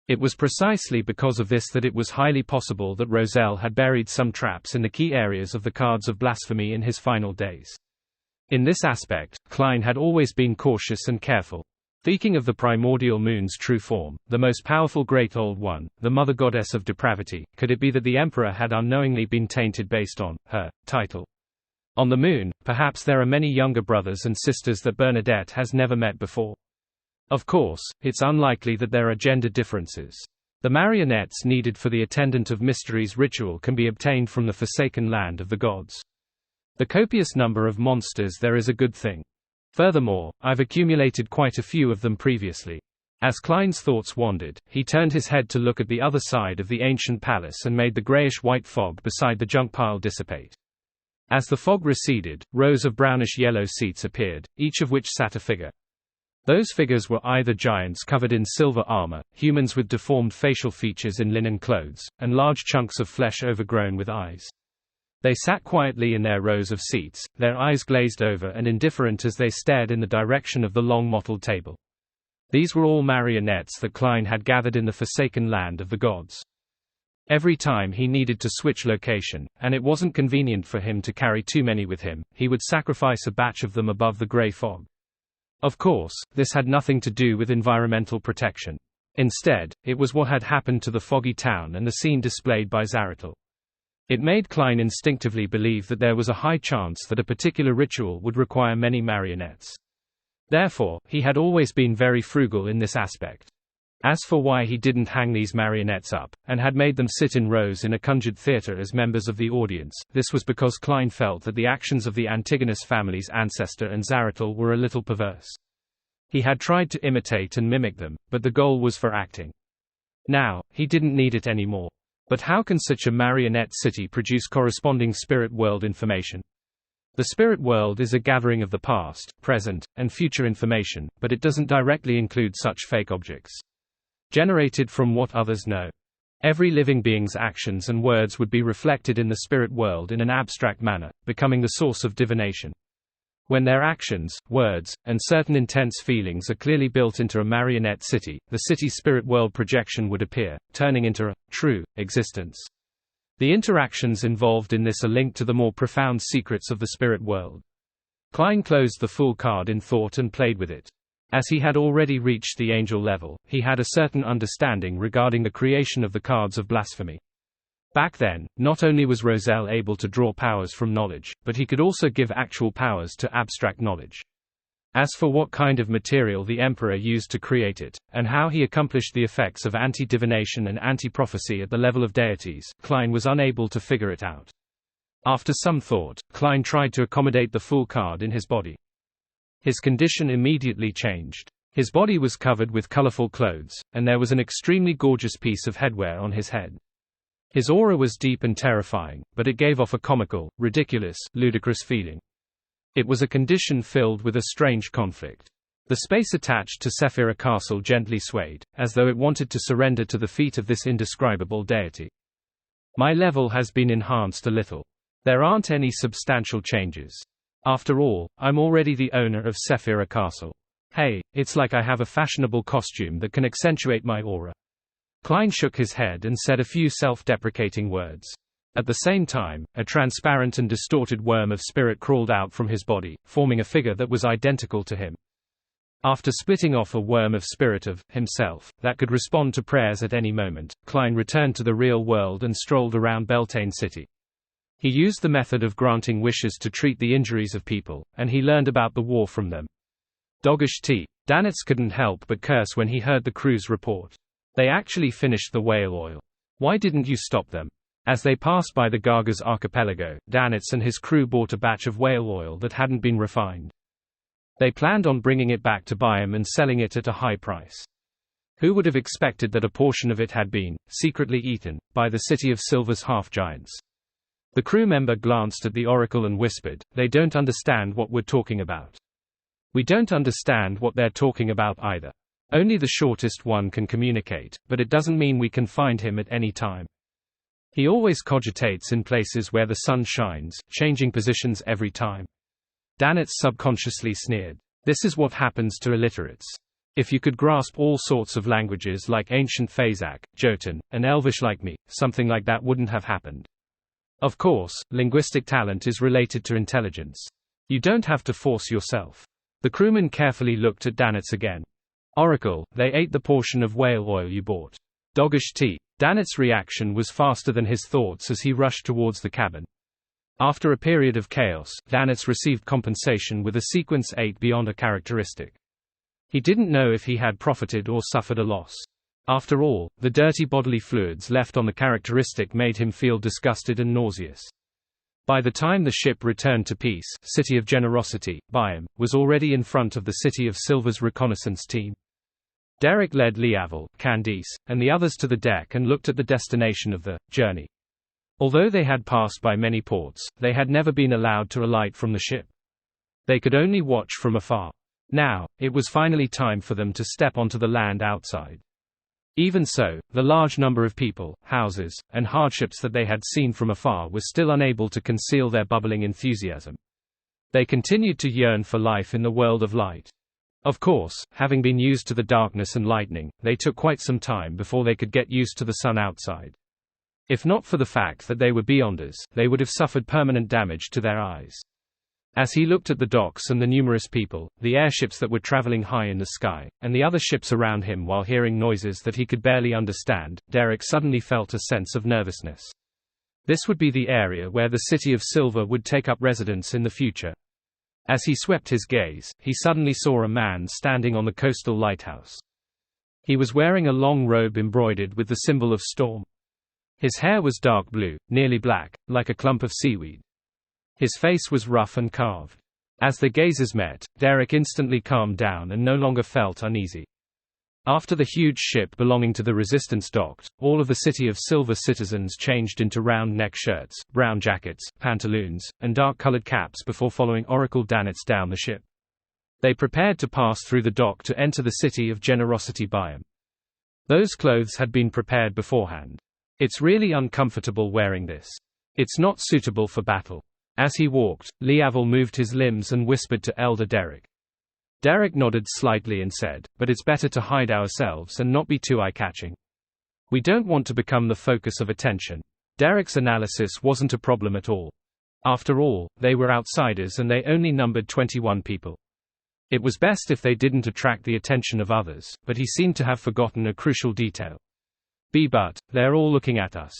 Speaker 1: It was precisely because of this that it was highly possible that Roselle had buried some traps in the key areas of the cards of blasphemy in his final days. In this aspect, Klein had always been cautious and careful. Speaking of the primordial moon's true form, the most powerful Great Old One, the mother goddess of depravity, could it be that the emperor had unknowingly been tainted based on her title? On the moon, perhaps there are many younger brothers and sisters that Bernadette has never met before. Of course, it's unlikely that there are gender differences. The marionettes needed for the Attendant of Mysteries ritual can be obtained from the Forsaken Land of the Gods. The copious number of monsters there is a good thing. Furthermore, I've accumulated quite a few of them previously. As Klein's thoughts wandered, he turned his head to look at the other side of the ancient palace and made the grayish-white fog beside the junk pile dissipate. As the fog receded, rows of brownish-yellow seats appeared, each of which sat a figure. Those figures were either giants covered in silver armor, humans with deformed facial features in linen clothes, and large chunks of flesh overgrown with eyes. They sat quietly in their rows of seats, their eyes glazed over and indifferent as they stared in the direction of the long mottled table. These were all marionettes that Klein had gathered in the Forsaken Land of the Gods. Every time he needed to switch location, and it wasn't convenient for him to carry too many with him, he would sacrifice a batch of them above the gray fog. Of course, this had nothing to do with environmental protection. Instead, it was what had happened to the foggy town and the scene displayed by Zaratul. It made Klein instinctively believe that there was a high chance that a particular ritual would require many marionettes. Therefore, he had always been very frugal in this aspect. As for why he didn't hang these marionettes up, and had made them sit in rows in a conjured theater as members of the audience, this was because Klein felt that the actions of the Antigonus family's ancestor and Zarathustra were a little perverse. He had tried to imitate and mimic them, but the goal was for acting. Now, he didn't need it anymore. But how can such a marionette city produce corresponding spirit world information? The spirit world is a gathering of the past, present, and future information, but it doesn't directly include such fake objects generated from what others know. Every living being's actions and words would be reflected in the spirit world in an abstract manner, becoming the source of divination. When their actions, words, and certain intense feelings are clearly built into a marionette city, the city's spirit world projection would appear, turning into a true existence. The interactions involved in this are linked to the more profound secrets of the spirit world. Klein closed the Fool card in thought and played with it. As he had already reached the angel level, he had a certain understanding regarding the creation of the cards of blasphemy. Back then, not only was Roselle able to draw powers from knowledge, but he could also give actual powers to abstract knowledge. As for what kind of material the Emperor used to create it, and how he accomplished the effects of anti-divination and anti-prophecy at the level of deities, Klein was unable to figure it out. After some thought, Klein tried to accommodate the Fool card in his body. His condition immediately changed. His body was covered with colorful clothes, and there was an extremely gorgeous piece of headwear on his head. His aura was deep and terrifying, but it gave off a comical, ridiculous, ludicrous feeling. It was a condition filled with a strange conflict. The space attached to Sephira Castle gently swayed, as though it wanted to surrender to the feet of this indescribable deity. My level has been enhanced a little. There aren't any substantial changes. After all, I'm already the owner of Sephira Castle. Hey, it's like I have a fashionable costume that can accentuate my aura. Klein shook his head and said a few self-deprecating words. At the same time, a transparent and distorted worm of spirit crawled out from his body, forming a figure that was identical to him. After splitting off a worm of spirit of himself that could respond to prayers at any moment, Klein returned to the real world and strolled around Beltane City. He used the method of granting wishes to treat the injuries of people, and he learned about the war from them. Doggish tea. Danitz couldn't help but curse when he heard the crew's report. They actually finished the whale oil. Why didn't you stop them? As they passed by the Gargars archipelago, Danitz and his crew bought a batch of whale oil that hadn't been refined. They planned on bringing it back to Biome and selling it at a high price. Who would have expected that a portion of it had been, secretly eaten, by the City of Silver's half-giants? The crew member glanced at the oracle and whispered, "They don't understand what we're talking about." "We don't understand what they're talking about either. Only the shortest one can communicate, but it doesn't mean we can find him at any time. He always cogitates in places where the sun shines, changing positions every time." Danitz subconsciously sneered. This is what happens to illiterates. If you could grasp all sorts of languages like ancient Phazak, Jotun, and Elvish like me, something like that wouldn't have happened. Of course, linguistic talent is related to intelligence. You don't have to force yourself. The crewman carefully looked at Danitz again. "Oracle, they ate the portion of whale oil you bought." Doggish tea. Danitz's reaction was faster than his thoughts as he rushed towards the cabin. After a period of chaos, Danitz received compensation with a sequence 8 beyond a characteristic. He didn't know if he had profited or suffered a loss. After all, the dirty bodily fluids left on the characteristic made him feel disgusted and nauseous. By the time the ship returned to Peace, City of Generosity, Biome, was already in front of the City of Silver's reconnaissance team. Derek led Liavel, Candice, and the others to the deck and looked at the destination of the journey. Although they had passed by many ports, they had never been allowed to alight from the ship. They could only watch from afar. Now, it was finally time for them to step onto the land outside. Even so, the large number of people, houses, and hardships that they had seen from afar were still unable to conceal their bubbling enthusiasm. They continued to yearn for life in the world of light. Of course, having been used to the darkness and lightning, they took quite some time before they could get used to the sun outside. If not for the fact that they were beyonders, they would have suffered permanent damage to their eyes. As he looked at the docks and the numerous people, the airships that were traveling high in the sky, and the other ships around him while hearing noises that he could barely understand, Derek suddenly felt a sense of nervousness. This would be the area where the City of Silver would take up residence in the future. As he swept his gaze, he suddenly saw a man standing on the coastal lighthouse. He was wearing a long robe embroidered with the symbol of storm. His hair was dark blue, nearly black, like a clump of seaweed. His face was rough and carved. As their gazes met, Derek instantly calmed down and no longer felt uneasy. After the huge ship belonging to the Resistance docked, all of the City of Silver citizens changed into round neck shirts, brown jackets, pantaloons, and dark-colored caps before following Oracle Danitz down the ship. They prepared to pass through the dock to enter the City of Generosity biome. Those clothes had been prepared beforehand. It's really uncomfortable wearing this. It's not suitable for battle. As he walked, Leavell moved his limbs and whispered to Elder Derek. Derek nodded slightly and said, "But it's better to hide ourselves and not be too eye-catching. We don't want to become the focus of attention." Derek's analysis wasn't a problem at all. After all, they were outsiders and they only numbered 21 people. It was best if they didn't attract the attention of others, but he seemed to have forgotten a crucial detail. But, they're all looking at us.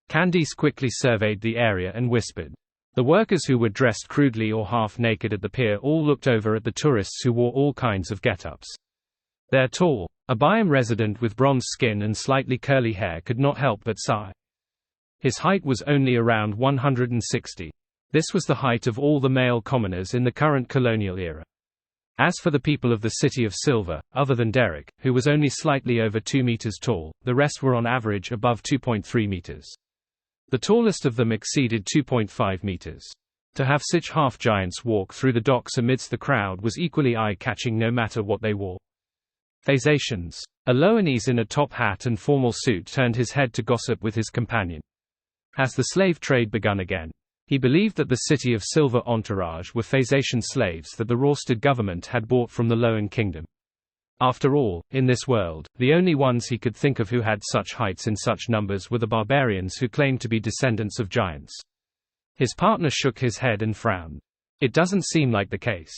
Speaker 1: Candice quickly surveyed the area and whispered. The workers who were dressed crudely or half-naked at the pier all looked over at the tourists who wore all kinds of get-ups. They're tall. A biome resident with bronze skin and slightly curly hair could not help but sigh. His height was only around 160. This was the height of all the male commoners in the current colonial era. As for the people of the City of Silver, other than Derek, who was only slightly over 2 meters tall, the rest were on average above 2.3 meters. The tallest of them exceeded 2.5 meters. To have such half-giants walk through the docks amidst the crowd was equally eye-catching no matter what they wore. Phasacians. Aloanese in a top hat and formal suit turned his head to gossip with his companion. Has the slave trade begun again? He believed that the City of Silver entourage were Phasacian slaves that the Rorstad government had bought from the Loan Kingdom. After all, in this world, the only ones he could think of who had such heights in such numbers were the barbarians who claimed to be descendants of giants. His partner shook his head and frowned. It doesn't seem like the case.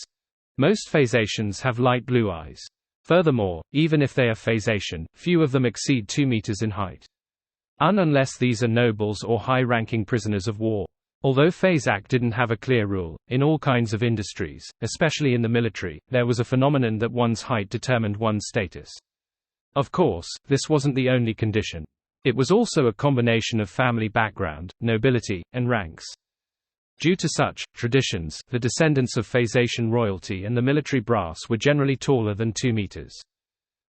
Speaker 1: Most Phasacians have light blue eyes. Furthermore, even if they are Phasacian, few of them exceed 2 meters in height. Unless these are nobles or high-ranking prisoners of war. Although Phazak didn't have a clear rule, in all kinds of industries, especially in the military, there was a phenomenon that one's height determined one's status. Of course, this wasn't the only condition. It was also a combination of family background, nobility, and ranks. Due to such traditions, the descendants of Phasacian royalty and the military brass were generally taller than 2 meters.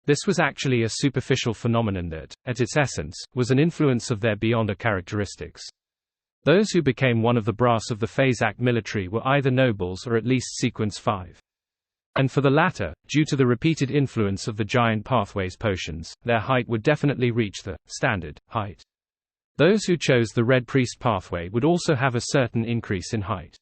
Speaker 1: This was actually a superficial phenomenon that, at its essence, was an influence of their Beyonder characteristics. Those who became one of the brass of the Phazak military were either nobles or at least Sequence 5. And for the latter, due to the repeated influence of the giant pathways potions, their height would definitely reach the standard height. Those who chose the Red Priest pathway would also have a certain increase in height.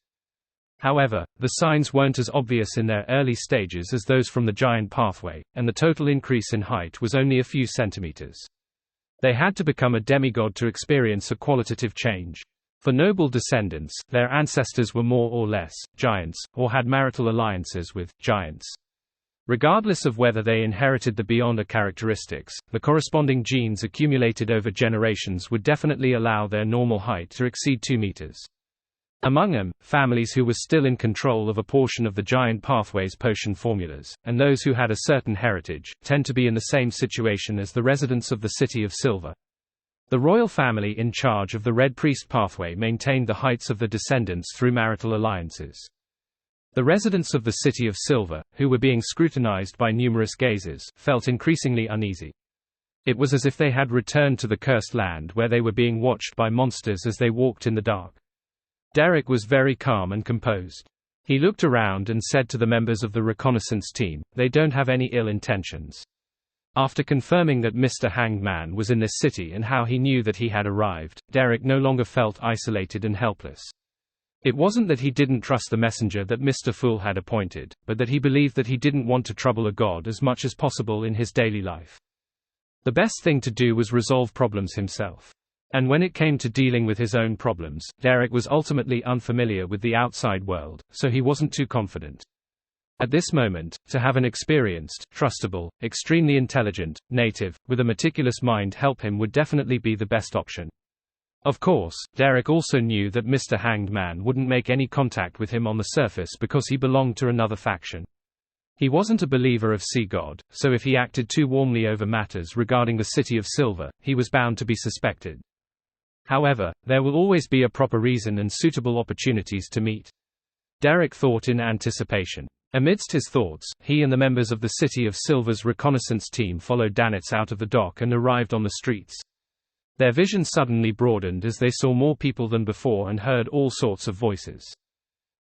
Speaker 1: However, the signs weren't as obvious in their early stages as those from the giant pathway, and the total increase in height was only a few centimeters. They had to become a demigod to experience a qualitative change. For noble descendants, their ancestors were more or less giants, or had marital alliances with giants. Regardless of whether they inherited the Beyonder characteristics, the corresponding genes accumulated over generations would definitely allow their normal height to exceed 2 meters. Among them, families who were still in control of a portion of the giant pathways potion formulas, and those who had a certain heritage, tend to be in the same situation as the residents of the City of Silver. The royal family in charge of the Red Priest pathway maintained the heights of the descendants through marital alliances. The residents of the City of Silver, who were being scrutinized by numerous gazers, felt increasingly uneasy. It was as if they had returned to the cursed land where they were being watched by monsters as they walked in the dark. Derek was very calm and composed. He looked around and said to the members of the reconnaissance team, "They don't have any ill intentions." After confirming that Mr. Hanged Man was in this city and how he knew that he had arrived, Derek no longer felt isolated and helpless. It wasn't that he didn't trust the messenger that Mr. Fool had appointed, but that he believed that he didn't want to trouble a god as much as possible in his daily life. The best thing to do was resolve problems himself. And when it came to dealing with his own problems, Derek was ultimately unfamiliar with the outside world, so he wasn't too confident. At this moment, to have an experienced, trustable, extremely intelligent, native, with a meticulous mind help him would definitely be the best option. Of course, Derek also knew that Mr. Hanged Man wouldn't make any contact with him on the surface because he belonged to another faction. He wasn't a believer of Sea God, so if he acted too warmly over matters regarding the City of Silver, he was bound to be suspected. However, there will always be a proper reason and suitable opportunities to meet. Derek thought in anticipation. Amidst his thoughts, he and the members of the City of Silver's reconnaissance team followed Danitz out of the dock and arrived on the streets. Their vision suddenly broadened as they saw more people than before and heard all sorts of voices.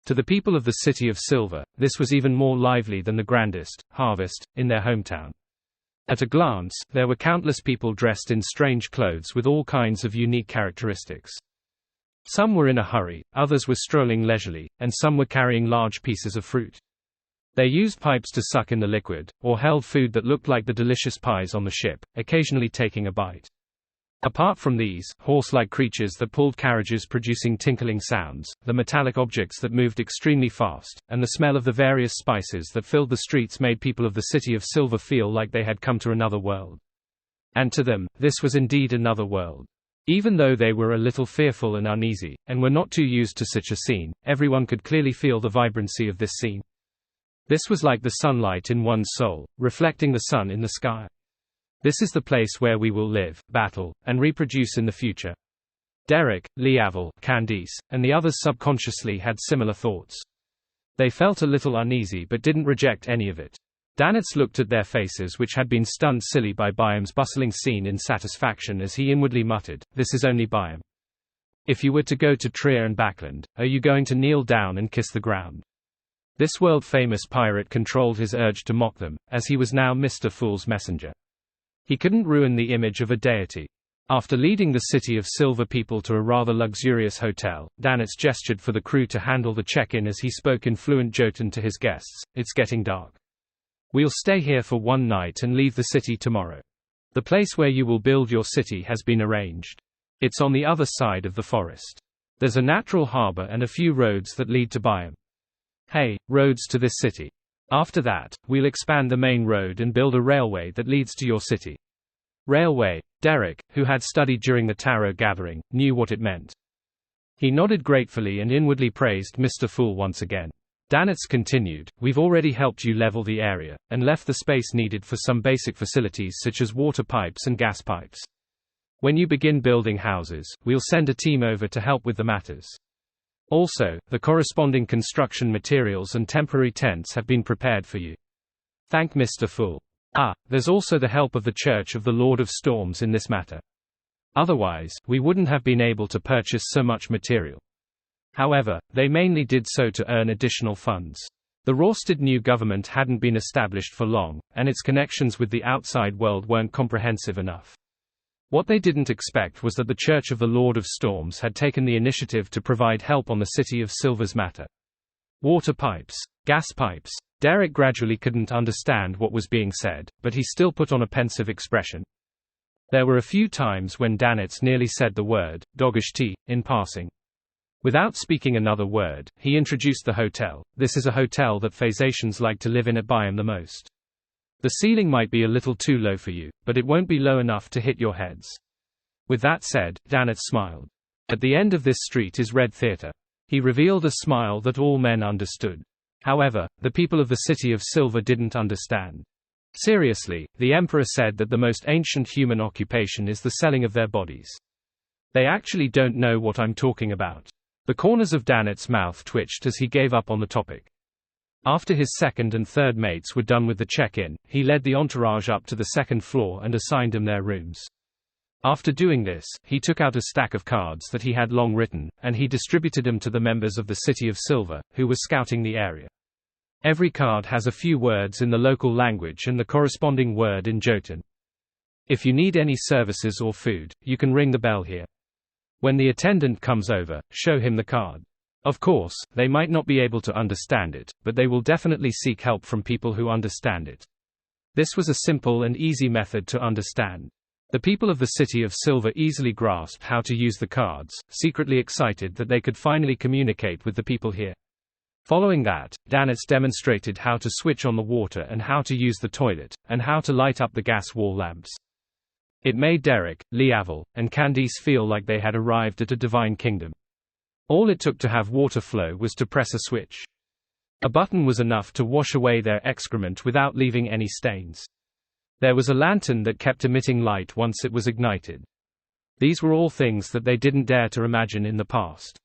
Speaker 1: To the people of the City of Silver, this was even more lively than the grandest harvest in their hometown. At a glance, there were countless people dressed in strange clothes with all kinds of unique characteristics. Some were in a hurry, others were strolling leisurely, and some were carrying large pieces of fruit. They used pipes to suck in the liquid, or held food that looked like the delicious pies on the ship, occasionally taking a bite. Apart from these, horse-like creatures that pulled carriages producing tinkling sounds, the metallic objects that moved extremely fast, and the smell of the various spices that filled the streets made people of the City of Silver feel like they had come to another world. And to them, this was indeed another world. Even though they were a little fearful and uneasy, and were not too used to such a scene, everyone could clearly feel the vibrancy of this scene. This was like the sunlight in one's soul, reflecting the sun in the sky. This is the place where we will live, battle, and reproduce in the future. Derek, Leavel, Candice, and the others subconsciously had similar thoughts. They felt a little uneasy but didn't reject any of it. Danitz looked at their faces, which had been stunned silly by Byam's bustling scene, in satisfaction as he inwardly muttered, "This is only Byam. If you were to go to Trier and Backland, are you going to kneel down and kiss the ground?" This world-famous pirate controlled his urge to mock them, as he was now Mr. Fool's messenger. He couldn't ruin the image of a deity. After leading the City of Silver people to a rather luxurious hotel, Danitz gestured for the crew to handle the check-in as he spoke in fluent Jotun to his guests. "It's getting dark. We'll stay here for one night and leave the city tomorrow. The place where you will build your city has been arranged. It's on the other side of the forest. There's a natural harbor and a few roads that lead to Byam. Hey, roads to this city. After that, we'll expand the main road and build a railway that leads to your city." Railway. Derek, who had studied during the tarot gathering, knew what it meant. He nodded gratefully and inwardly praised Mr. Fool once again. Danitz continued, "We've already helped you level the area, and left the space needed for some basic facilities such as water pipes and gas pipes. When you begin building houses, we'll send a team over to help with the matters. Also, the corresponding construction materials and temporary tents have been prepared for you. Thank Mr. Fool. There's also the help of the Church of the Lord of Storms in this matter. Otherwise, we wouldn't have been able to purchase so much material. However, they mainly did so to earn additional funds. The Rorstad new government hadn't been established for long, and its connections with the outside world weren't comprehensive enough. What they didn't expect was that the Church of the Lord of Storms had taken the initiative to provide help on the City of Silver's matter. Water pipes. Gas pipes. Derek gradually couldn't understand what was being said, but he still put on a pensive expression. There were a few times when Danitz nearly said the word, Dogishti, in passing. Without speaking another word, he introduced the hotel. This is a hotel that Phasians like to live in at Byam the most. The ceiling might be a little too low for you, but it won't be low enough to hit your heads. With that said, Danitz smiled. At the end of this street is Red Theatre. He revealed a smile that all men understood. However, the people of the City of Silver didn't understand. Seriously, the Emperor said that the most ancient human occupation is the selling of their bodies. They actually don't know what I'm talking about. The corners of Danitz's mouth twitched as he gave up on the topic. After his second and third mates were done with the check-in, he led the entourage up to the second floor and assigned them their rooms. After doing this, he took out a stack of cards that he had long written, and he distributed them to the members of the City of Silver, who were scouting the area. Every card has a few words in the local language and the corresponding word in Jotun. If you need any services or food, you can ring the bell here. When the attendant comes over, show him the card. Of course, they might not be able to understand it, but they will definitely seek help from people who understand it. This was a simple and easy method to understand. The people of the City of Silver easily grasped how to use the cards, secretly excited that they could finally communicate with the people here. Following that, Danitz demonstrated how to switch on the water and how to use the toilet, and how to light up the gas wall lamps. It made Derek, Leavel, and Candice feel like they had arrived at a divine kingdom. All it took to have water flow was to press a switch. A button was enough to wash away their excrement without leaving any stains. There was a lantern that kept emitting light once it was ignited. These were all things that they didn't dare to imagine in the past.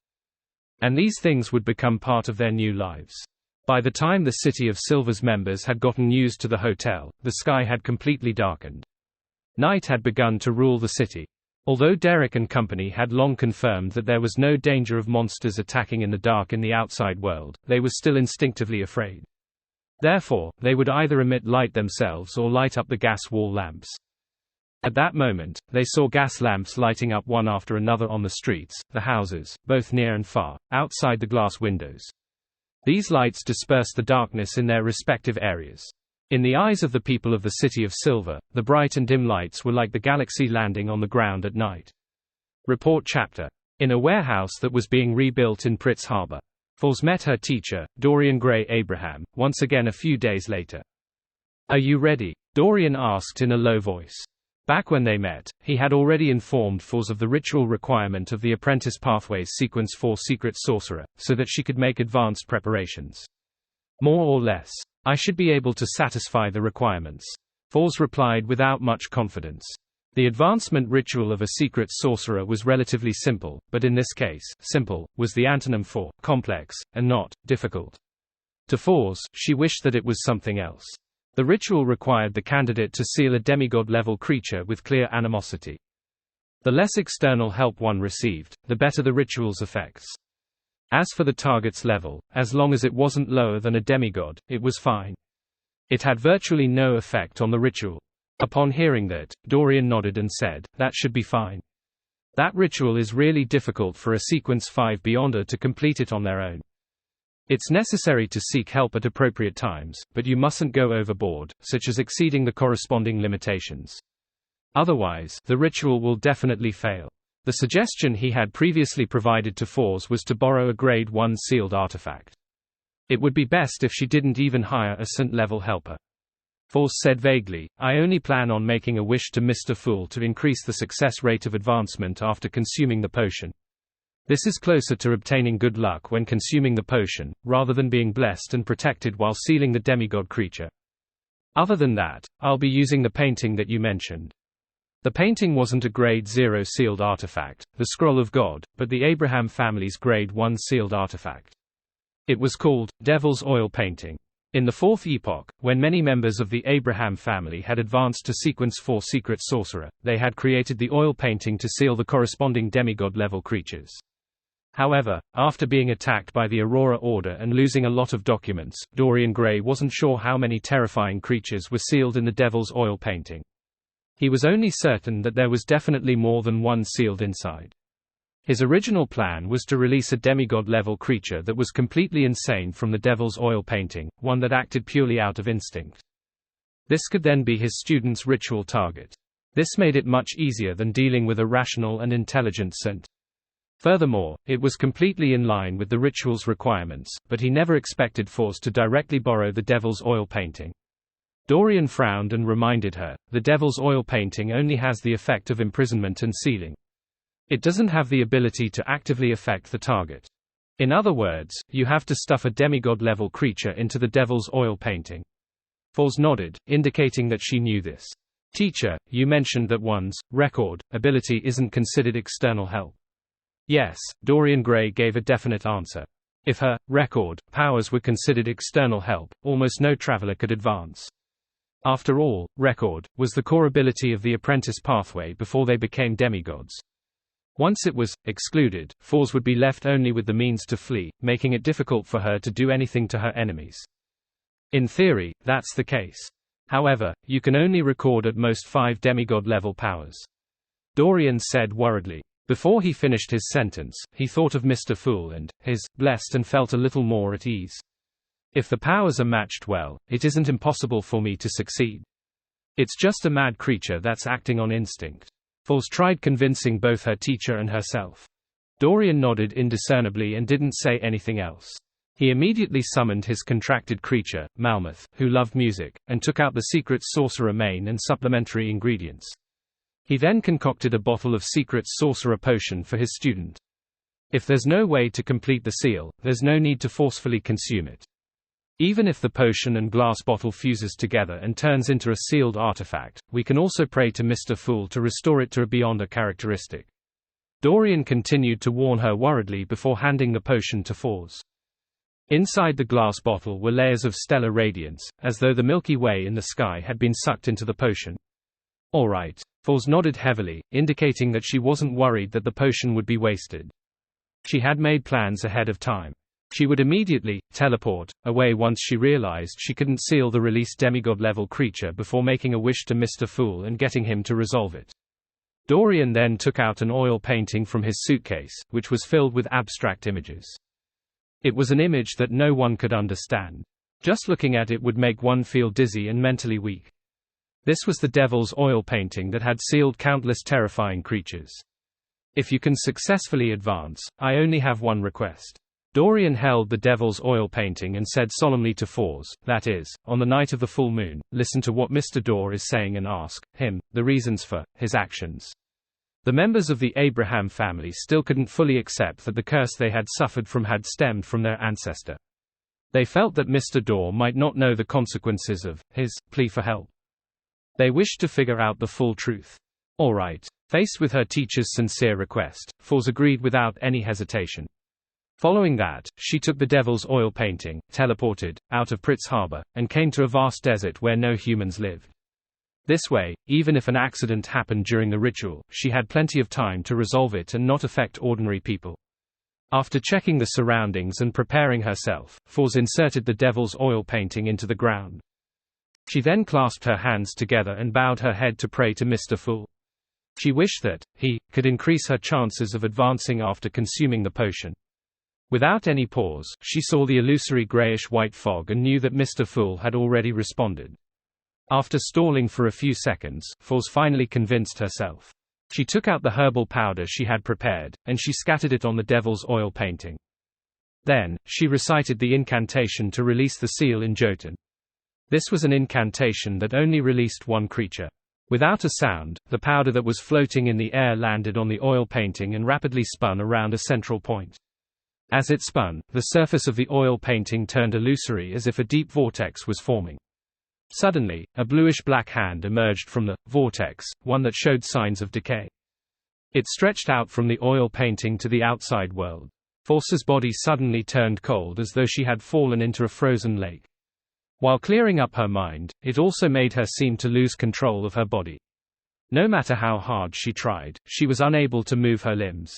Speaker 1: And these things would become part of their new lives. By the time the City of Silver's members had gotten used to the hotel, the sky had completely darkened. Night had begun to rule the city. Although Derek and company had long confirmed that there was no danger of monsters attacking in the dark in the outside world, they were still instinctively afraid. Therefore, they would either emit light themselves or light up the gas wall lamps. At that moment, they saw gas lamps lighting up one after another on the streets, the houses, both near and far, outside the glass windows. These lights dispersed the darkness in their respective areas. In the eyes of the people of the City of Silver, the bright and dim lights were like the galaxy landing on the ground at night. Report chapter. In a warehouse that was being rebuilt in Pritz Harbor, Foz met her teacher, Dorian Gray Abraham, once again a few days later. "Are you ready?" Dorian asked in a low voice. Back when they met, he had already informed Foz of the ritual requirement of the Apprentice Pathways Sequence for Secret Sorcerer, so that she could make advanced preparations. "More or less. I should be able to satisfy the requirements," Foz replied without much confidence. The advancement ritual of a secret sorcerer was relatively simple, but in this case, simple was the antonym for complex, and not difficult. To Foz, she wished that it was something else. The ritual required the candidate to seal a demigod-level creature with clear animosity. The less external help one received, the better the ritual's effects. As for the target's level, as long as it wasn't lower than a demigod, it was fine. It had virtually no effect on the ritual. Upon hearing that, Dorian nodded and said, "That should be fine. That ritual is really difficult for a Sequence 5 Beyonder to complete it on their own. It's necessary to seek help at appropriate times, but you mustn't go overboard, such as exceeding the corresponding limitations. Otherwise, the ritual will definitely fail." The suggestion he had previously provided to Foz was to borrow a Grade 1 sealed artifact. It would be best if she didn't even hire a Saint-level helper. Foz said vaguely, "I only plan on making a wish to Mr. Fool to increase the success rate of advancement after consuming the potion. This is closer to obtaining good luck when consuming the potion, rather than being blessed and protected while sealing the demigod creature. Other than that, I'll be using the painting that you mentioned." The painting wasn't a Grade 0 sealed artifact, the Scroll of God, but the Abraham family's Grade 1 sealed artifact. It was called Devil's Oil Painting. In the Fourth Epoch, when many members of the Abraham family had advanced to Sequence 4 Secret Sorcerer, they had created the oil painting to seal the corresponding demigod-level creatures. However, after being attacked by the Aurora Order and losing a lot of documents, Dorian Gray wasn't sure how many terrifying creatures were sealed in the Devil's Oil Painting. He was only certain that there was definitely more than one sealed inside. His original plan was to release a demigod-level creature that was completely insane from the Devil's Oil Painting, one that acted purely out of instinct. This could then be his student's ritual target. This made it much easier than dealing with a rational and intelligent saint. Furthermore, it was completely in line with the ritual's requirements, but he never expected Foz to directly borrow the Devil's Oil Painting. Dorian frowned and reminded her, "The Devil's Oil Painting only has the effect of imprisonment and sealing. It doesn't have the ability to actively affect the target. In other words, you have to stuff a demigod-level creature into the Devil's Oil Painting." Foz nodded, indicating that she knew this. "Teacher, you mentioned that one's record ability isn't considered external help." "Yes," Dorian Gray gave a definite answer. "If her record powers were considered external help, almost no traveler could advance. After all, record was the core ability of the Apprentice Pathway before they became demigods. Once it was excluded, Foz would be left only with the means to flee, making it difficult for her to do anything to her enemies. In theory, that's the case. However, you can only record at most 5 demigod-level powers." Dorian said worriedly. Before he finished his sentence, he thought of Mr. Fool and his blessed and felt a little more at ease. "If the powers are matched well, it isn't impossible for me to succeed. It's just a mad creature that's acting on instinct." Foz tried convincing both her teacher and herself. Dorian nodded indiscernibly and didn't say anything else. He immediately summoned his contracted creature, Malmuth, who loved music, and took out the secret sorcerer main and supplementary ingredients. He then concocted a bottle of secret sorcerer potion for his student. If there's no way to complete the seal, there's no need to forcefully consume it. Even if the potion and glass bottle fuses together and turns into a sealed artifact, we can also pray to Mr. Fool to restore it to beyond a characteristic. Dorian continued to warn her worriedly before handing the potion to Foz. Inside the glass bottle were layers of stellar radiance, as though the Milky Way in the sky had been sucked into the potion. All right. Foz nodded heavily, indicating that she wasn't worried that the potion would be wasted. She had made plans ahead of time. She would immediately teleport away once she realized she couldn't seal the released demigod-level creature before making a wish to Mr. Fool and getting him to resolve it. Dorian then took out an oil painting from his suitcase, which was filled with abstract images. It was an image that no one could understand. Just looking at it would make one feel dizzy and mentally weak. This was the Devil's Oil painting that had sealed countless terrifying creatures. If you can successfully advance, I only have one request. Dorian held the Devil's Oil painting and said solemnly to Foz, that is, on the night of the full moon, listen to what Mr. Dor is saying and ask him the reasons for his actions. The members of the Abraham family still couldn't fully accept that the curse they had suffered from had stemmed from their ancestor. They felt that Mr. Dor might not know the consequences of his plea for help. They wished to figure out the full truth. All right. Faced with her teacher's sincere request, Foz agreed without any hesitation. Following that, she took the Devil's Oil painting, teleported out of Pritz Harbor, and came to a vast desert where no humans lived. This way, even if an accident happened during the ritual, she had plenty of time to resolve it and not affect ordinary people. After checking the surroundings and preparing herself, Foz inserted the Devil's Oil painting into the ground. She then clasped her hands together and bowed her head to pray to Mr. Fool. She wished that he could increase her chances of advancing after consuming the potion. Without any pause, she saw the illusory grayish-white fog and knew that Mr. Fool had already responded. After stalling for a few seconds, Foz finally convinced herself. She took out the herbal powder she had prepared, and she scattered it on the Devil's Oil painting. Then, she recited the incantation to release the seal in Jotun. This was an incantation that only released one creature. Without a sound, the powder that was floating in the air landed on the oil painting and rapidly spun around a central point. As it spun, the surface of the oil painting turned illusory as if a deep vortex was forming. Suddenly, a bluish-black hand emerged from the vortex, one that showed signs of decay. It stretched out from the oil painting to the outside world. Foz's body suddenly turned cold as though she had fallen into a frozen lake. While clearing up her mind, it also made her seem to lose control of her body. No matter how hard she tried, she was unable to move her limbs.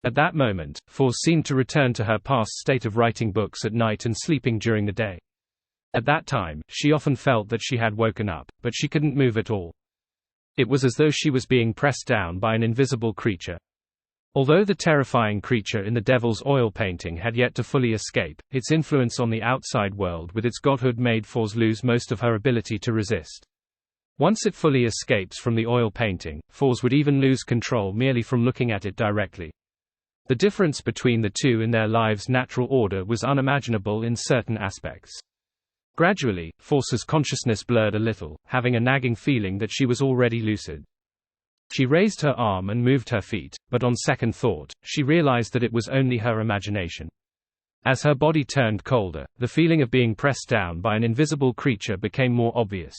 Speaker 1: At that moment, Foz seemed to return to her past state of writing books at night and sleeping during the day. At that time, she often felt that she had woken up, but she couldn't move at all. It was as though she was being pressed down by an invisible creature. Although the terrifying creature in the Devil's Oil painting had yet to fully escape, its influence on the outside world with its godhood made Foz lose most of her ability to resist. Once it fully escapes from the oil painting, Foz would even lose control merely from looking at it directly. The difference between the two in their lives' natural order was unimaginable in certain aspects. Gradually, Foz's consciousness blurred a little, having a nagging feeling that she was already lucid. She raised her arm and moved her feet, but on second thought, she realized that it was only her imagination. As her body turned colder, the feeling of being pressed down by an invisible creature became more obvious.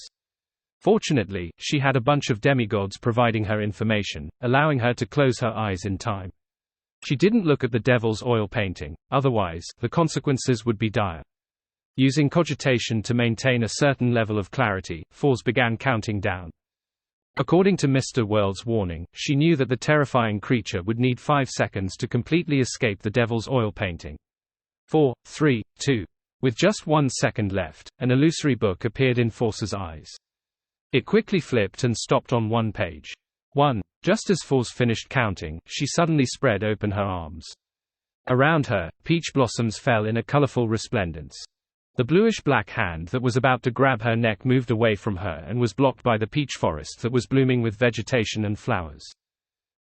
Speaker 1: Fortunately, she had a bunch of demigods providing her information, allowing her to close her eyes in time. She didn't look at the Devil's Oil painting, otherwise, the consequences would be dire. Using cogitation to maintain a certain level of clarity, Foz began counting down. According to Mr. World's warning, she knew that the terrifying creature would need 5 seconds to completely escape the Devil's Oil painting. 4, 3, 2. With just 1 second left, an illusory book appeared in Foz's eyes. It quickly flipped and stopped on one page. 1. Just as Foz finished counting, she suddenly spread open her arms. Around her, peach blossoms fell in a colorful resplendence. The bluish-black hand that was about to grab her neck moved away from her and was blocked by the peach forest that was blooming with vegetation and flowers.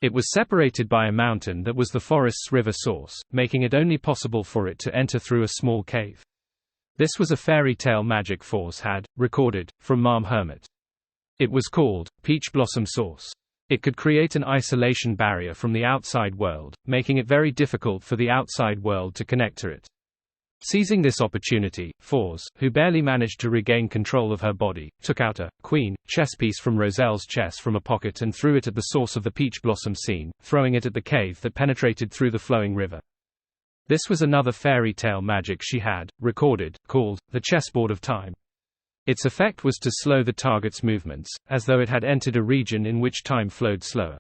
Speaker 1: It was separated by a mountain that was the forest's river source, making it only possible for it to enter through a small cave. This was a fairy tale magic Foz had recorded from Mom Hermit. It was called Peach Blossom Source. It could create an isolation barrier from the outside world, making it very difficult for the outside world to connect to it. Seizing this opportunity, Fors, who barely managed to regain control of her body, took out a queen chess piece from Roselle's chess from a pocket and threw it at the source of the peach blossom scene, throwing it at the cave that penetrated through the flowing river. This was another fairy tale magic she had recorded, called the chessboard of time. Its effect was to slow the target's movements, as though it had entered a region in which time flowed slower.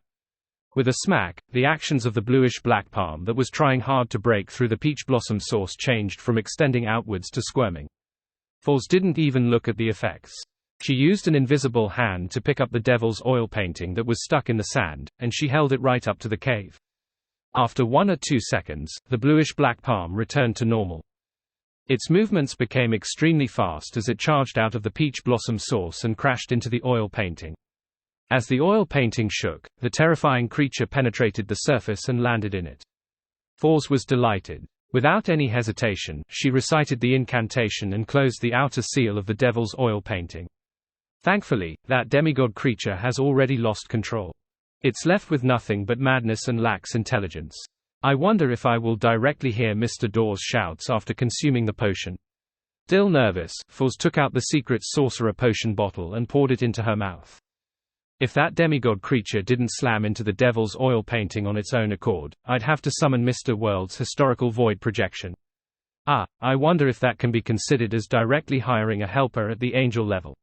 Speaker 1: With a smack, the actions of the bluish-black palm that was trying hard to break through the peach blossom source changed from extending outwards to squirming. Fors didn't even look at the effects. She used an invisible hand to pick up the devil's oil painting that was stuck in the sand, and she held it right up to the cave. After 1 or 2 seconds, the bluish-black palm returned to normal. Its movements became extremely fast as it charged out of the peach blossom source and crashed into the oil painting. As the oil painting shook, the terrifying creature penetrated the surface and landed in it. Fors was delighted. Without any hesitation, she recited the incantation and closed the outer seal of the devil's oil painting. Thankfully, that demigod creature has already lost control. It's left with nothing but madness and lacks intelligence. I wonder if I will directly hear Mr. Dawes' shouts after consuming the potion. Still nervous, Fors took out the secret sorcerer potion bottle and poured it into her mouth. If that demigod creature didn't slam into the devil's oil painting on its own accord, I'd have to summon Mr. World's historical void projection. I wonder if that can be considered as directly hiring a helper at the angel level.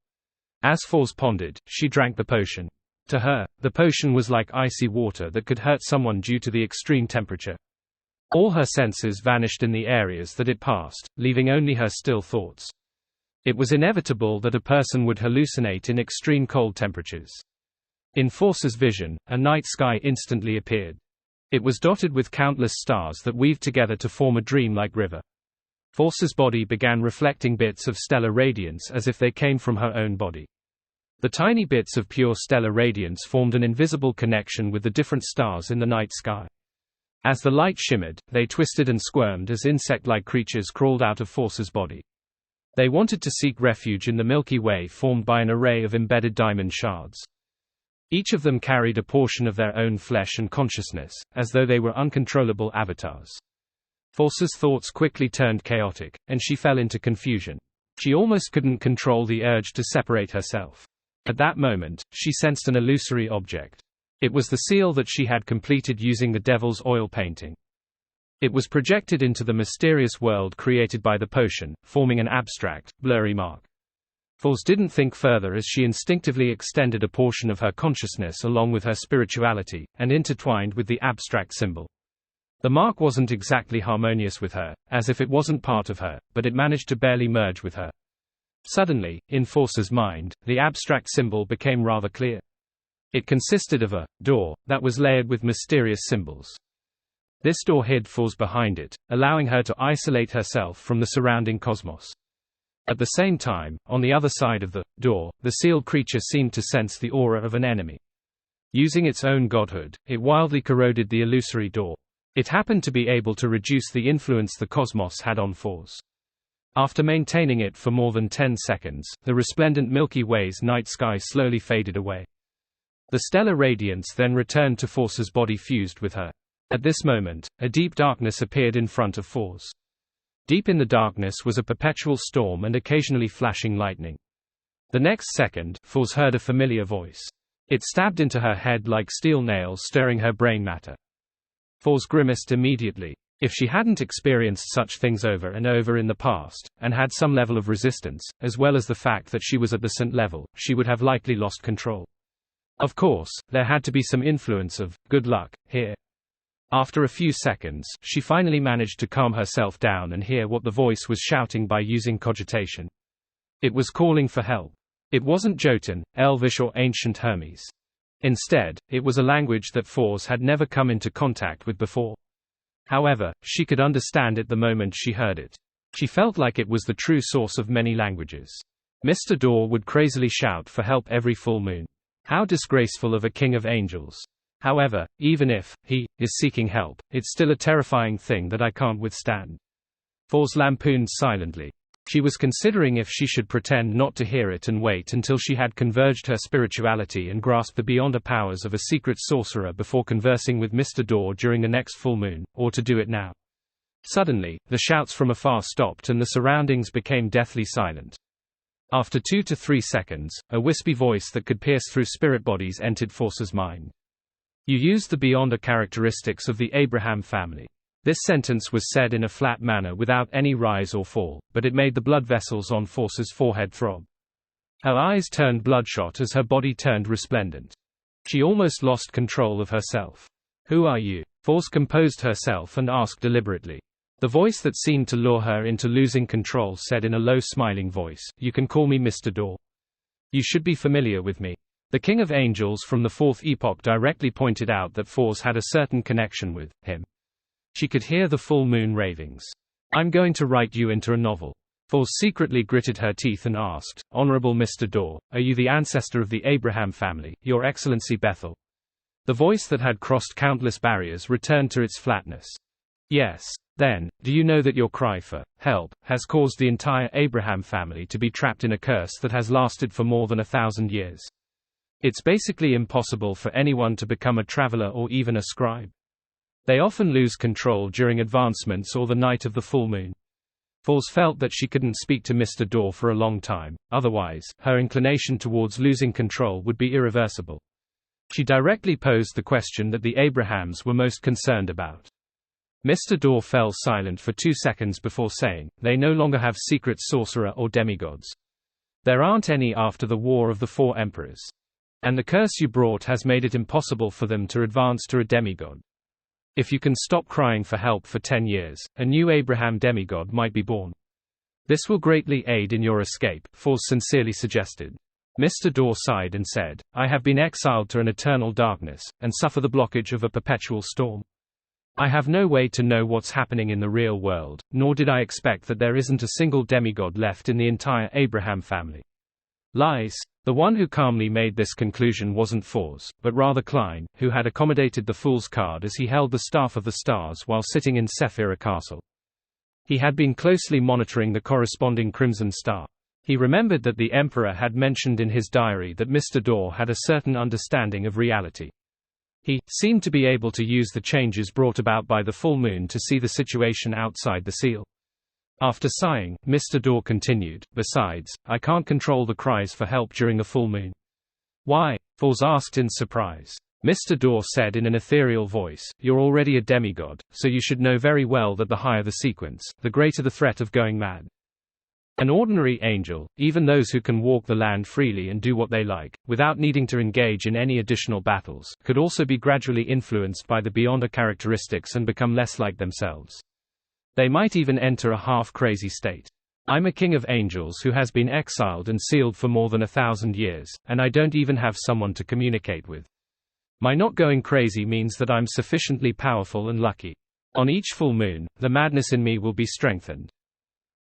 Speaker 1: As Fors pondered, she drank the potion. To her, the potion was like icy water that could hurt someone due to the extreme temperature. All her senses vanished in the areas that it passed, leaving only her still thoughts. It was inevitable that a person would hallucinate in extreme cold temperatures. In Fors's vision, a night sky instantly appeared. It was dotted with countless stars that weaved together to form a dreamlike river. Fors's body began reflecting bits of stellar radiance as if they came from her own body. The tiny bits of pure stellar radiance formed an invisible connection with the different stars in the night sky. As the light shimmered, they twisted and squirmed as insect-like creatures crawled out of Fors's body. They wanted to seek refuge in the Milky Way formed by an array of embedded diamond shards. Each of them carried a portion of their own flesh and consciousness, as though they were uncontrollable avatars. Fors's thoughts quickly turned chaotic, and she fell into confusion. She almost couldn't control the urge to separate herself. At that moment, she sensed an illusory object. It was the seal that she had completed using the devil's oil painting. It was projected into the mysterious world created by the potion, forming an abstract, blurry mark. Fors didn't think further as she instinctively extended a portion of her consciousness along with her spirituality, and intertwined with the abstract symbol. The mark wasn't exactly harmonious with her, as if it wasn't part of her, but it managed to barely merge with her. Suddenly, in Fors's mind, the abstract symbol became rather clear. It consisted of a door that was layered with mysterious symbols. This door hid Fors behind it, allowing her to isolate herself from the surrounding cosmos. At the same time, on the other side of the door, the sealed creature seemed to sense the aura of an enemy. Using its own godhood, it wildly corroded the illusory door. It happened to be able to reduce the influence the cosmos had on Fors. After maintaining it for more than 10 seconds, the resplendent Milky Way's night sky slowly faded away. The stellar radiance then returned to Fors's body fused with her. At this moment, a deep darkness appeared in front of Fors. Deep in the darkness was a perpetual storm and occasionally flashing lightning. The next second, Fors heard a familiar voice. It stabbed into her head like steel nails, stirring her brain matter. Fors grimaced immediately. If she hadn't experienced such things over and over in the past, and had some level of resistance, as well as the fact that she was at the Saint level, she would have likely lost control. Of course, there had to be some influence of good luck here. After a few seconds, she finally managed to calm herself down and hear what the voice was shouting by using cogitation. It was calling for help. It wasn't Jotun, Elvish or ancient Hermes. Instead, it was a language that Fors had never come into contact with before. However, she could understand it the moment she heard it. She felt like it was the true source of many languages. Mr. Daw would crazily shout for help every full moon. How disgraceful of a king of angels. However, even if he is seeking help, it's still a terrifying thing that I can't withstand. Fors lampooned silently. She was considering if she should pretend not to hear it and wait until she had converged her spirituality and grasped the beyonder powers of a secret sorcerer before conversing with Mr. Daw during the next full moon, or to do it now. Suddenly, the shouts from afar stopped and the surroundings became deathly silent. After 2 to 3 seconds, a wispy voice that could pierce through spirit bodies entered Force's mind. You used the beyonder characteristics of the Abraham family. This sentence was said in a flat manner without any rise or fall, but it made the blood vessels on Force's forehead throb. Her eyes turned bloodshot as her body turned resplendent. She almost lost control of herself. Who are you? Force composed herself and asked deliberately. The voice that seemed to lure her into losing control said in a low smiling voice, You can call me Mr. Door. You should be familiar with me. The King of Angels from the Fourth Epoch directly pointed out that Force had a certain connection with him. She could hear the full moon ravings. I'm going to write you into a novel. Force secretly gritted her teeth and asked, Honorable Mr. Door, are you the ancestor of the Abraham family, Your Excellency Bethel? The voice that had crossed countless barriers returned to its flatness. Yes. Then, do you know that your cry for help has caused the entire Abraham family to be trapped in a curse that has lasted for more than 1,000 years? It's basically impossible for anyone to become a traveler or even a scribe. They often lose control during advancements or the night of the full moon. Force felt that she couldn't speak to Mr. Door for a long time, otherwise, her inclination towards losing control would be irreversible. She directly posed the question that the Abrahams were most concerned about. Mr. Door fell silent for 2 seconds before saying, They no longer have secret sorcerer or demigods. There aren't any after the War of the Four Emperors. And the curse you brought has made it impossible for them to advance to a demigod. If you can stop crying for help for 10 years, a new Abraham demigod might be born. This will greatly aid in your escape, Force sincerely suggested. Mr. Door sighed and said, I have been exiled to an eternal darkness, and suffer the blockage of a perpetual storm. I have no way to know what's happening in the real world, nor did I expect that there isn't a single demigod left in the entire Abraham family. Lies. The one who calmly made this conclusion wasn't Force, but rather Klein, who had accommodated the Fool's card as he held the Staff of the Stars while sitting in Sephira Castle. He had been closely monitoring the corresponding Crimson Star. He remembered that the Emperor had mentioned in his diary that Mr. Door had a certain understanding of reality. He seemed to be able to use the changes brought about by the full moon to see the situation outside the seal. After sighing, Mr. Door continued, Besides, I can't control the cries for help during the full moon. Why? Force asked in surprise. Mr. Door said in an ethereal voice, You're already a demigod, so you should know very well that the higher the sequence, the greater the threat of going mad. An ordinary angel, even those who can walk the land freely and do what they like, without needing to engage in any additional battles, could also be gradually influenced by the beyonder characteristics and become less like themselves. They might even enter a half-crazy state. I'm a king of angels who has been exiled and sealed for more than 1,000 years, and I don't even have someone to communicate with. My not going crazy means that I'm sufficiently powerful and lucky. On each full moon, the madness in me will be strengthened.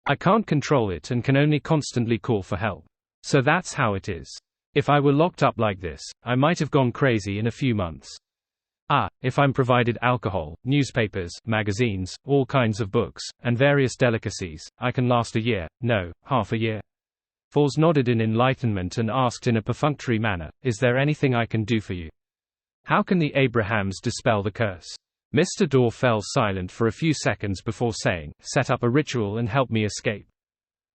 Speaker 1: I can't control it and can only constantly call for help. So that's how it is. If I were locked up like this, I might have gone crazy in a few months. If I'm provided alcohol, newspapers, magazines, all kinds of books, and various delicacies, I can last a year, no, half a year. Force nodded in enlightenment and asked in a perfunctory manner, Is there anything I can do for you? How can the Abrahams dispel the curse? Mr. Door fell silent for a few seconds before saying, Set up a ritual and help me escape.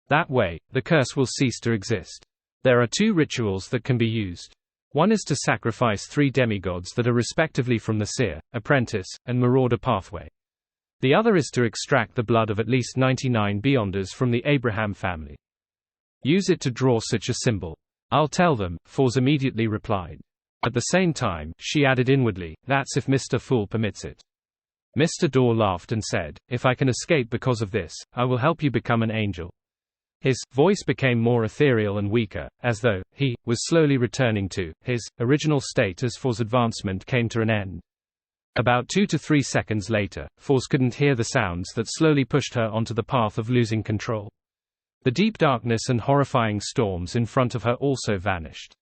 Speaker 1: That way, the curse will cease to exist. There are 2 rituals that can be used. One is to sacrifice 3 demigods that are respectively from the Seer, Apprentice, and Marauder pathway. The other is to extract the blood of at least 99 Beyonders from the Abraham family. Use it to draw such a symbol. I'll tell them, Force immediately replied. At the same time, she added inwardly, That's if Mr. Fool permits it. Mr. Door laughed and said, If I can escape because of this, I will help you become an angel. His voice became more ethereal and weaker, as though he was slowly returning to his original state as Force's advancement came to an end. About 2 to 3 seconds later, Force couldn't hear the sounds that slowly pushed her onto the path of losing control. The deep darkness and horrifying storms in front of her also vanished.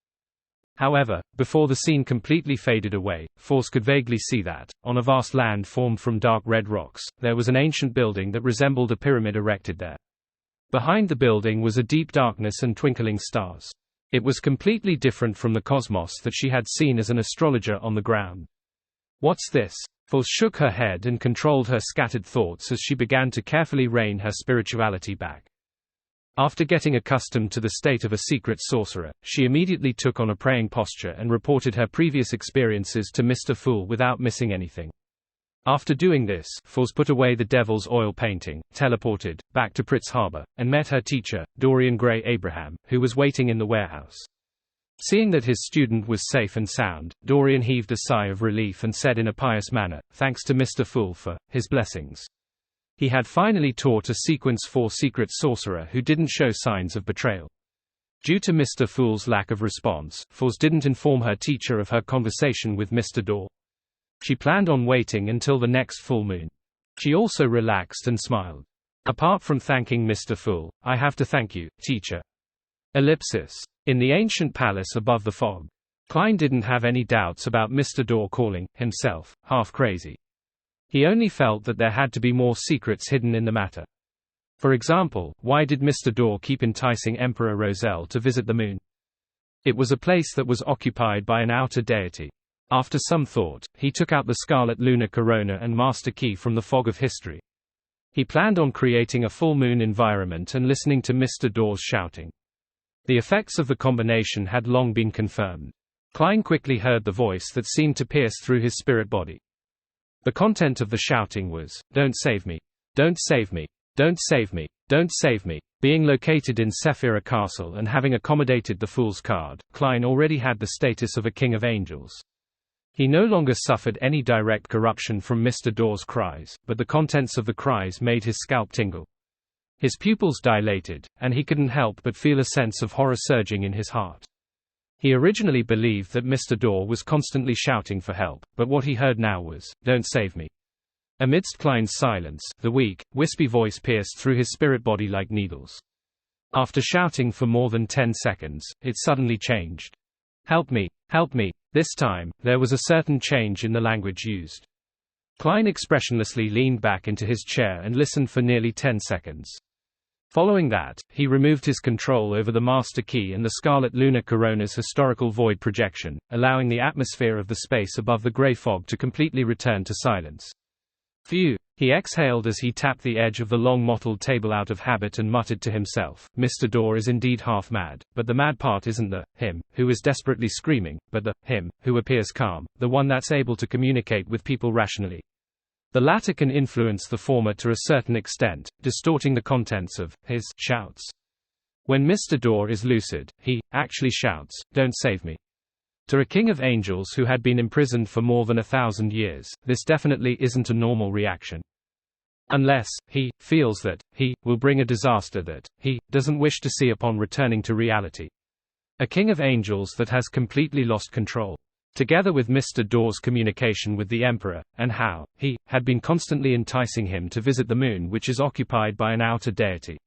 Speaker 1: However, before the scene completely faded away, Force could vaguely see that, on a vast land formed from dark red rocks, there was an ancient building that resembled a pyramid erected there. Behind the building was a deep darkness and twinkling stars. It was completely different from the cosmos that she had seen as an astrologer on the ground. What's this? Fals shook her head and controlled her scattered thoughts as she began to carefully rein her spirituality back. After getting accustomed to the state of a secret sorcerer, she immediately took on a praying posture and reported her previous experiences to Mr. Fool without missing anything. After doing this, Fals put away the devil's oil painting, teleported back to Pritz Harbor, and met her teacher, Dorian Gray Abraham, who was waiting in the warehouse. Seeing that his student was safe and sound, Dorian heaved a sigh of relief and said in a pious manner, thanks to Mr. Fool for his blessings. He had finally taught a Sequence 4 secret sorcerer who didn't show signs of betrayal. Due to Mr. Fool's lack of response, Fals didn't inform her teacher of her conversation with Mr. Dorr. She planned on waiting until the next full moon. She also relaxed and smiled. Apart from thanking Mr. Fool, I have to thank you, teacher. Ellipsis. In the ancient palace above the fog, Klein didn't have any doubts about Mr. Dorr calling himself half crazy. He only felt that there had to be more secrets hidden in the matter. For example, why did Mr. Dorr keep enticing Emperor Roselle to visit the moon? It was a place that was occupied by an outer deity. After some thought, he took out the Scarlet Lunar Corona and Master Key from the fog of history. He planned on creating a full moon environment and listening to Mr. Dorr's shouting. The effects of the combination had long been confirmed. Klein quickly heard the voice that seemed to pierce through his spirit body. The content of the shouting was, "Don't save me. Don't save me. Don't save me. Don't save me." Being located in Sephira Castle and having accommodated the Fool's card, Klein already had the status of a king of angels. He no longer suffered any direct corruption from Mr. Dorr's cries, but the contents of the cries made his scalp tingle. His pupils dilated, and he couldn't help but feel a sense of horror surging in his heart. He originally believed that Mr. Dorr was constantly shouting for help, but what he heard now was, "Don't save me." Amidst Klein's silence, the weak, wispy voice pierced through his spirit body like needles. After shouting for more than 10 seconds, it suddenly changed. "Help me! Help me!" This time, there was a certain change in the language used. Klein expressionlessly leaned back into his chair and listened for nearly 10 seconds. Following that, he removed his control over the Master Key and the Scarlet Lunar Corona's historical void projection, allowing the atmosphere of the space above the gray fog to completely return to silence. Phew! He exhaled as he tapped the edge of the long mottled table out of habit and muttered to himself, Mr. Dorr is indeed half mad, but the mad part isn't the him who is desperately screaming, but the him who appears calm, the one that's able to communicate with people rationally. The latter can influence the former to a certain extent, distorting the contents of his shouts. When Mr. Dorr is lucid, he actually shouts, "Don't save me." To a king of angels who had been imprisoned for more than 1,000 years, this definitely isn't a normal reaction. Unless he feels that he will bring a disaster that he doesn't wish to see upon returning to reality. A king of angels that has completely lost control. Together with Mr. Dorr's communication with the Emperor, and how he had been constantly enticing him to visit the moon, which is occupied by an outer deity.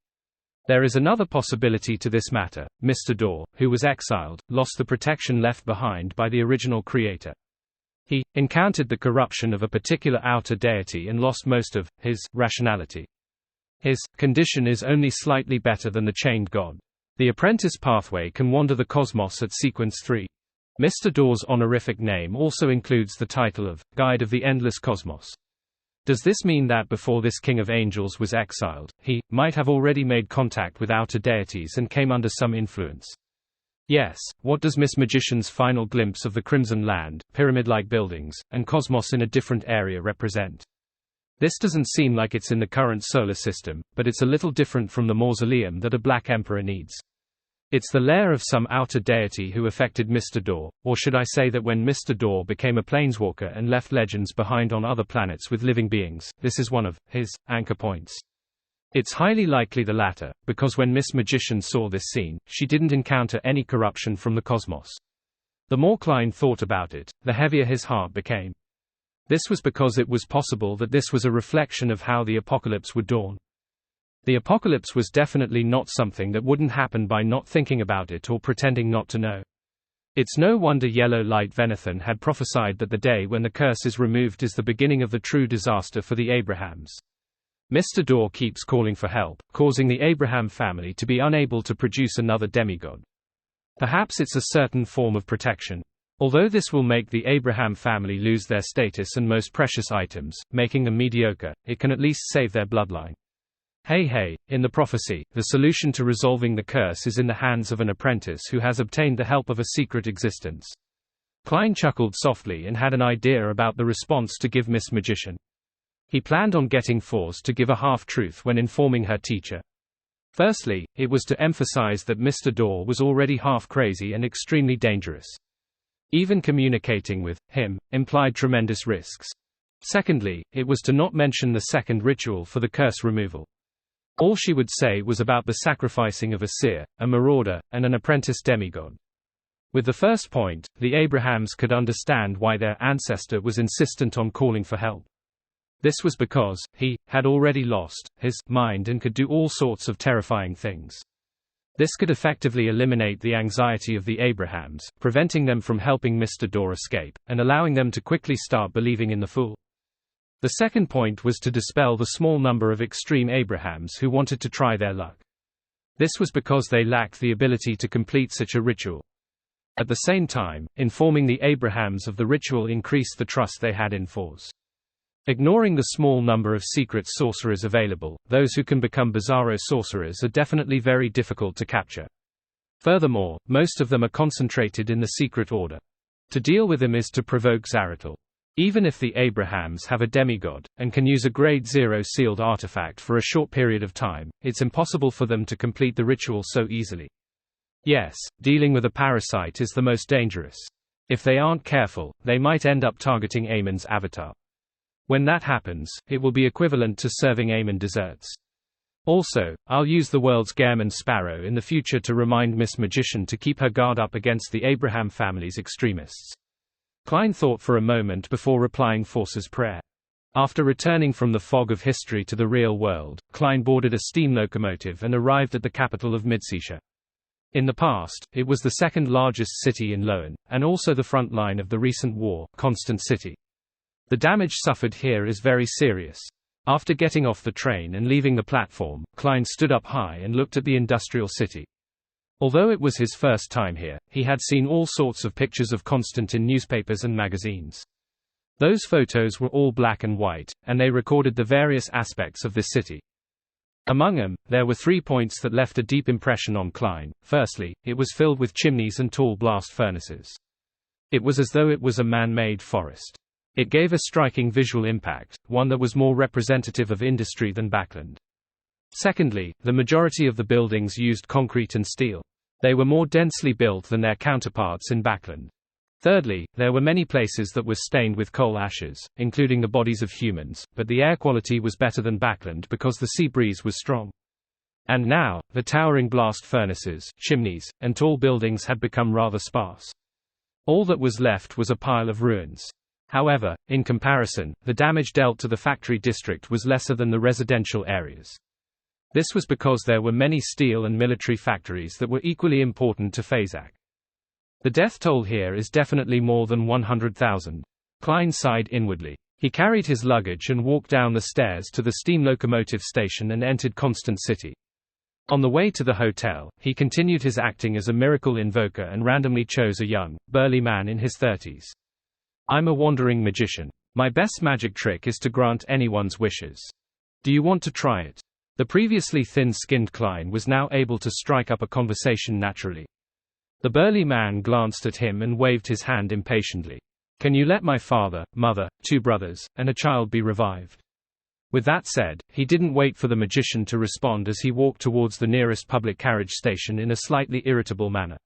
Speaker 1: There is another possibility to this matter. Mr. Dorr, who was exiled, lost the protection left behind by the original creator. He encountered the corruption of a particular outer deity and lost most of his rationality. His condition is only slightly better than the chained god. The apprentice pathway can wander the cosmos at Sequence 3. Mr. Dorr's honorific name also includes the title of Guide of the Endless Cosmos. Does this mean that before this king of angels was exiled, he might have already made contact with outer deities and came under some influence? Yes. What does Miss Magician's final glimpse of the Crimson Land, pyramid-like buildings, and cosmos in a different area represent? This doesn't seem like it's in the current solar system, but it's a little different from the mausoleum that a Black Emperor needs. It's the lair of some outer deity who affected Mr. Dorr, or should I say that when Mr. Dorr became a planeswalker and left legends behind on other planets with living beings, this is one of his anchor points. It's highly likely the latter, because when Miss Magician saw this scene, she didn't encounter any corruption from the cosmos. The more Klein thought about it, the heavier his heart became. This was because it was possible that this was a reflection of how the apocalypse would dawn. The apocalypse was definitely not something that wouldn't happen by not thinking about it or pretending not to know. It's no wonder Yellow Light Venathan had prophesied that the day when the curse is removed is the beginning of the true disaster for the Abrahams. Mr. Dorr keeps calling for help, causing the Abraham family to be unable to produce another demigod. Perhaps it's a certain form of protection. Although this will make the Abraham family lose their status and most precious items, making them mediocre, it can at least save their bloodline. Hey, in the prophecy, the solution to resolving the curse is in the hands of an apprentice who has obtained the help of a secret existence. Klein chuckled softly and had an idea about the response to give Miss Magician. He planned on getting Fours to give a half-truth when informing her teacher. Firstly, it was to emphasize that Mr. Dorr was already half-crazy and extremely dangerous. Even communicating with him implied tremendous risks. Secondly, it was to not mention the second ritual for the curse removal. All she would say was about the sacrificing of a seer, a marauder, and an apprentice demigod. With the first point, the Abrahams could understand why their ancestor was insistent on calling for help. This was because he had already lost his mind and could do all sorts of terrifying things. This could effectively eliminate the anxiety of the Abrahams, preventing them from helping Mr. Dorr escape, and allowing them to quickly start believing in the fool. The second point was to dispel the small number of extreme Abrahams who wanted to try their luck. This was because they lacked the ability to complete such a ritual. At the same time, informing the Abrahams of the ritual increased the trust they had in Fours. Ignoring the small number of secret sorcerers available, those who can become Bizarro sorcerers are definitely very difficult to capture. Furthermore, most of them are concentrated in the secret order. To deal with them is to provoke Zaratul. Even if the Abrahams have a demigod, and can use a Grade 0 sealed artifact for a short period of time, it's impossible for them to complete the ritual so easily. Yes, dealing with a parasite is the most dangerous. If they aren't careful, they might end up targeting Amon's avatar. When that happens, it will be equivalent to serving Amon desserts. Also, I'll use the world's Gairman Sparrow in the future to remind Miss Magician to keep her guard up against the Abraham family's extremists. Klein thought for a moment before replying Force's prayer. After returning from the fog of history to the real world, Klein boarded a steam locomotive and arrived at the capital of Midseashire. In the past, it was the second largest city in Loen, and also the front line of the recent war, Constant City. The damage suffered here is very serious. After getting off the train and leaving the platform, Klein stood up high and looked at the industrial city. Although it was his first time here, he had seen all sorts of pictures of Constant in newspapers and magazines. Those photos were all black and white, and they recorded the various aspects of this city. Among them, there were 3 points that left a deep impression on Klein. Firstly, it was filled with chimneys and tall blast furnaces. It was as though it was a man-made forest. It gave a striking visual impact, one that was more representative of industry than Backland. Secondly, the majority of the buildings used concrete and steel. They were more densely built than their counterparts in Backland. Thirdly, there were many places that were stained with coal ashes, including the bodies of humans, but the air quality was better than Backland because the sea breeze was strong. And now, the towering blast furnaces, chimneys, and tall buildings had become rather sparse. All that was left was a pile of ruins. However, in comparison, the damage dealt to the factory district was lesser than the residential areas. This was because there were many steel and military factories that were equally important to Fazak. The death toll here is definitely more than 100,000. Klein sighed inwardly. He carried his luggage and walked down the stairs to the steam locomotive station and entered Constant City. On the way to the hotel, he continued his acting as a miracle invoker and randomly chose a young, burly man in his 30s. I'm a wandering magician. My best magic trick is to grant anyone's wishes. Do you want to try it? The previously thin-skinned Klein was now able to strike up a conversation naturally. The burly man glanced at him and waved his hand impatiently. Can you let my father, mother, 2 brothers, and a child be revived? With that said, he didn't wait for the magician to respond as he walked towards the nearest public carriage station in a slightly irritable manner.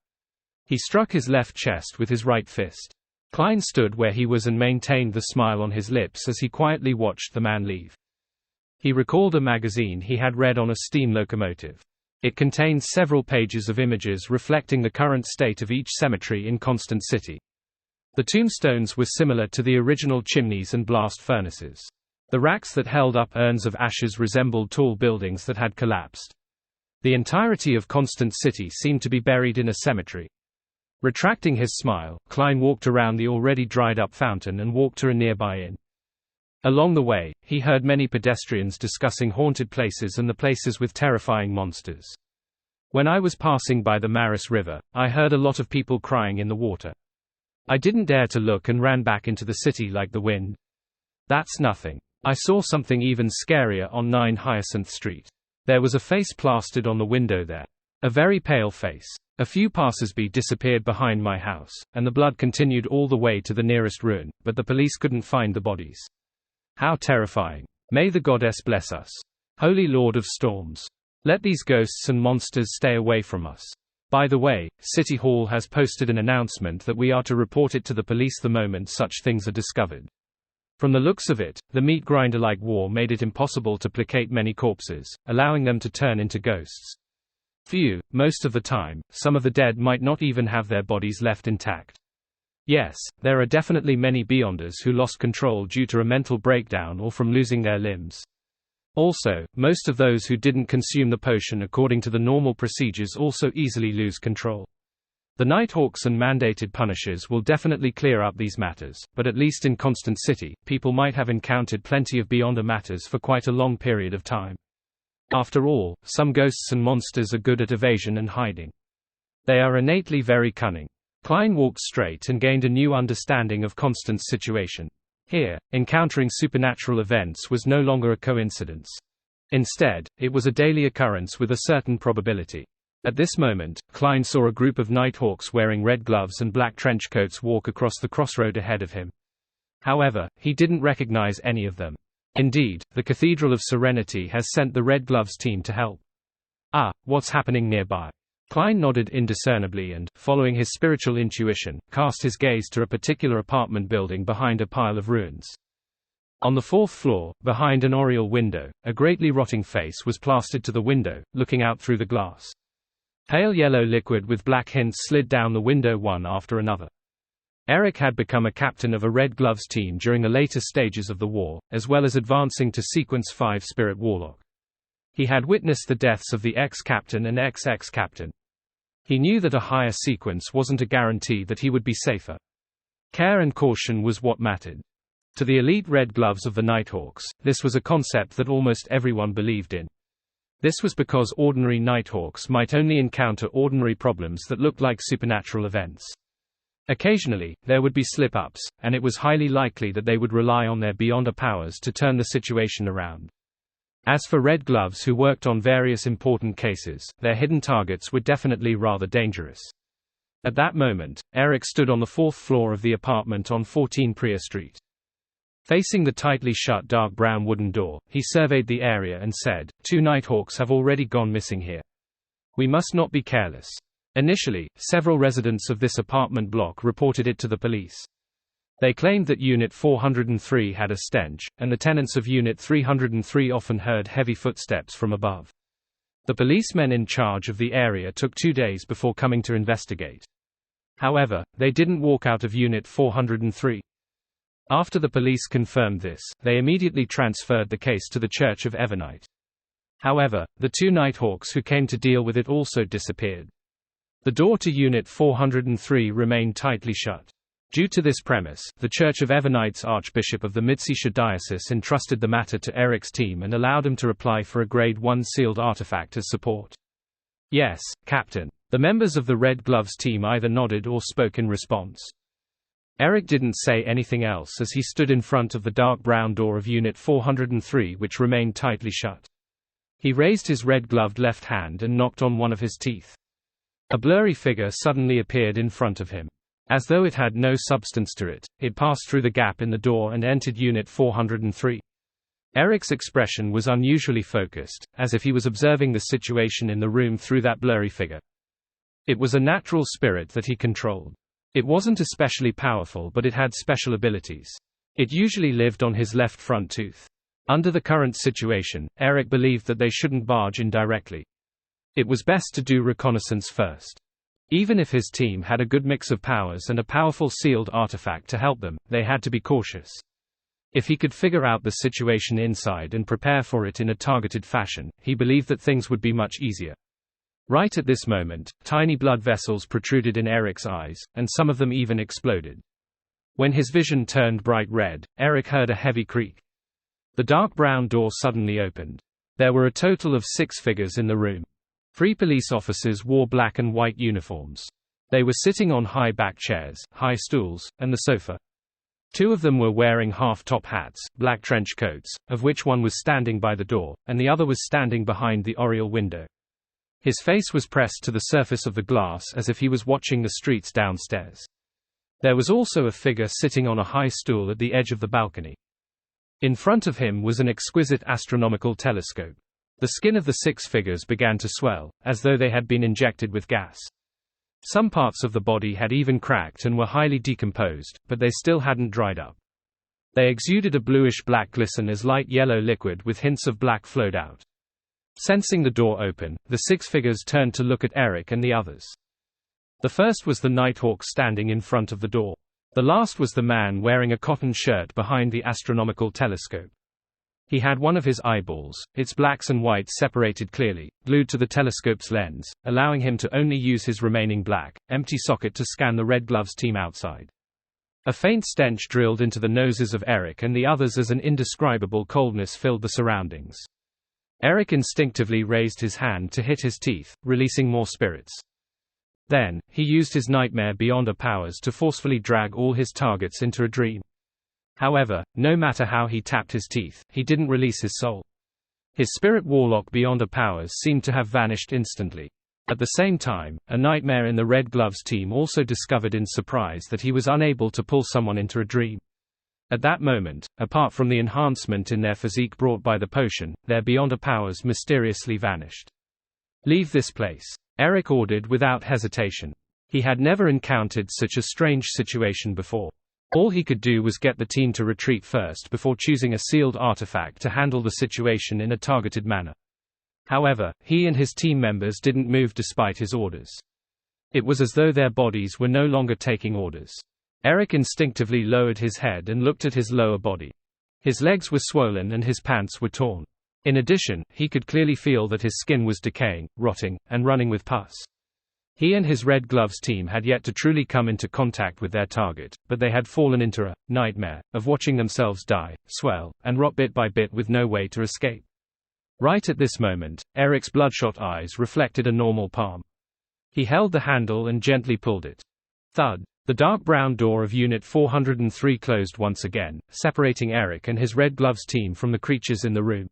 Speaker 1: He struck his left chest with his right fist. Klein stood where he was and maintained the smile on his lips as he quietly watched the man leave. He recalled a magazine he had read on a steam locomotive. It contained several pages of images reflecting the current state of each cemetery in Constant City. The tombstones were similar to the original chimneys and blast furnaces. The racks that held up urns of ashes resembled tall buildings that had collapsed. The entirety of Constant City seemed to be buried in a cemetery. Retracting his smile, Klein walked around the already dried-up fountain and walked to a nearby inn. Along the way, he heard many pedestrians discussing haunted places and the places with terrifying monsters. When I was passing by the Maris River, I heard a lot of people crying in the water. I didn't dare to look and ran back into the city like the wind. That's nothing. I saw something even scarier on 9 Hyacinth Street. There was a face plastered on the window there. A very pale face. A few passers-by disappeared behind my house, and the blood continued all the way to the nearest ruin, but the police couldn't find the bodies. How terrifying. May the goddess bless us. Holy Lord of Storms. Let these ghosts and monsters stay away from us. By the way, City Hall has posted an announcement that we are to report it to the police the moment such things are discovered. From the looks of it, the meat grinder-like war made it impossible to placate many corpses, allowing them to turn into ghosts. Few, most of the time, some of the dead might not even have their bodies left intact. Yes, there are definitely many Beyonders who lost control due to a mental breakdown or from losing their limbs. Also, most of those who didn't consume the potion according to the normal procedures also easily lose control. The Nighthawks and mandated punishers will definitely clear up these matters, but at least in Constant City, people might have encountered plenty of Beyonder matters for quite a long period of time. After all, some ghosts and monsters are good at evasion and hiding. They are innately very cunning. Klein walked straight and gained a new understanding of Constant's situation. Here, encountering supernatural events was no longer a coincidence. Instead, it was a daily occurrence with a certain probability. At this moment, Klein saw a group of Nighthawks wearing red gloves and black trench coats walk across the crossroad ahead of him. However, he didn't recognize any of them. Indeed, the Cathedral of Serenity has sent the Red Gloves team to help. Ah, what's happening nearby? Klein nodded indiscernibly and, following his spiritual intuition, cast his gaze to a particular apartment building behind a pile of ruins. On the 4th floor, behind an oriel window, a greatly rotting face was plastered to the window, looking out through the glass. Pale yellow liquid with black hints slid down the window one after another. Eric had become a captain of a Red Gloves team during the later stages of the war, as well as advancing to Sequence 5 Spirit Warlock. He had witnessed the deaths of the ex-captain and ex-ex-captain. He knew that a higher sequence wasn't a guarantee that he would be safer. Care and caution was what mattered. To the elite Red Gloves of the Nighthawks, this was a concept that almost everyone believed in. This was because ordinary Nighthawks might only encounter ordinary problems that looked like supernatural events. Occasionally, there would be slip-ups, and it was highly likely that they would rely on their Beyonder powers to turn the situation around. As for Red Gloves who worked on various important cases, their hidden targets were definitely rather dangerous. At that moment, Eric stood on the 4th floor of the apartment on 14 Priya Street. Facing the tightly shut dark brown wooden door, he surveyed the area and said, 2 Nighthawks have already gone missing here. We must not be careless. Initially, several residents of this apartment block reported it to the police. They claimed that Unit 403 had a stench, and the tenants of Unit 303 often heard heavy footsteps from above. The policemen in charge of the area took 2 days before coming to investigate. However, they didn't walk out of Unit 403. After the police confirmed this, they immediately transferred the case to the Church of Evernite. However, the 2 Nighthawks who came to deal with it also disappeared. The door to Unit 403 remained tightly shut. Due to this premise, the Church of Evernite's Archbishop of the Mitsisha Diocese entrusted the matter to Eric's team and allowed him to apply for a Grade 1 sealed artifact as support. Yes, Captain. The members of the Red Gloves team either nodded or spoke in response. Eric didn't say anything else as he stood in front of the dark brown door of Unit 403 which remained tightly shut. He raised his red-gloved left hand and knocked on one of his teeth. A blurry figure suddenly appeared in front of him. As though it had no substance to it, it passed through the gap in the door and entered Unit 403. Eric's expression was unusually focused, as if he was observing the situation in the room through that blurry figure. It was a natural spirit that he controlled. It wasn't especially powerful, but it had special abilities. It usually lived on his left front tooth. Under the current situation, Eric believed that they shouldn't barge in directly. It was best to do reconnaissance first. Even if his team had a good mix of powers and a powerful sealed artifact to help them, they had to be cautious. If he could figure out the situation inside and prepare for it in a targeted fashion, he believed that things would be much easier. Right at this moment, tiny blood vessels protruded in Eric's eyes, and some of them even exploded. When his vision turned bright red, Eric heard a heavy creak. The dark brown door suddenly opened. There were a total of 6 figures in the room. 3 police officers wore black and white uniforms. They were sitting on high back chairs, high stools, and the sofa. Two of them were wearing half-top hats, black trench coats, of which one was standing by the door, and the other was standing behind the oriel window. His face was pressed to the surface of the glass as if he was watching the streets downstairs. There was also a figure sitting on a high stool at the edge of the balcony. In front of him was an exquisite astronomical telescope. The skin of the six figures began to swell, as though they had been injected with gas. Some parts of the body had even cracked and were highly decomposed, but they still hadn't dried up. They exuded a bluish-black glisten as light yellow liquid with hints of black flowed out. Sensing the door open, the six figures turned to look at Eric and the others. The first was the Nighthawk standing in front of the door. The last was the man wearing a cotton shirt behind the astronomical telescope. He had one of his eyeballs, its blacks and whites separated clearly, glued to the telescope's lens, allowing him to only use his remaining black, empty socket to scan the Red Gloves team outside. A faint stench drilled into the noses of Eric and the others as an indescribable coldness filled the surroundings. Eric instinctively raised his hand to hit his teeth, releasing more spirits. Then, he used his Nightmare Beyonder powers to forcefully drag all his targets into a dream. However, no matter how he tapped his teeth, he didn't release his soul. His Spirit Warlock Beyonder powers seemed to have vanished instantly. At the same time, a nightmare in the Red Gloves team also discovered in surprise that he was unable to pull someone into a dream. At that moment, apart from the enhancement in their physique brought by the potion, their Beyonder powers mysteriously vanished. "Leave this place," Eric ordered without hesitation. He had never encountered such a strange situation before. All he could do was get the team to retreat first before choosing a sealed artifact to handle the situation in a targeted manner. However, he and his team members didn't move despite his orders. It was as though their bodies were no longer taking orders. Eric instinctively lowered his head and looked at his lower body. His legs were swollen and his pants were torn. In addition, he could clearly feel that his skin was decaying, rotting, and running with pus. He and his Red Gloves team had yet to truly come into contact with their target, but they had fallen into a nightmare of watching themselves die, swell, and rot bit by bit with no way to escape. Right at this moment, Eric's bloodshot eyes reflected a normal palm. He held the handle and gently pulled it. Thud. The dark brown door of Unit 403 closed once again, separating Eric and his Red Gloves team from the creatures in the room.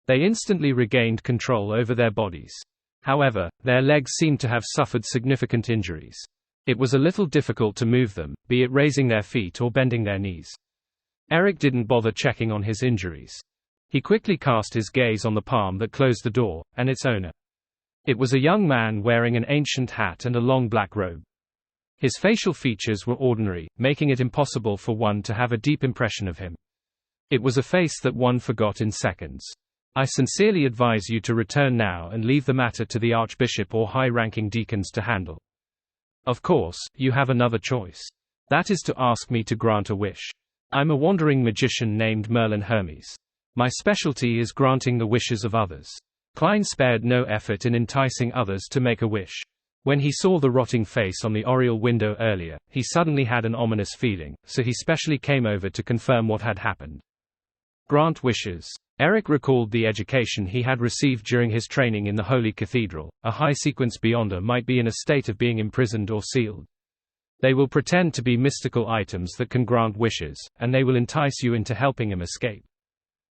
Speaker 1: They instantly regained control over their bodies. However, their legs seemed to have suffered significant injuries. It was a little difficult to move them, be it raising their feet or bending their knees. Eric didn't bother checking on his injuries. He quickly cast his gaze on the palm that closed the door, and its owner. It was a young man wearing an ancient hat and a long black robe. His facial features were ordinary, making it impossible for one to have a deep impression of him. It was a face that one forgot in seconds. "I sincerely advise you to return now and leave the matter to the Archbishop or high-ranking deacons to handle. Of course, you have another choice. That is to ask me to grant a wish. I'm a wandering magician named Merlin Hermes. My specialty is granting the wishes of others." Klein spared no effort in enticing others to make a wish. When he saw the rotting face on the oriel window earlier, he suddenly had an ominous feeling, so he specially came over to confirm what had happened. Grant wishes. Eric recalled the education he had received during his training in the Holy Cathedral. A high-sequence Beyonder might be in a state of being imprisoned or sealed. They will pretend to be mystical items that can grant wishes, and they will entice you into helping him escape.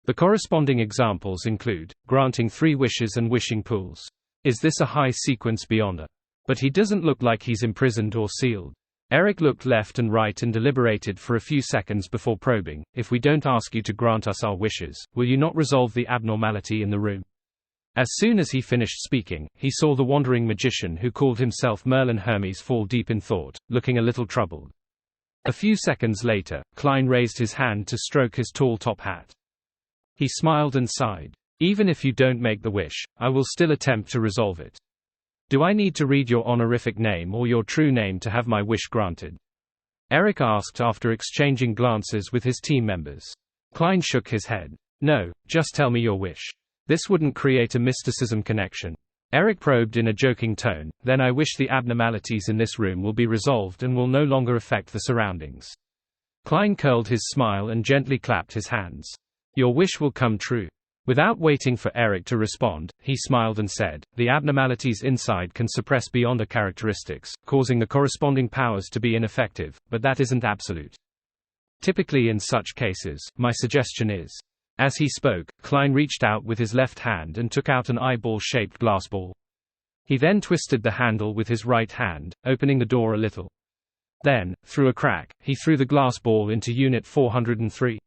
Speaker 1: The corresponding examples include granting 3 wishes and wishing pools. Is this a high-sequence Beyonder? But he doesn't look like he's imprisoned or sealed. Eric looked left and right and deliberated for a few seconds before probing. "If we don't ask you to grant us our wishes, will you not resolve the abnormality in the room?" As soon as he finished speaking, he saw the wandering magician who called himself Merlin Hermes fall deep in thought, looking a little troubled. A few seconds later, Klein raised his hand to stroke his tall top hat. He smiled and sighed. "Even if you don't make the wish, I will still attempt to resolve it. Do I need to read your honorific name or your true name to have my wish granted?" Eric asked after exchanging glances with his team members. Klein shook his head. "No, just tell me your wish. This wouldn't create a mysticism connection." Eric probed in a joking tone, "Then I wish the abnormalities in this room will be resolved and will no longer affect the surroundings." Klein curled his smile and gently clapped his hands. "Your wish will come true. Without waiting for Eric to respond, he smiled and said, "The abnormalities inside can suppress beyonder characteristics, causing the corresponding powers to be ineffective, but that isn't absolute. Typically in such cases, my suggestion is." As he spoke, Klein reached out with his left hand and took out an eyeball-shaped glass ball. He then twisted the handle with his right hand, opening the door a little. Then, through a crack, he threw the glass ball into Unit 403.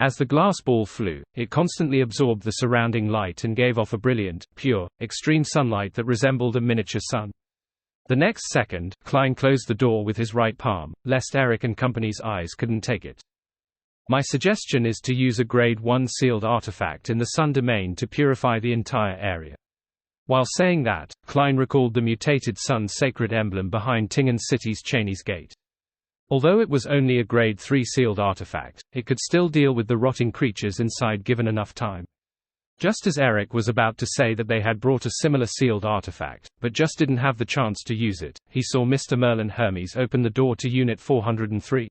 Speaker 1: As the glass ball flew, it constantly absorbed the surrounding light and gave off a brilliant, pure, extreme sunlight that resembled a miniature sun. The next second, Klein closed the door with his right palm, lest Eric and company's eyes couldn't take it. My suggestion is to use a Grade 1 sealed artifact in the Sun domain to purify the entire area. While saying that, Klein recalled the mutated Sun's sacred emblem behind Tingen City's Cheney's Gate. Although it was only a Grade 3 sealed artifact, it could still deal with the rotting creatures inside given enough time. Just as Eric was about to say that they had brought a similar sealed artifact, but just didn't have the chance to use it, he saw Mr. Merlin Hermes open the door to Unit 403.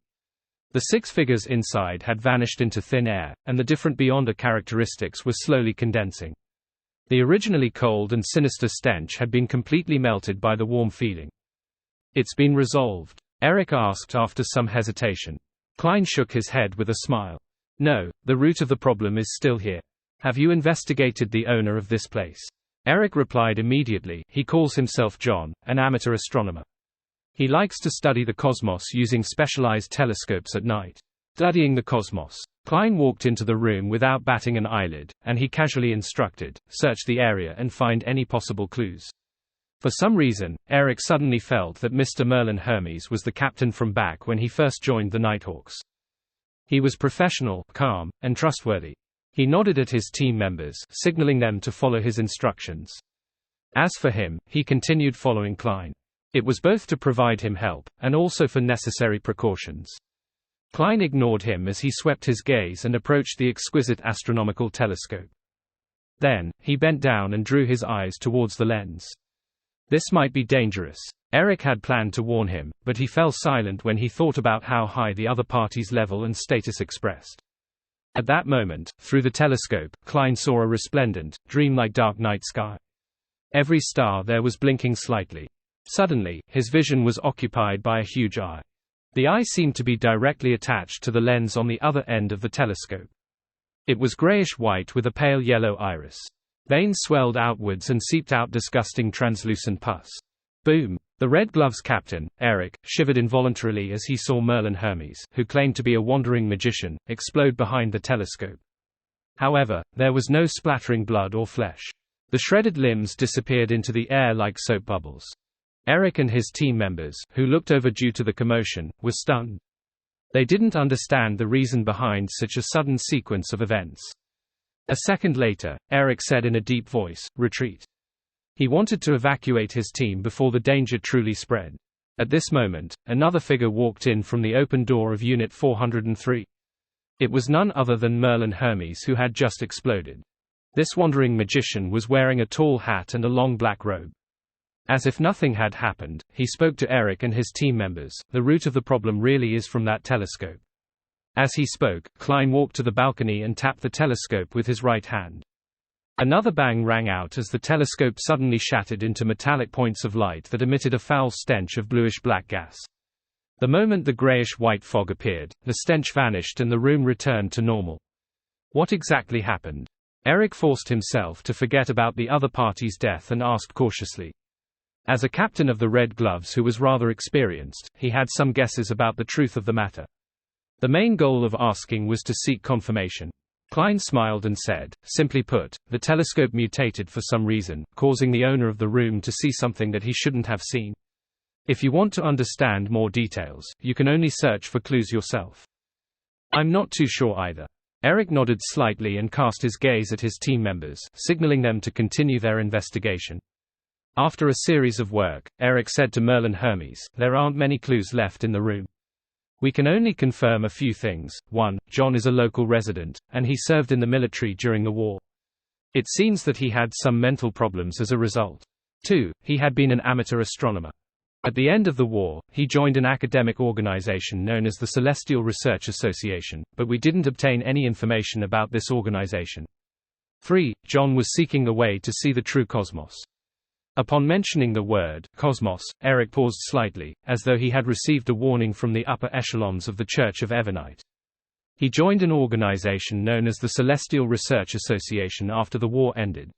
Speaker 1: The 6 figures inside had vanished into thin air, and the different beyonder characteristics were slowly condensing. The originally cold and sinister stench had been completely melted by the warm feeling. "It's been resolved?" Eric asked after some hesitation. Klein shook his head with a smile. "No, the root of the problem is still here. Have you investigated the owner of this place?" Eric replied immediately. "He calls himself John, an amateur astronomer. He likes to study the cosmos using specialized telescopes at night." Studying the cosmos. Klein walked into the room without batting an eyelid, and he casually instructed, "Search the area and find any possible clues." For some reason, Eric suddenly felt that Mr. Merlin Hermes was the captain from back when he first joined the Nighthawks. He was professional, calm, and trustworthy. He nodded at his team members, signaling them to follow his instructions. As for him, he continued following Klein. It was both to provide him help, and also for necessary precautions. Klein ignored him as he swept his gaze and approached the exquisite astronomical telescope. Then, he bent down and drew his eyes towards the lens. This might be dangerous. Eric had planned to warn him, but he fell silent when he thought about how high the other party's level and status expressed. At that moment, through the telescope, Klein saw a resplendent, dreamlike dark night sky. Every star there was blinking slightly. Suddenly, his vision was occupied by a huge eye. The eye seemed to be directly attached to the lens on the other end of the telescope. It was grayish-white with a pale yellow iris. Veins swelled outwards and seeped out disgusting translucent pus. Boom! The Red Gloves captain, Eric, shivered involuntarily as he saw Merlin Hermes, who claimed to be a wandering magician, explode behind the telescope. However, there was no splattering blood or flesh. The shredded limbs disappeared into the air like soap bubbles. Eric and his team members, who looked over due to the commotion, were stunned. They didn't understand the reason behind such a sudden sequence of events. A second later, Eric said in a deep voice, "Retreat." He wanted to evacuate his team before the danger truly spread. At this moment, another figure walked in from the open door of Unit 403. It was none other than Merlin Hermes, who had just exploded. This wandering magician was wearing a tall hat and a long black robe. As if nothing had happened, he spoke to Eric and his team members. "The root of the problem really is from that telescope." As he spoke, Klein walked to the balcony and tapped the telescope with his right hand. Another bang rang out as the telescope suddenly shattered into metallic points of light that emitted a foul stench of bluish-black gas. The moment the grayish-white fog appeared, the stench vanished and the room returned to normal. What exactly happened? Eric forced himself to forget about the other party's death and asked cautiously. As a captain of the Red Gloves who was rather experienced, he had some guesses about the truth of the matter. The main goal of asking was to seek confirmation. Klein smiled and said, "Simply put, the telescope mutated for some reason, causing the owner of the room to see something that he shouldn't have seen. If you want to understand more details, you can only search for clues yourself." "I'm not too sure either." Eric nodded slightly and cast his gaze at his team members, signaling them to continue their investigation. After a series of work, Eric said to Merlin Hermes, "There aren't many clues left in the room. We can only confirm a few things. 1. John is a local resident, and he served in the military during the war. It seems that he had some mental problems as a result. 2. He had been an amateur astronomer. At the end of the war, he joined an academic organization known as the Celestial Research Association, but we didn't obtain any information about this organization. 3. John was seeking a way to see the true cosmos. Upon mentioning the word cosmos, Eric paused slightly, as though he had received a warning from the upper echelons of the Church of Evernite. He joined an organization known as the Celestial Research Association after the war ended.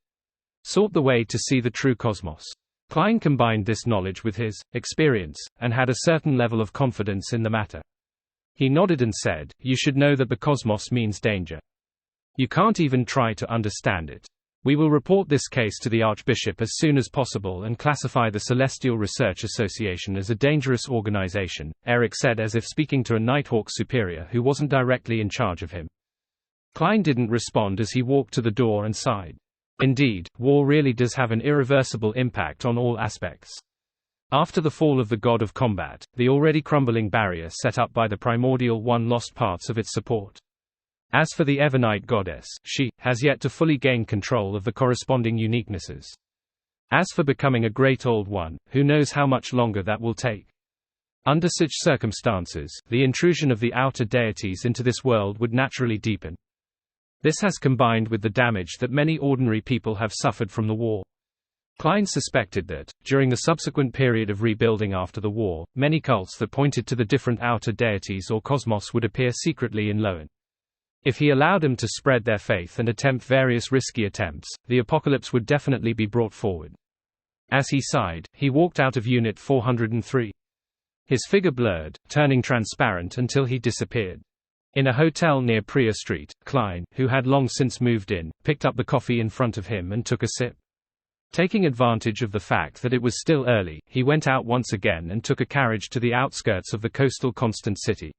Speaker 1: Sought the way to see the true cosmos. Klein combined this knowledge with his experience, and had a certain level of confidence in the matter. He nodded and said, "You should know that the cosmos means danger. You can't even try to understand it. We will report this case to the Archbishop as soon as possible and classify the Celestial Research Association as a dangerous organization," Eric said, as if speaking to a Nighthawk superior who wasn't directly in charge of him. Klein didn't respond as he walked to the door and sighed. Indeed, war really does have an irreversible impact on all aspects. After the fall of the god of combat, the already crumbling barrier set up by the primordial one lost parts of its support. As for the Evernite goddess, she has yet to fully gain control of the corresponding uniquenesses. As for becoming a great old one, who knows how much longer that will take. Under such circumstances, the intrusion of the outer deities into this world would naturally deepen. This has combined with the damage that many ordinary people have suffered from the war. Klein suspected that, during the subsequent period of rebuilding after the war, many cults that pointed to the different outer deities or cosmos would appear secretly in Loen. If he allowed them to spread their faith and attempt various risky attempts, the apocalypse would definitely be brought forward. As he sighed, he walked out of Unit 403. His figure blurred, turning transparent until he disappeared. In a hotel near Priya Street, Klein, who had long since moved in, picked up the coffee in front of him and took a sip. Taking advantage of the fact that it was still early, he went out once again and took a carriage to the outskirts of the coastal Constant City.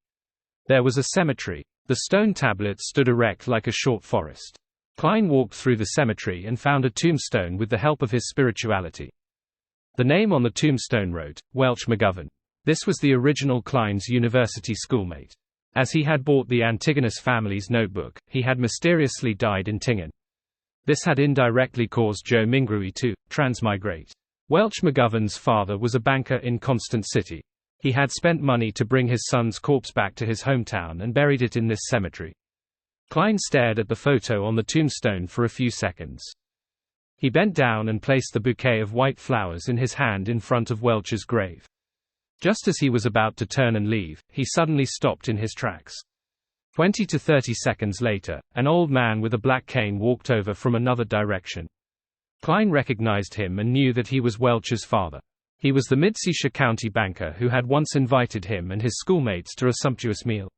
Speaker 1: There was a cemetery. The stone tablet stood erect like a short forest. Klein walked through the cemetery and found a tombstone with the help of his spirituality. The name on the tombstone wrote, Welch McGovern. This was the original Klein's university schoolmate. As he had bought the Antigonus family's notebook, he had mysteriously died in Tingen. This had indirectly caused Joe Mingrui to transmigrate. Welch McGovern's father was a banker in Constant City. He had spent money to bring his son's corpse back to his hometown and buried it in this cemetery. Klein stared at the photo on the tombstone for a few seconds. He bent down and placed the bouquet of white flowers in his hand in front of Welch's grave. Just as he was about to turn and leave, he suddenly stopped in his tracks. 20 to 30 seconds later, an old man with a black cane walked over from another direction. Klein recognized him and knew that he was Welch's father. He was the Mid-Seasia County banker who had once invited him and his schoolmates to a sumptuous meal.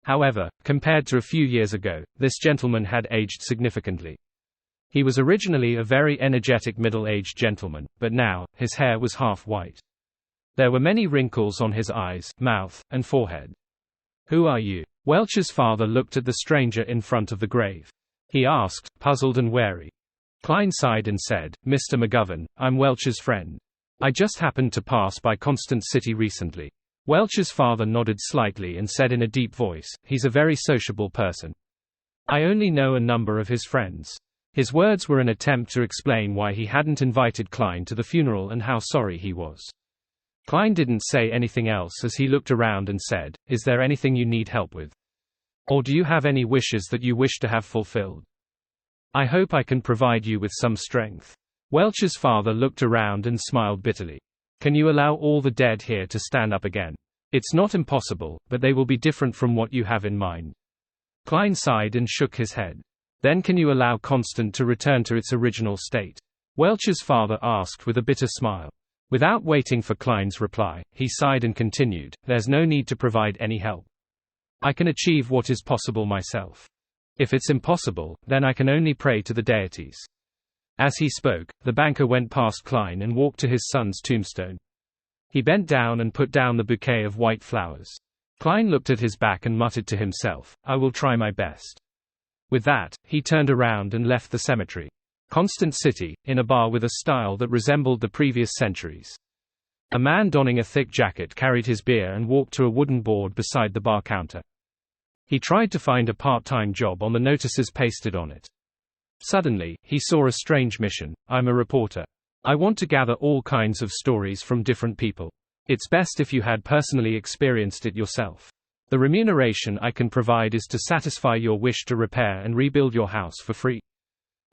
Speaker 1: However, compared to a few years ago, this gentleman had aged significantly. He was originally a very energetic middle-aged gentleman, but now, his hair was half white. There were many wrinkles on his eyes, mouth, and forehead. "Who are you?" Welch's father looked at the stranger in front of the grave. He asked, puzzled and wary. Klein sighed and said, "Mr. McGovern, I'm Welch's friend. I just happened to pass by Constant City recently." Welch's father nodded slightly and said in a deep voice, "He's a very sociable person. I only know a number of his friends." His words were an attempt to explain why he hadn't invited Klein to the funeral and how sorry he was. Klein didn't say anything else as he looked around and said, "Is there anything you need help with? Or do you have any wishes that you wish to have fulfilled? I hope I can provide you with some strength." Welch's father looked around and smiled bitterly. "Can you allow all the dead here to stand up again? It's not impossible, but they will be different from what you have in mind." Klein sighed and shook his head. "Then can you allow Constant to return to its original state?" Welch's father asked with a bitter smile. Without waiting for Klein's reply, he sighed and continued, "There's no need to provide any help. I can achieve what is possible myself. If it's impossible, then I can only pray to the deities." As he spoke, the banker went past Klein and walked to his son's tombstone. He bent down and put down the bouquet of white flowers. Klein looked at his back and muttered to himself, "I will try my best." With that, he turned around and left the cemetery. Constant City, in a bar with a style that resembled the previous centuries. A man donning a thick jacket carried his beer and walked to a wooden board beside the bar counter. He tried to find a part-time job on the notices pasted on it. Suddenly, he saw a strange mission. "I'm a reporter. I want to gather all kinds of stories from different people. It's best if you had personally experienced it yourself. The remuneration I can provide is to satisfy your wish to repair and rebuild your house for free.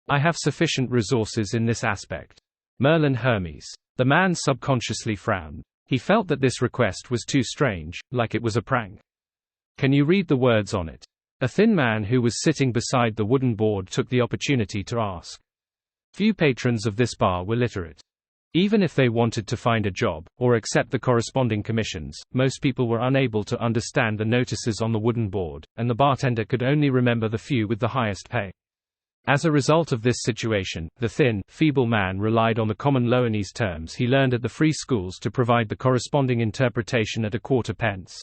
Speaker 1: I have sufficient resources in this aspect. Merlin Hermes. The man subconsciously frowned. He felt that this request was too strange, like it was a prank. Can you read the words on it? A thin man who was sitting beside the wooden board took the opportunity to ask. Few patrons of this bar were literate. Even if they wanted to find a job, or accept the corresponding commissions, most people were unable to understand the notices on the wooden board, and the bartender could only remember the few with the highest pay. As a result of this situation, the thin, feeble man relied on the common Loanese terms he learned at the free schools to provide the corresponding interpretation at a quarter pence.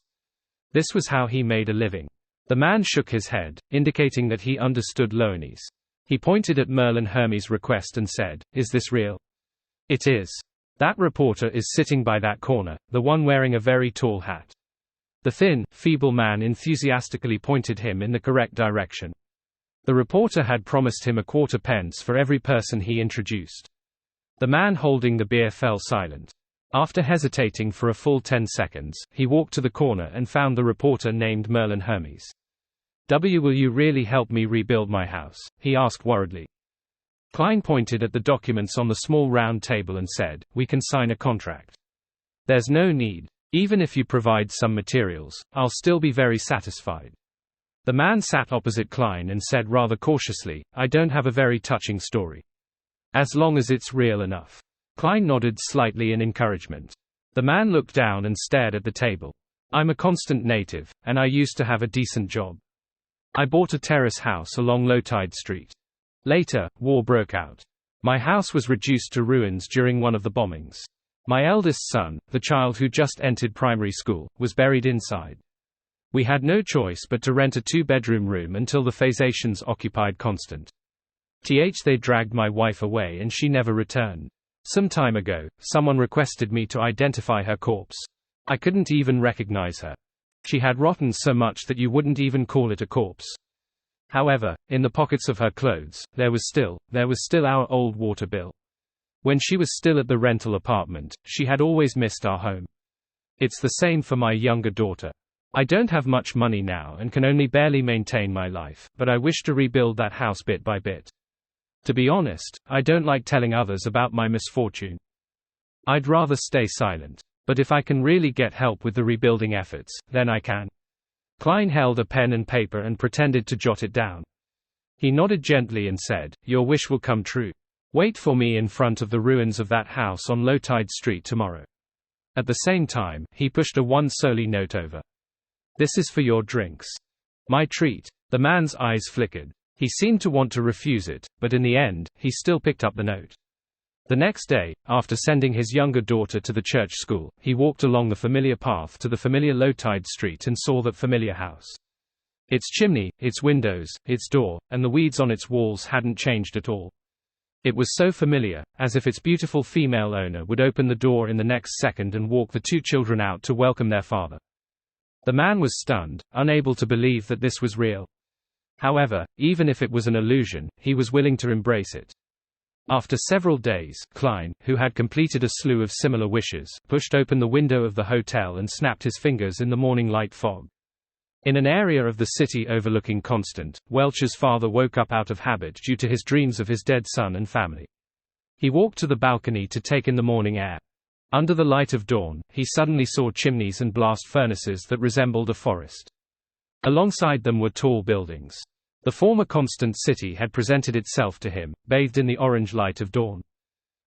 Speaker 1: This was how he made a living. The man shook his head, indicating that he understood Loanese. He pointed at Merlin Hermes' request and said, "Is this real?" "It is. That reporter is sitting by that corner, the one wearing a very tall hat." The thin, feeble man enthusiastically pointed him in the correct direction. The reporter had promised him a quarter pence for every person he introduced. The man holding the beer fell silent. After hesitating for a full 10 seconds, he walked to the corner and found the reporter named Merlin Hermes. "Will you really help me rebuild my house?" he asked worriedly. Klein pointed at the documents on the small round table and said, "We can sign a contract." "There's no need. Even if you provide some materials, I'll still be very satisfied." The man sat opposite Klein and said rather cautiously, "I don't have a very touching story. As long as it's real enough." Klein nodded slightly in encouragement. The man looked down and stared at the table. "I'm a constant native, and I used to have a decent job. I bought a terrace house along Lowtide Street. Later, war broke out. My house was reduced to ruins during one of the bombings. My eldest son, the child who just entered primary school, was buried inside. We had no choice but to rent a 2-bedroom room until the Phasations occupied Constant. They dragged my wife away and she never returned. Some time ago, someone requested me to identify her corpse. I couldn't even recognize her. She had rotten so much that you wouldn't even call it a corpse. However, in the pockets of her clothes, there was still our old water bill. When she was still at the rental apartment, she had always missed our home. It's the same for my younger daughter. I don't have much money now and can only barely maintain my life, but I wish to rebuild that house bit by bit. To be honest, I don't like telling others about my misfortune. I'd rather stay silent. But if I can really get help with the rebuilding efforts, then I can." Klein held a pen and paper and pretended to jot it down. He nodded gently and said, "Your wish will come true. Wait for me in front of the ruins of that house on Lowtide Street tomorrow." At the same time, he pushed a 1 soldi note over. "This is for your drinks. My treat." The man's eyes flickered. He seemed to want to refuse it, but in the end, he still picked up the note. The next day, after sending his younger daughter to the church school, he walked along the familiar path to the familiar Lowtide Street and saw that familiar house. Its chimney, its windows, its door, and the weeds on its walls hadn't changed at all. It was so familiar, as if its beautiful female owner would open the door in the next second and walk the 2 children out to welcome their father. The man was stunned, unable to believe that this was real. However, even if it was an illusion, he was willing to embrace it. After several days, Klein, who had completed a slew of similar wishes, pushed open the window of the hotel and snapped his fingers in the morning light fog. In an area of the city overlooking Constant, Welch's father woke up out of habit due to his dreams of his dead son and family. He walked to the balcony to take in the morning air. Under the light of dawn, he suddenly saw chimneys and blast furnaces that resembled a forest. Alongside them were tall buildings. The former Constant city had presented itself to him, bathed in the orange light of dawn.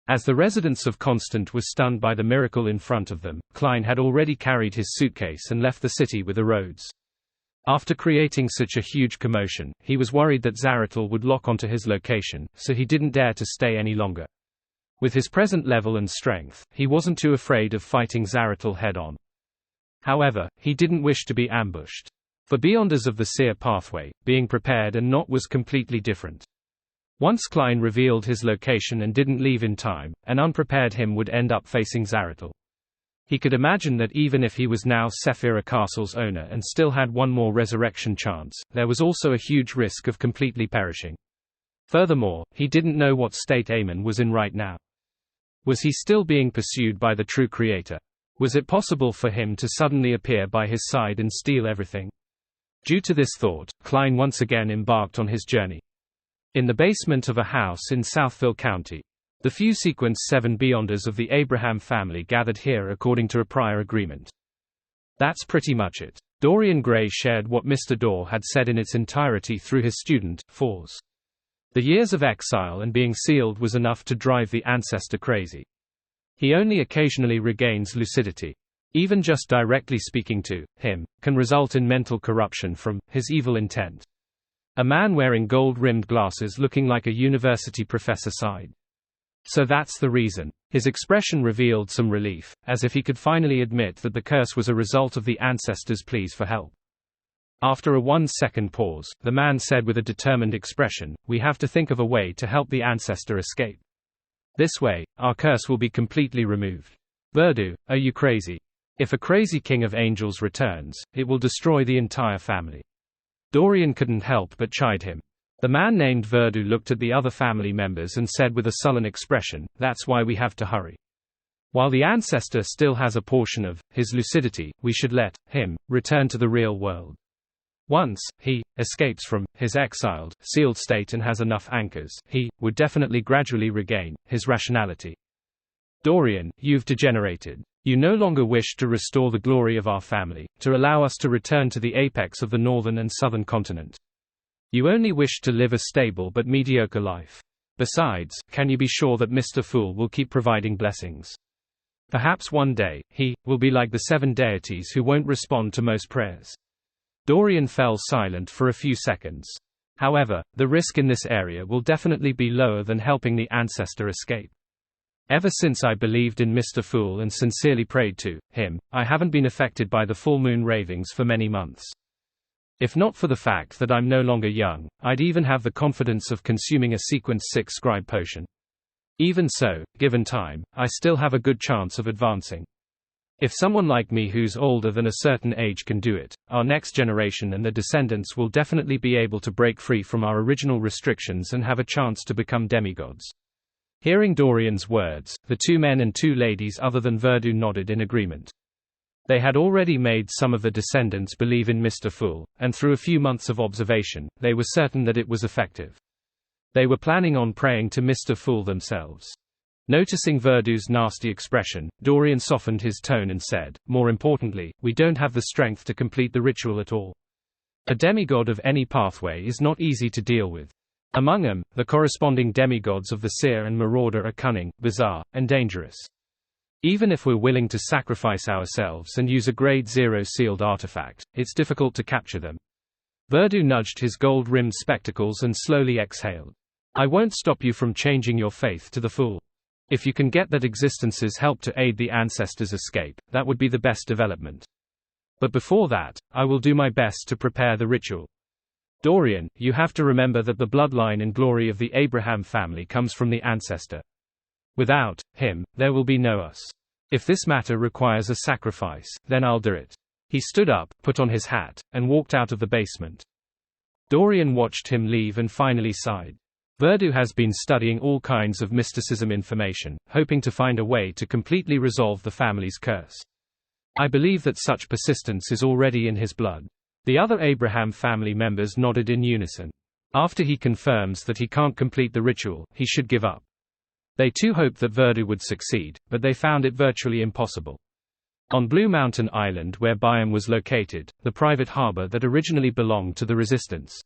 Speaker 1: As the residents of Constant were stunned by the miracle in front of them, Klein had already carried his suitcase and left the city with the roads. After creating such a huge commotion, he was worried that Zaratul would lock onto his location, so he didn't dare to stay any longer. With his present level and strength, he wasn't too afraid of fighting Zaratul head-on. However, he didn't wish to be ambushed. For Beyonders of the Seer pathway, being prepared and not was completely different. Once Klein revealed his location and didn't leave in time, an unprepared him would end up facing Zaratul. He could imagine that even if he was now Sephira Castle's owner and still had one more resurrection chance, there was also a huge risk of completely perishing. Furthermore, he didn't know what state Amon was in right now. Was he still being pursued by the true creator? Was it possible for him to suddenly appear by his side and steal everything? Due to this thought, Klein once again embarked on his journey. in the basement of a house in Southfield County. The few Sequence 7 Beyonders of the Abraham family gathered here according to a prior agreement. That's pretty much it. Dorian Gray shared what Mr. Dorr had said in its entirety through his student, Fours. The years of exile and being sealed was enough to drive the ancestor crazy. He only occasionally regains lucidity. Even just directly speaking to him can result in mental corruption from his evil intent. A man wearing gold-rimmed glasses looking like a university professor sighed. So that's the reason. His expression revealed some relief, as if he could finally admit that the curse was a result of the ancestors' pleas for help. After a 1-second pause, the man said with a determined expression, "We have to think of a way to help the ancestor escape. This way, our curse will be completely removed." Verdu, are you crazy? If a crazy king of angels returns, it will destroy the entire family. Dorian couldn't help but chide him. The man named Verdu looked at the other family members and said with a sullen expression, "That's why we have to hurry. While the ancestor still has a portion of his lucidity, we should let him return to the real world. Once he escapes from his exiled, sealed state and has enough anchors, he would definitely gradually regain his rationality." Dorian, you've degenerated. You no longer wish to restore the glory of our family, to allow us to return to the apex of the northern and southern continent. You only wish to live a stable but mediocre life. Besides, can you be sure that Mr. Fool will keep providing blessings? Perhaps one day, he will be like the 7 deities who won't respond to most prayers. Dorian fell silent for a few seconds. However, the risk in this area will definitely be lower than helping the ancestor escape. Ever since I believed in Mr. Fool and sincerely prayed to him, I haven't been affected by the full moon ravings for many months. If not for the fact that I'm no longer young, I'd even have the confidence of consuming a Sequence 6 scribe potion. Even so, given time, I still have a good chance of advancing. If someone like me who's older than a certain age can do it, our next generation and their descendants will definitely be able to break free from our original restrictions and have a chance to become demigods. Hearing Dorian's words, the 2 men and 2 ladies other than Verdu nodded in agreement. They had already made some of the descendants believe in Mr. Fool, and through a few months of observation, they were certain that it was effective. They were planning on praying to Mr. Fool themselves. Noticing Verdu's nasty expression, Dorian softened his tone and said, "More importantly, we don't have the strength to complete the ritual at all. A demigod of any pathway is not easy to deal with. Among them, the corresponding demigods of the seer and marauder are cunning, bizarre, and dangerous. Even if we're willing to sacrifice ourselves and use a grade 0 sealed artifact, it's difficult to capture them." Verdu nudged his gold-rimmed spectacles and slowly exhaled. "I won't stop you from changing your faith to the Fool. If you can get that existences help to aid the ancestors' escape, that would be the best development. But before that, I will do my best to prepare the ritual. Dorian, you have to remember that the bloodline and glory of the Abraham family comes from the ancestor. Without him, there will be no us. If this matter requires a sacrifice, then I'll do it." He stood up, put on his hat, and walked out of the basement. Dorian watched him leave and finally sighed. Verdu has been studying all kinds of mysticism information, hoping to find a way to completely resolve the family's curse. I believe that such persistence is already in his blood. The other Abraham family members nodded in unison. After he confirms that he can't complete the ritual, he should give up. They too hoped that Verdu would succeed, but they found it virtually impossible. On Blue Mountain Island, where Byam was located, the private harbor that originally belonged to the Resistance,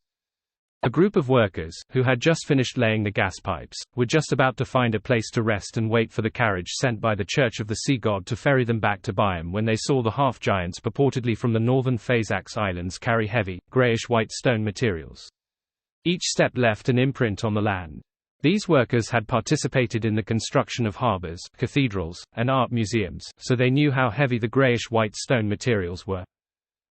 Speaker 1: a group of workers, who had just finished laying the gas pipes, were just about to find a place to rest and wait for the carriage sent by the Church of the Sea God to ferry them back to Byam when they saw the half-giants purportedly from the northern Phasax Islands carry heavy, grayish-white stone materials. Each step left an imprint on the land. These workers had participated in the construction of harbors, cathedrals, and art museums, so they knew how heavy the grayish-white stone materials were.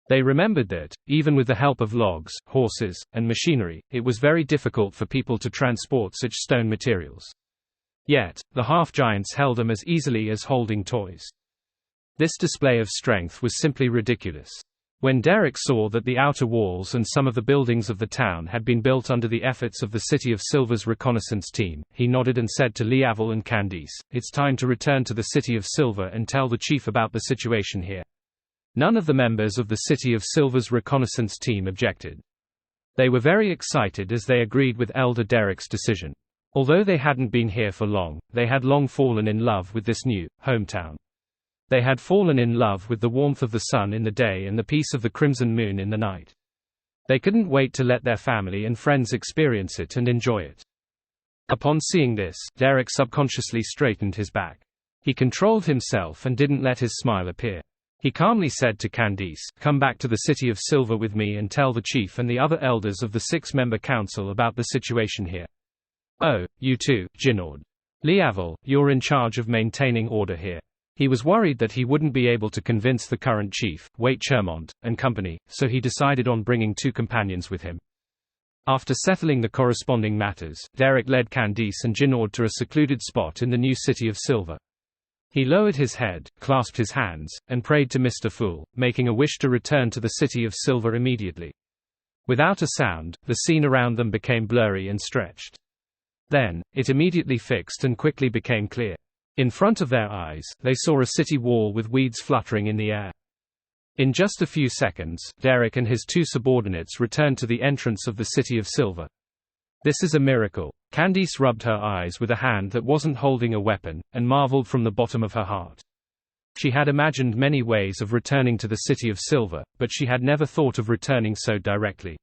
Speaker 1: They remembered that, even with the help of logs, horses, and machinery, it was very difficult for people to transport such stone materials. Yet, the half-giants held them as easily as holding toys. This display of strength was simply ridiculous. When Derek saw that the outer walls and some of the buildings of the town had been built under the efforts of the City of Silver's reconnaissance team, he nodded and said to Liavel and Candice, "It's time to return to the City of Silver and tell the chief about the situation here." None of the members of the City of Silver's reconnaissance team objected. They were very excited as they agreed with Elder Derek's decision. Although they hadn't been here for long, they had long fallen in love with this new hometown. They had fallen in love with the warmth of the sun in the day and the peace of the crimson moon in the night. They couldn't wait to let their family and friends experience it and enjoy it. Upon seeing this, Derek subconsciously straightened his back. He controlled himself and didn't let his smile appear. He calmly said to Candice, "Come back to the City of Silver with me and tell the chief and the other elders of the 6-member council about the situation here. Oh, you too, Jinord. Leavel, you're in charge of maintaining order here." He was worried that he wouldn't be able to convince the current chief, Waite Chermont, and company, so he decided on bringing 2 companions with him. After settling the corresponding matters, Derek led Candice and Jinord to a secluded spot in the new City of Silver. He lowered his head, clasped his hands, and prayed to Mr. Fool, making a wish to return to the City of Silver immediately. Without a sound, the scene around them became blurry and stretched. Then, it immediately fixed and quickly became clear. In front of their eyes, they saw a city wall with weeds fluttering in the air. In just a few seconds, Derek and his 2 subordinates returned to the entrance of the City of Silver. "This is a miracle." Candice rubbed her eyes with a hand that wasn't holding a weapon, and marveled from the bottom of her heart. She had imagined many ways of returning to the City of Silver, but she had never thought of returning so directly.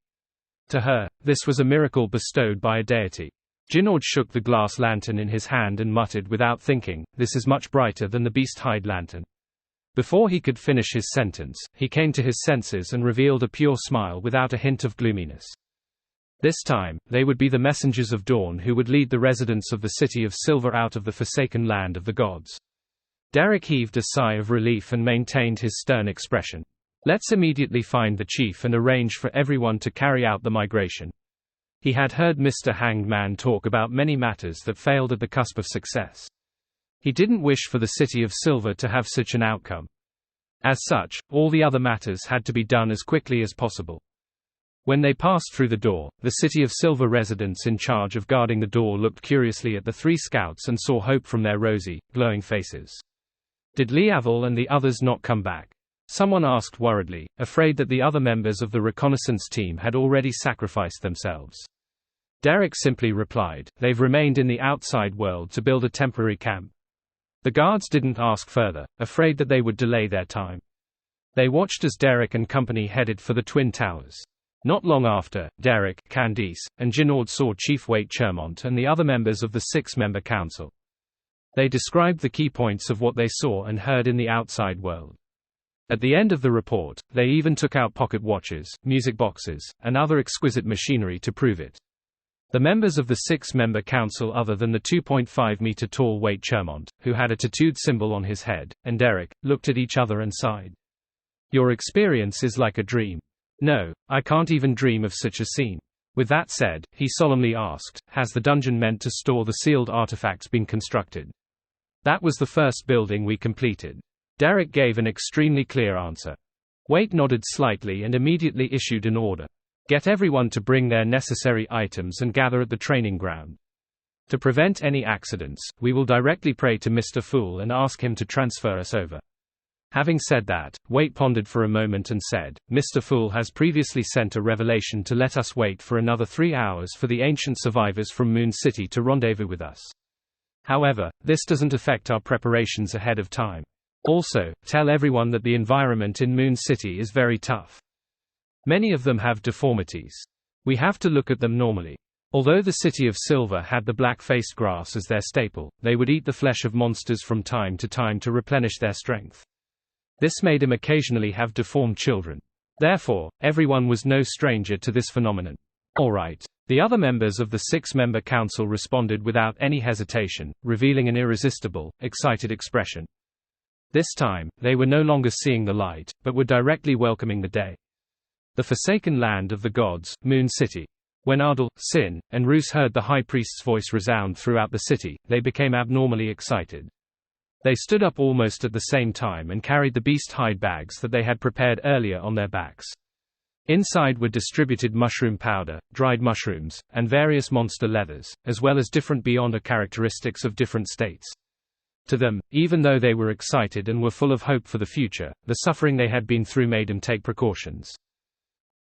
Speaker 1: To her, this was a miracle bestowed by a deity. Jinord shook the glass lantern in his hand and muttered without thinking, "This is much brighter than the beast-hide lantern." Before he could finish his sentence, he came to his senses and revealed a pure smile without a hint of gloominess. This time, they would be the messengers of dawn who would lead the residents of the City of Silver out of the forsaken land of the gods. Derek heaved a sigh of relief and maintained his stern expression. "Let's immediately find the chief and arrange for everyone to carry out the migration." He had heard Mr. Hanged Man talk about many matters that failed at the cusp of success. He didn't wish for the City of Silver to have such an outcome. As such, all the other matters had to be done as quickly as possible. When they passed through the door, the City of Silver residents in charge of guarding the door looked curiously at the 3 scouts and saw hope from their rosy, glowing faces. "Did Leavel and the others not come back?" someone asked worriedly, afraid that the other members of the reconnaissance team had already sacrificed themselves. Derek simply replied, "They've remained in the outside world to build a temporary camp." The guards didn't ask further, afraid that they would delay their time. They watched as Derek and company headed for the Twin Towers. Not long after, Derek, Candice, and Jinord saw Chief Waite Chermont and the other members of the 6-member council. They described the key points of what they saw and heard in the outside world. At the end of the report, they even took out pocket watches, music boxes, and other exquisite machinery to prove it. The members of the 6-member council other than the 2.5-meter tall Waite Chermont, who had a tattooed symbol on his head, and Derek, looked at each other and sighed. "Your experience is like a dream. No, I can't even dream of such a scene." With that said, he solemnly asked, "Has the dungeon meant to store the sealed artifacts been constructed?" "That was the first building we completed." Derek gave an extremely clear answer. Waite nodded slightly and immediately issued an order. "Get everyone to bring their necessary items and gather at the training ground. To prevent any accidents, we will directly pray to Mr. Fool and ask him to transfer us over." Having said that, Waite pondered for a moment and said, "Mr. Fool has previously sent a revelation to let us wait for another 3 hours for the ancient survivors from Moon City to rendezvous with us. However, this doesn't affect our preparations ahead of time. Also, tell everyone that the environment in Moon City is very tough. Many of them have deformities. We have to look at them normally." Although the City of Silver had the black-faced grass as their staple, they would eat the flesh of monsters from time to replenish their strength. This made him occasionally have deformed children. Therefore, everyone was no stranger to this phenomenon. "All right." The other members of the 6-member council responded without any hesitation, revealing an irresistible, excited expression. This time, they were no longer seeing the light, but were directly welcoming the day. The forsaken land of the gods, Moon City. When Ardal, Sin, and Roos heard the high priest's voice resound throughout the city, they became abnormally excited. They stood up almost at the same time and carried the beast-hide bags that they had prepared earlier on their backs. Inside were distributed mushroom powder, dried mushrooms, and various monster leathers, as well as different beyonder characteristics of different states. To them, even though they were excited and were full of hope for the future, the suffering they had been through made them take precautions.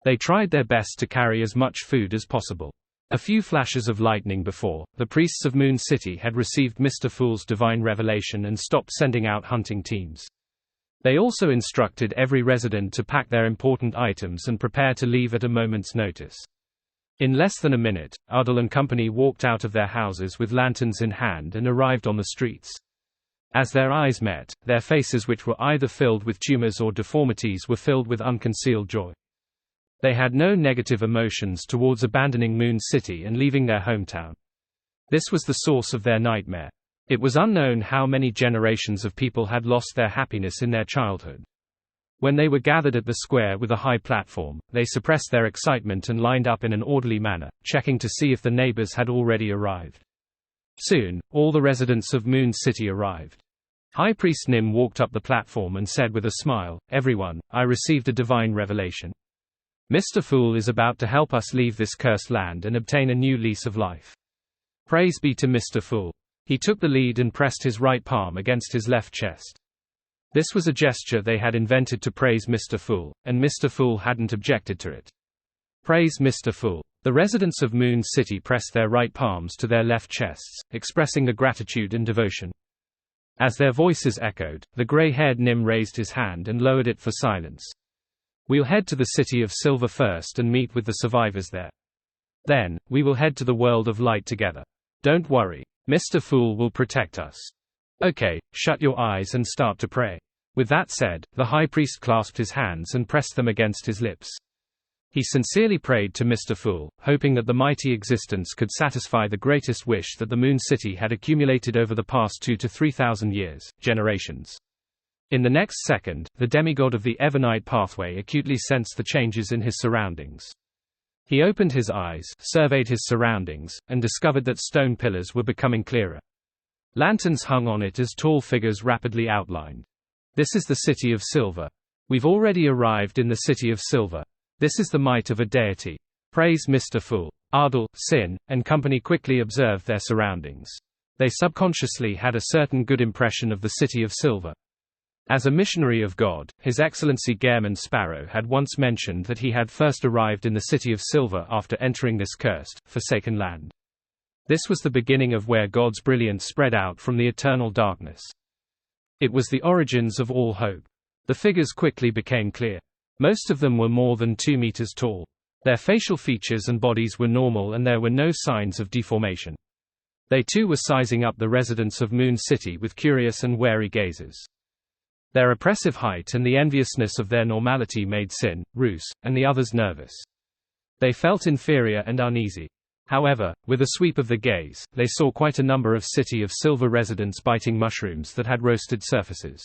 Speaker 1: They tried their best to carry as much food as possible. A few flashes of lightning before, the priests of Moon City had received Mr. Fool's divine revelation and stopped sending out hunting teams. They also instructed every resident to pack their important items and prepare to leave at a moment's notice. In less than a minute, Ardell and company walked out of their houses with lanterns in hand and arrived on the streets. As their eyes met, their faces, which were either filled with tumors or deformities, were filled with unconcealed joy. They had no negative emotions towards abandoning Moon City and leaving their hometown. This was the source of their nightmare. It was unknown how many generations of people had lost their happiness in their childhood. When they were gathered at the square with a high platform, they suppressed their excitement and lined up in an orderly manner, checking to see if the neighbors had already arrived. Soon, all the residents of Moon City arrived. High Priest Nim walked up the platform and said with a smile, "Everyone, I received a divine revelation. Mr. Fool is about to help us leave this cursed land and obtain a new lease of life. Praise be to Mr. Fool." He took the lead and pressed his right palm against his left chest. This was a gesture they had invented to praise Mr. Fool, and Mr. Fool hadn't objected to it. Praise Mr. Fool. The residents of Moon City pressed their right palms to their left chests, expressing their gratitude and devotion. As their voices echoed, the gray-haired Nim raised his hand and lowered it for silence. "We'll head to the City of Silver first and meet with the survivors there. Then, we will head to the world of light together. Don't worry. Mr. Fool will protect us. Okay, shut your eyes and start to pray." With that said, the high priest clasped his hands and pressed them against his lips. He sincerely prayed to Mr. Fool, hoping that the mighty existence could satisfy the greatest wish that the Moon City had accumulated over the past 2,000 to 3,000 years, generations. In the next second, the demigod of the Evernight pathway acutely sensed the changes in his surroundings. He opened his eyes, surveyed his surroundings, and discovered that stone pillars were becoming clearer. Lanterns hung on it as tall figures rapidly outlined. This is the City of Silver. We've already arrived in the City of Silver. This is the might of a deity. Praise Mr. Fool. Ardell, Sin, and company quickly observed their surroundings. They subconsciously had a certain good impression of the City of Silver. As a missionary of God, His Excellency Gairman Sparrow had once mentioned that he had first arrived in the City of Silver after entering this cursed, forsaken land. This was the beginning of where God's brilliance spread out from the eternal darkness. It was the origins of all hope. The figures quickly became clear. Most of them were more than 2 meters tall. Their facial features and bodies were normal and there were no signs of deformation. They too were sizing up the residents of Moon City with curious and wary gazes. Their oppressive height and the enviousness of their normality made Sin, Roos, and the others nervous. They felt inferior and uneasy. However, with a sweep of the gaze, they saw quite a number of City of Silver residents biting mushrooms that had roasted surfaces.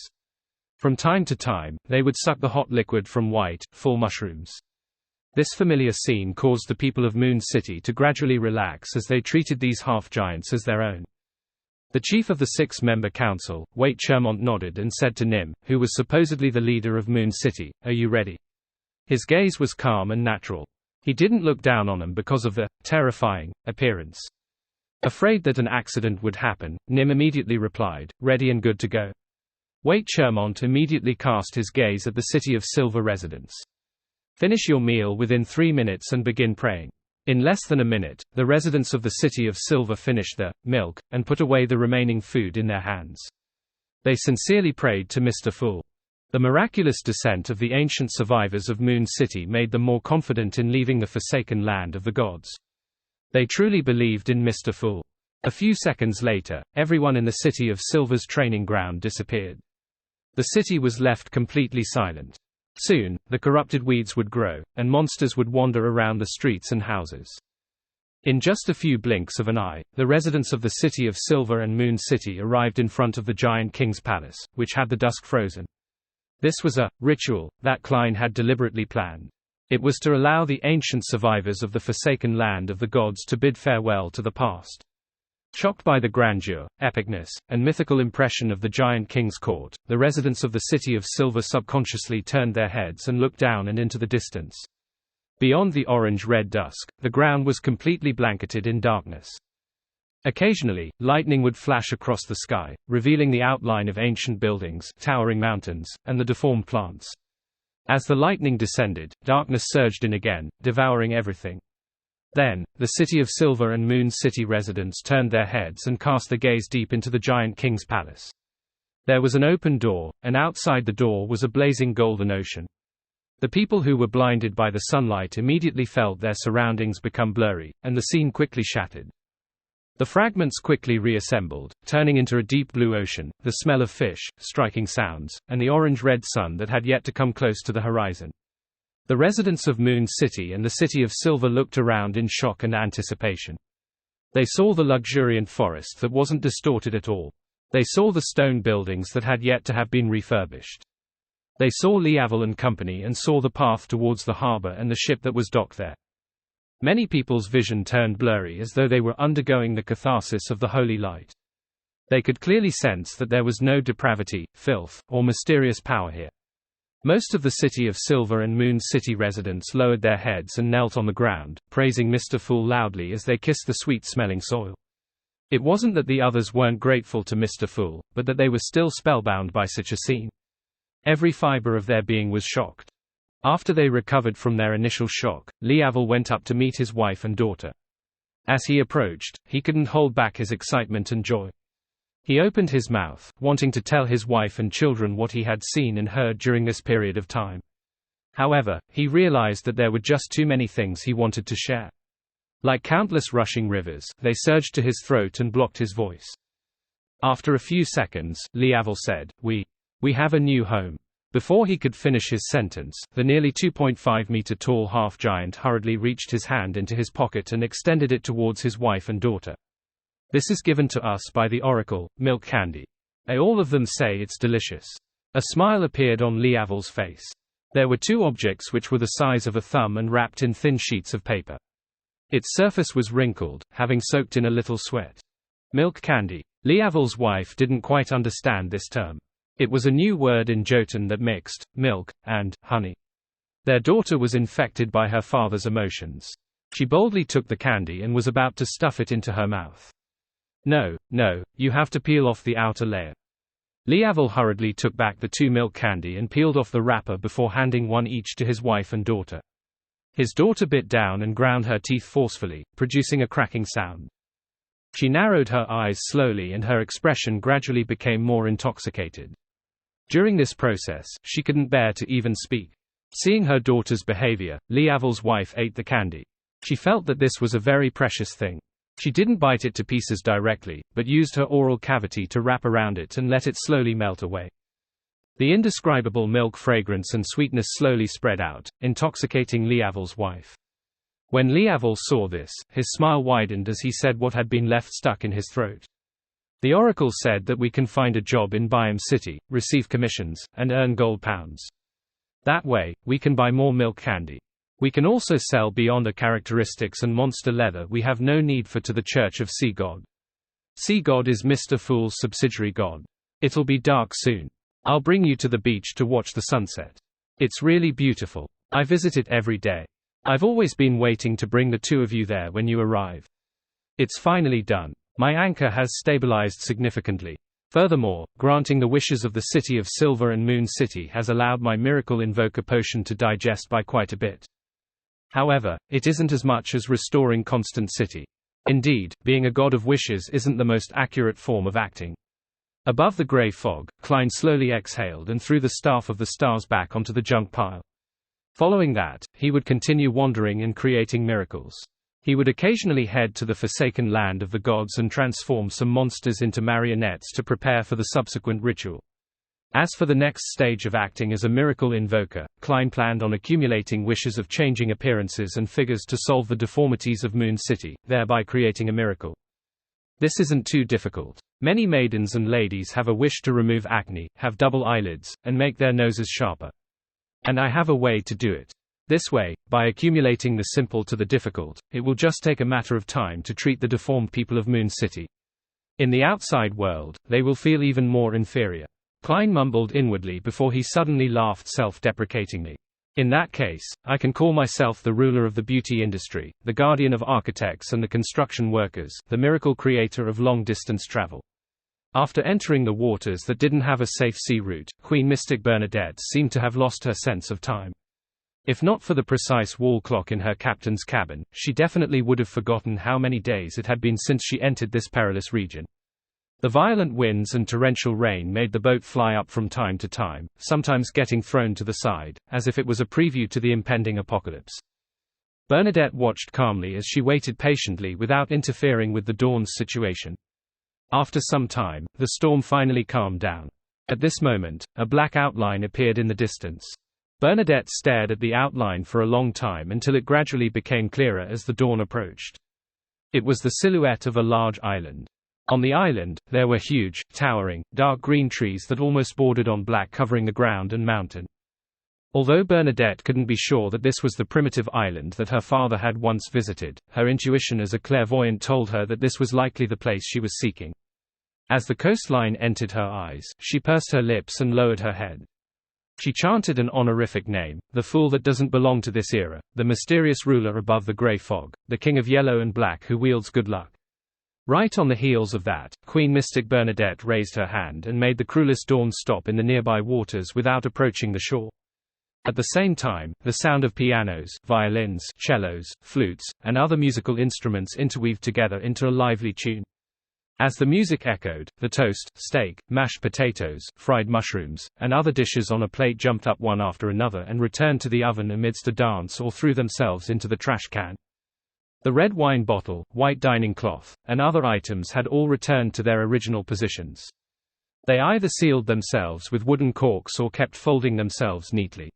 Speaker 1: From time to time, they would suck the hot liquid from white, full mushrooms. This familiar scene caused the people of Moon City to gradually relax as they treated these half-giants as their own. The chief of the 6-member council, Wait Chermont, nodded and said to Nim, who was supposedly the leader of Moon City, "Are you ready?" His gaze was calm and natural. He didn't look down on them because of their terrifying appearance. Afraid that an accident would happen, Nim immediately replied, "Ready and good to go." Wait Chermont immediately cast his gaze at the City of Silver residents. "Finish your meal within 3 minutes and begin praying." In less than a minute, the residents of the City of Silver finished their milk and put away the remaining food in their hands. They sincerely prayed to Mr. Fool. The miraculous descent of the ancient survivors of Moon City made them more confident in leaving the forsaken land of the gods. They truly believed in Mr. Fool. A few seconds later, everyone in the City of Silver's training ground disappeared. The city was left completely silent. Soon, the corrupted weeds would grow, and monsters would wander around the streets and houses. In just a few blinks of an eye, the residents of the City of Silver and Moon City arrived in front of the giant king's palace, which had the dusk frozen. This was a ritual that Klein had deliberately planned. It was to allow the ancient survivors of the forsaken land of the gods to bid farewell to the past. Shocked by the grandeur, epicness, and mythical impression of the giant king's court, the residents of the City of Silver subconsciously turned their heads and looked down and into the distance. Beyond the orange-red dusk, the ground was completely blanketed in darkness. Occasionally, lightning would flash across the sky, revealing the outline of ancient buildings, towering mountains, and the deformed plants. As the lightning descended, darkness surged in again, devouring everything. Then, the City of Silver and Moon City residents turned their heads and cast their gaze deep into the giant king's palace. There was an open door, and outside the door was a blazing golden ocean. The people who were blinded by the sunlight immediately felt their surroundings become blurry, and the scene quickly shattered. The fragments quickly reassembled, turning into a deep blue ocean, the smell of fish, striking sounds, and the orange-red sun that had yet to come close to the horizon. The residents of Moon City and the City of Silver looked around in shock and anticipation. They saw the luxuriant forest that wasn't distorted at all. They saw the stone buildings that had yet to have been refurbished. They saw Leavel and company and saw the path towards the harbor and the ship that was docked there. Many people's vision turned blurry as though they were undergoing the catharsis of the holy light. They could clearly sense that there was no depravity, filth, or mysterious power here. Most of the City of Silver and Moon City residents lowered their heads and knelt on the ground, praising Mr. Fool loudly as they kissed the sweet-smelling soil. It wasn't that the others weren't grateful to Mr. Fool, but that they were still spellbound by such a scene. Every fiber of their being was shocked. After they recovered from their initial shock, Leavel went up to meet his wife and daughter. As he approached, he couldn't hold back his excitement and joy. He opened his mouth, wanting to tell his wife and children what he had seen and heard during this period of time. However, he realized that there were just too many things he wanted to share. Like countless rushing rivers, they surged to his throat and blocked his voice. After a few seconds, Leavel said, We have a new home." Before he could finish his sentence, the nearly 2.5-meter tall half-giant hurriedly reached his hand into his pocket and extended it towards his wife and daughter. "This is given to us by the Oracle, milk candy. All of them say it's delicious." A smile appeared on Leavel's face. There were two objects which were the size of a thumb and wrapped in thin sheets of paper. Its surface was wrinkled, having soaked in a little sweat. Milk candy. Leavel's wife didn't quite understand this term. It was a new word in Jotun that mixed milk and honey. Their daughter was infected by her father's emotions. She boldly took the candy and was about to stuff it into her mouth. No, you have to peel off the outer layer." Leavel hurriedly took back the two milk candy and peeled off the wrapper before handing one each to his wife and daughter. His daughter bit down and ground her teeth forcefully, producing a cracking sound. She narrowed her eyes slowly and her expression gradually became more intoxicated. During this process, she couldn't bear to even speak. Seeing her daughter's behavior, Leavel's wife ate the candy. She felt that this was a very precious thing. She didn't bite it to pieces directly, but used her oral cavity to wrap around it and let it slowly melt away. The indescribable milk fragrance and sweetness slowly spread out, intoxicating Leavel's wife. When Leavel saw this, his smile widened as he said what had been left stuck in his throat. "The Oracle said that we can find a job in Byam City, receive commissions, and earn gold pounds. That way, we can buy more milk candy. We can also sell beyond the characteristics and monster leather we have no need for to the Church of Sea God. Sea God is Mr. Fool's subsidiary god. It'll be dark soon. I'll bring you to the beach to watch the sunset. It's really beautiful. I visit it every day. I've always been waiting to bring the two of you there when you arrive. It's finally done. My anchor has stabilized significantly. Furthermore, granting the wishes of the City of Silver and Moon City has allowed my miracle invoker potion to digest by quite a bit. However, it isn't as much as restoring Constant City. Indeed, being a god of wishes isn't the most accurate form of acting." Above the grey fog, Klein slowly exhaled and threw the staff of the stars back onto the junk pile. Following that, he would continue wandering and creating miracles. He would occasionally head to the forsaken land of the gods and transform some monsters into marionettes to prepare for the subsequent ritual. As for the next stage of acting as a miracle invoker, Klein planned on accumulating wishes of changing appearances and figures to solve the deformities of Moon City, thereby creating a miracle. This isn't too difficult. Many maidens and ladies have a wish to remove acne, have double eyelids, and make their noses sharper. And I have a way to do it. This way, by accumulating the simple to the difficult, it will just take a matter of time to treat the deformed people of Moon City. In the outside world, they will feel even more inferior. Klein mumbled inwardly before he suddenly laughed self-deprecatingly. In that case, I can call myself the ruler of the beauty industry, the guardian of architects and the construction workers, the miracle creator of long-distance travel. After entering the waters that didn't have a safe sea route, Queen Mystic Bernadette seemed to have lost her sense of time. If not for the precise wall clock in her captain's cabin, she definitely would have forgotten how many days it had been since she entered this perilous region. The violent winds and torrential rain made the boat fly up from time to time, sometimes getting thrown to the side, as if it was a preview to the impending apocalypse. Bernadette watched calmly as she waited patiently without interfering with the Dawn's situation. After some time, the storm finally calmed down. At this moment, a black outline appeared in the distance. Bernadette stared at the outline for a long time until it gradually became clearer as the dawn approached. It was the silhouette of a large island. On the island, there were huge, towering, dark green trees that almost bordered on black, covering the ground and mountain. Although Bernadette couldn't be sure that this was the primitive island that her father had once visited, her intuition as a clairvoyant told her that this was likely the place she was seeking. As the coastline entered her eyes, she pursed her lips and lowered her head. She chanted an honorific name, the fool that doesn't belong to this era, the mysterious ruler above the gray fog, the king of yellow and black who wields good luck. Right on the heels of that, Queen Mystic Bernadette raised her hand and made the cruelest dawn stop in the nearby waters without approaching the shore. At the same time, the sound of pianos, violins, cellos, flutes, and other musical instruments interweaved together into a lively tune. As the music echoed, the toast, steak, mashed potatoes, fried mushrooms, and other dishes on a plate jumped up one after another and returned to the oven amidst a dance or threw themselves into the trash can. The red wine bottle, white dining cloth, and other items had all returned to their original positions. They either sealed themselves with wooden corks or kept folding themselves neatly.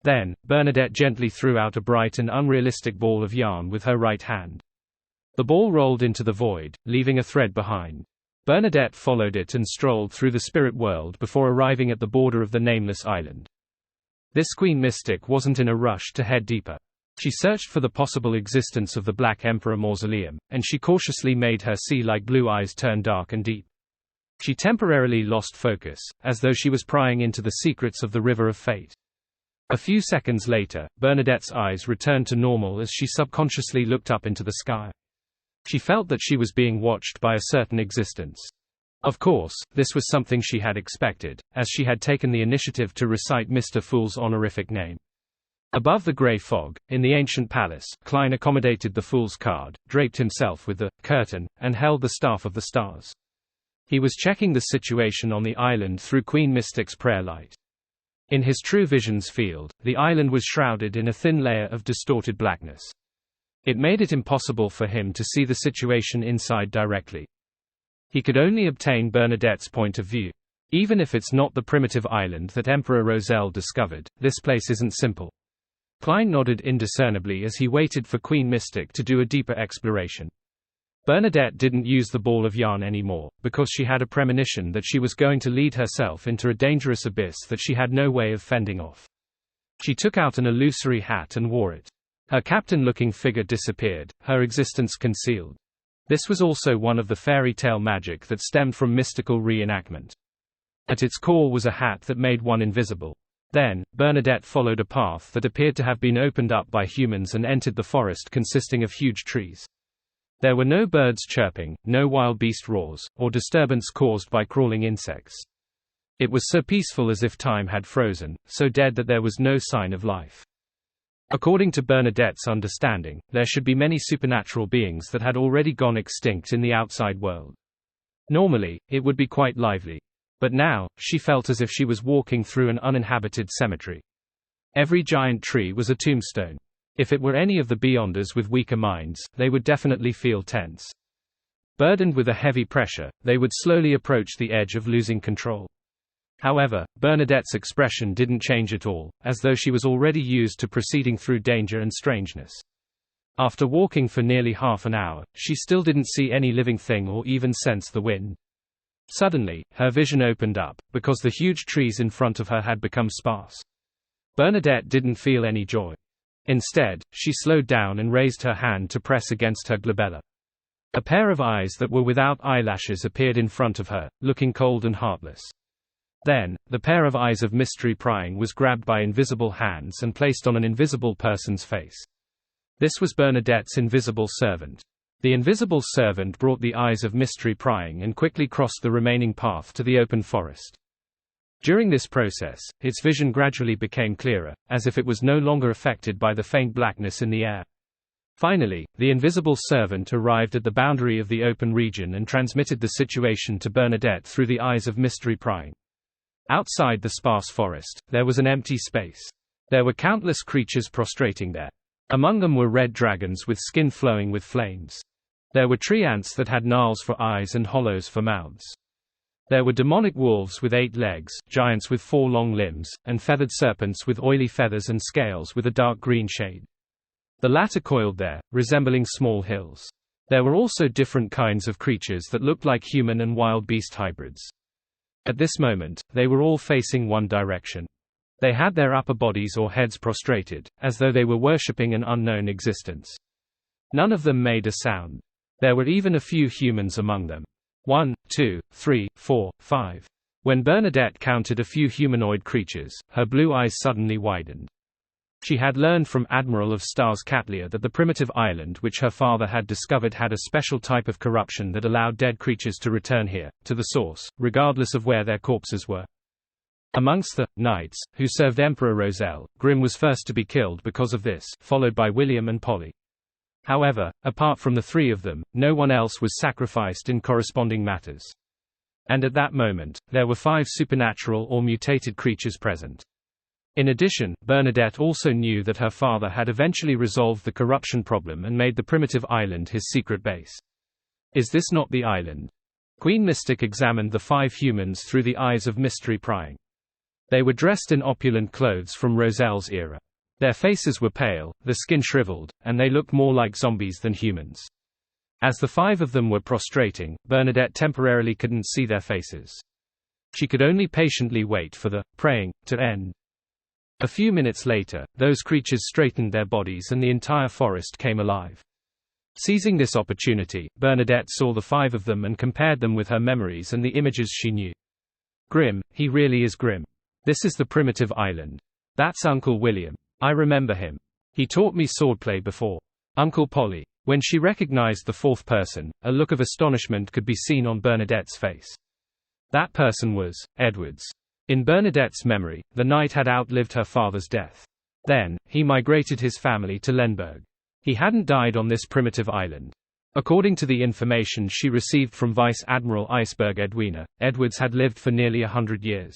Speaker 1: Then, Bernadette gently threw out a bright and unrealistic ball of yarn with her right hand. The ball rolled into the void, leaving a thread behind. Bernadette followed it and strolled through the spirit world before arriving at the border of the nameless island. This Queen Mystic wasn't in a rush to head deeper. She searched for the possible existence of the Black Emperor Mausoleum, and she cautiously made her sea-like blue eyes turn dark and deep. She temporarily lost focus, as though she was prying into the secrets of the River of Fate. A few seconds later, Bernadette's eyes returned to normal as she subconsciously looked up into the sky. She felt that she was being watched by a certain existence. Of course, this was something she had expected, as she had taken the initiative to recite Mr. Fool's honorific name. Above the grey fog, in the ancient palace, Klein accommodated the Fool's card, draped himself with the curtain, and held the staff of the stars. He was checking the situation on the island through Queen Mystic's prayer light. In his true vision's field, the island was shrouded in a thin layer of distorted blackness. It made it impossible for him to see the situation inside directly. He could only obtain Bernadette's point of view. Even if it's not the primitive island that Emperor Roselle discovered, this place isn't simple. Klein nodded indiscernibly as he waited for Queen Mystic to do a deeper exploration. Bernadette didn't use the ball of yarn anymore, because she had a premonition that she was going to lead herself into a dangerous abyss that she had no way of fending off. She took out an illusory hat and wore it. Her captain-looking figure disappeared, her existence concealed. This was also one of the fairy tale magic that stemmed from mystical reenactment. At its core was a hat that made one invisible. Then, Bernadette followed a path that appeared to have been opened up by humans and entered the forest consisting of huge trees. There were no birds chirping, no wild beast roars, or disturbance caused by crawling insects. It was so peaceful as if time had frozen, so dead that there was no sign of life. According to Bernadette's understanding, there should be many supernatural beings that had already gone extinct in the outside world. Normally, it would be quite lively. But now, she felt as if she was walking through an uninhabited cemetery. Every giant tree was a tombstone. If it were any of the Beyonders with weaker minds, they would definitely feel tense. Burdened with a heavy pressure, they would slowly approach the edge of losing control. However, Bernadette's expression didn't change at all, as though she was already used to proceeding through danger and strangeness. After walking for nearly half an hour, she still didn't see any living thing or even sense the wind. Suddenly, her vision opened up, because the huge trees in front of her had become sparse. Bernadette didn't feel any joy. Instead, she slowed down and raised her hand to press against her glabella. A pair of eyes that were without eyelashes appeared in front of her, looking cold and heartless. Then, the pair of eyes of mystery prying was grabbed by invisible hands and placed on an invisible person's face. This was Bernadette's invisible servant. The invisible servant brought the eyes of mystery prying and quickly crossed the remaining path to the open forest. During this process, its vision gradually became clearer, as if it was no longer affected by the faint blackness in the air. Finally, the invisible servant arrived at the boundary of the open region and transmitted the situation to Bernadette through the eyes of mystery prying. Outside the sparse forest, there was an empty space. There were countless creatures prostrating there. Among them were red dragons with skin flowing with flames. There were tree ants that had gnarls for eyes and hollows for mouths. There were demonic wolves with 8 legs, giants with 4 long limbs, and feathered serpents with oily feathers and scales with a dark green shade. The latter coiled there, resembling small hills. There were also different kinds of creatures that looked like human and wild beast hybrids. At this moment, they were all facing one direction. They had their upper bodies or heads prostrated, as though they were worshipping an unknown existence. None of them made a sound. There were even a few humans among them. 1, 2, 3, 4, 5. When Bernadette counted a few humanoid creatures, her blue eyes suddenly widened. She had learned from Admiral of Stars Katlia that the primitive island which her father had discovered had a special type of corruption that allowed dead creatures to return here, to the source, regardless of where their corpses were. Amongst the knights who served Emperor Roselle, Grimm was first to be killed because of this, followed by William and Polly. However, apart from the 3 of them, no one else was sacrificed in corresponding matters. And at that moment, there were 5 supernatural or mutated creatures present. In addition, Bernadette also knew that her father had eventually resolved the corruption problem and made the primitive island his secret base. Is this not the island? Queen Mystic examined the 5 humans through the eyes of mystery prying. They were dressed in opulent clothes from Roselle's era. Their faces were pale, the skin shriveled, and they looked more like zombies than humans. As the 5 of them were prostrating, Bernadette temporarily couldn't see their faces. She could only patiently wait for the praying to end. A few minutes later, those creatures straightened their bodies and the entire forest came alive. Seizing this opportunity, Bernadette saw the 5 of them and compared them with her memories and the images she knew. Grimm, he really is Grimm. This is the primitive island. That's Uncle William. I remember him. He taught me swordplay before. Uncle Polly. When she recognized the 4th person, a look of astonishment could be seen on Bernadette's face. That person was Edwards. In Bernadette's memory, the knight had outlived her father's death. Then, he migrated his family to Lenberg. He hadn't died on this primitive island. According to the information she received from Vice Admiral Iceberg Edwina, Edwards had lived for nearly 100 years.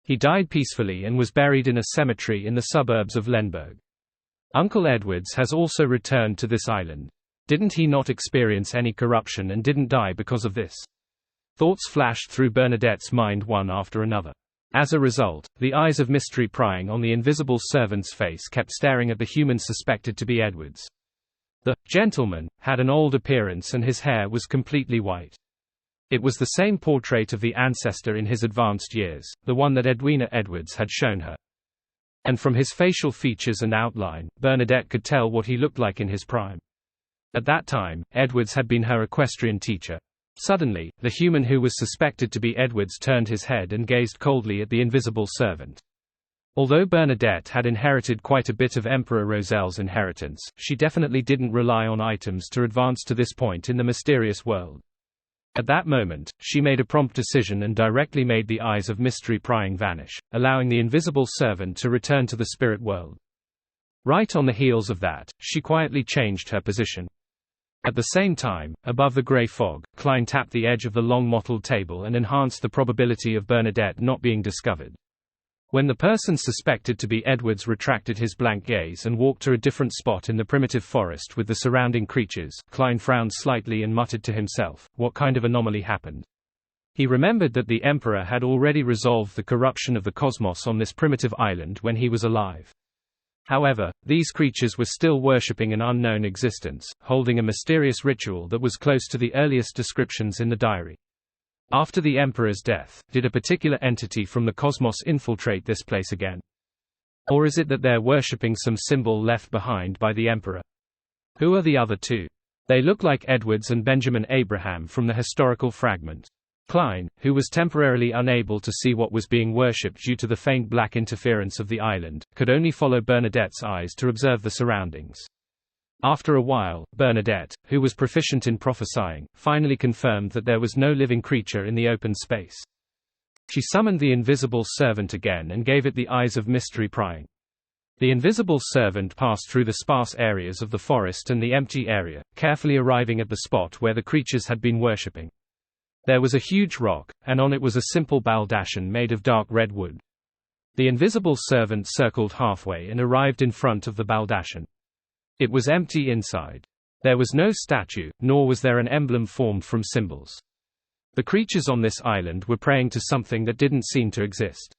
Speaker 1: He died peacefully and was buried in a cemetery in the suburbs of Lenberg. Uncle Edwards has also returned to this island. Didn't he not experience any corruption and didn't die because of this? Thoughts flashed through Bernadette's mind one after another. As a result, the eyes of mystery prying on the invisible servant's face kept staring at the human suspected to be Edwards. The gentleman had an old appearance and his hair was completely white. It was the same portrait of the ancestor in his advanced years, the one that Edwina Edwards had shown her. And from his facial features and outline, Bernadette could tell what he looked like in his prime. At that time, Edwards had been her equestrian teacher. Suddenly, the human who was suspected to be Edwards turned his head and gazed coldly at the invisible servant. Although Bernadette had inherited quite a bit of Emperor Roselle's inheritance, she definitely didn't rely on items to advance to this point in the mysterious world. At that moment, she made a prompt decision and directly made the eyes of mystery prying vanish, allowing the invisible servant to return to the spirit world. Right on the heels of that, she quietly changed her position. At the same time, above the grey fog, Klein tapped the edge of the long mottled table and enhanced the probability of Bernadette not being discovered. When the person suspected to be Edwards retracted his blank gaze and walked to a different spot in the primitive forest with the surrounding creatures, Klein frowned slightly and muttered to himself, what kind of anomaly happened? He remembered that the Emperor had already resolved the corruption of the cosmos on this primitive island when he was alive. However, these creatures were still worshipping an unknown existence, holding a mysterious ritual that was close to the earliest descriptions in the diary. After the Emperor's death, did a particular entity from the cosmos infiltrate this place again? Or is it that they're worshipping some symbol left behind by the Emperor? Who are the other 2? They look like Edwards and Benjamin Abraham from the historical fragment. Klein, who was temporarily unable to see what was being worshipped due to the faint black interference of the island, could only follow Bernadette's eyes to observe the surroundings. After a while, Bernadette, who was proficient in prophesying, finally confirmed that there was no living creature in the open space. She summoned the invisible servant again and gave it the eyes of mystery prying. The invisible servant passed through the sparse areas of the forest and the empty area, carefully arriving at the spot where the creatures had been worshipping. There was a huge rock, and on it was a simple baldachin made of dark red wood. The invisible servant circled halfway and arrived in front of the baldachin. It was empty inside. There was no statue, nor was there an emblem formed from symbols. The creatures on this island were praying to something that didn't seem to exist.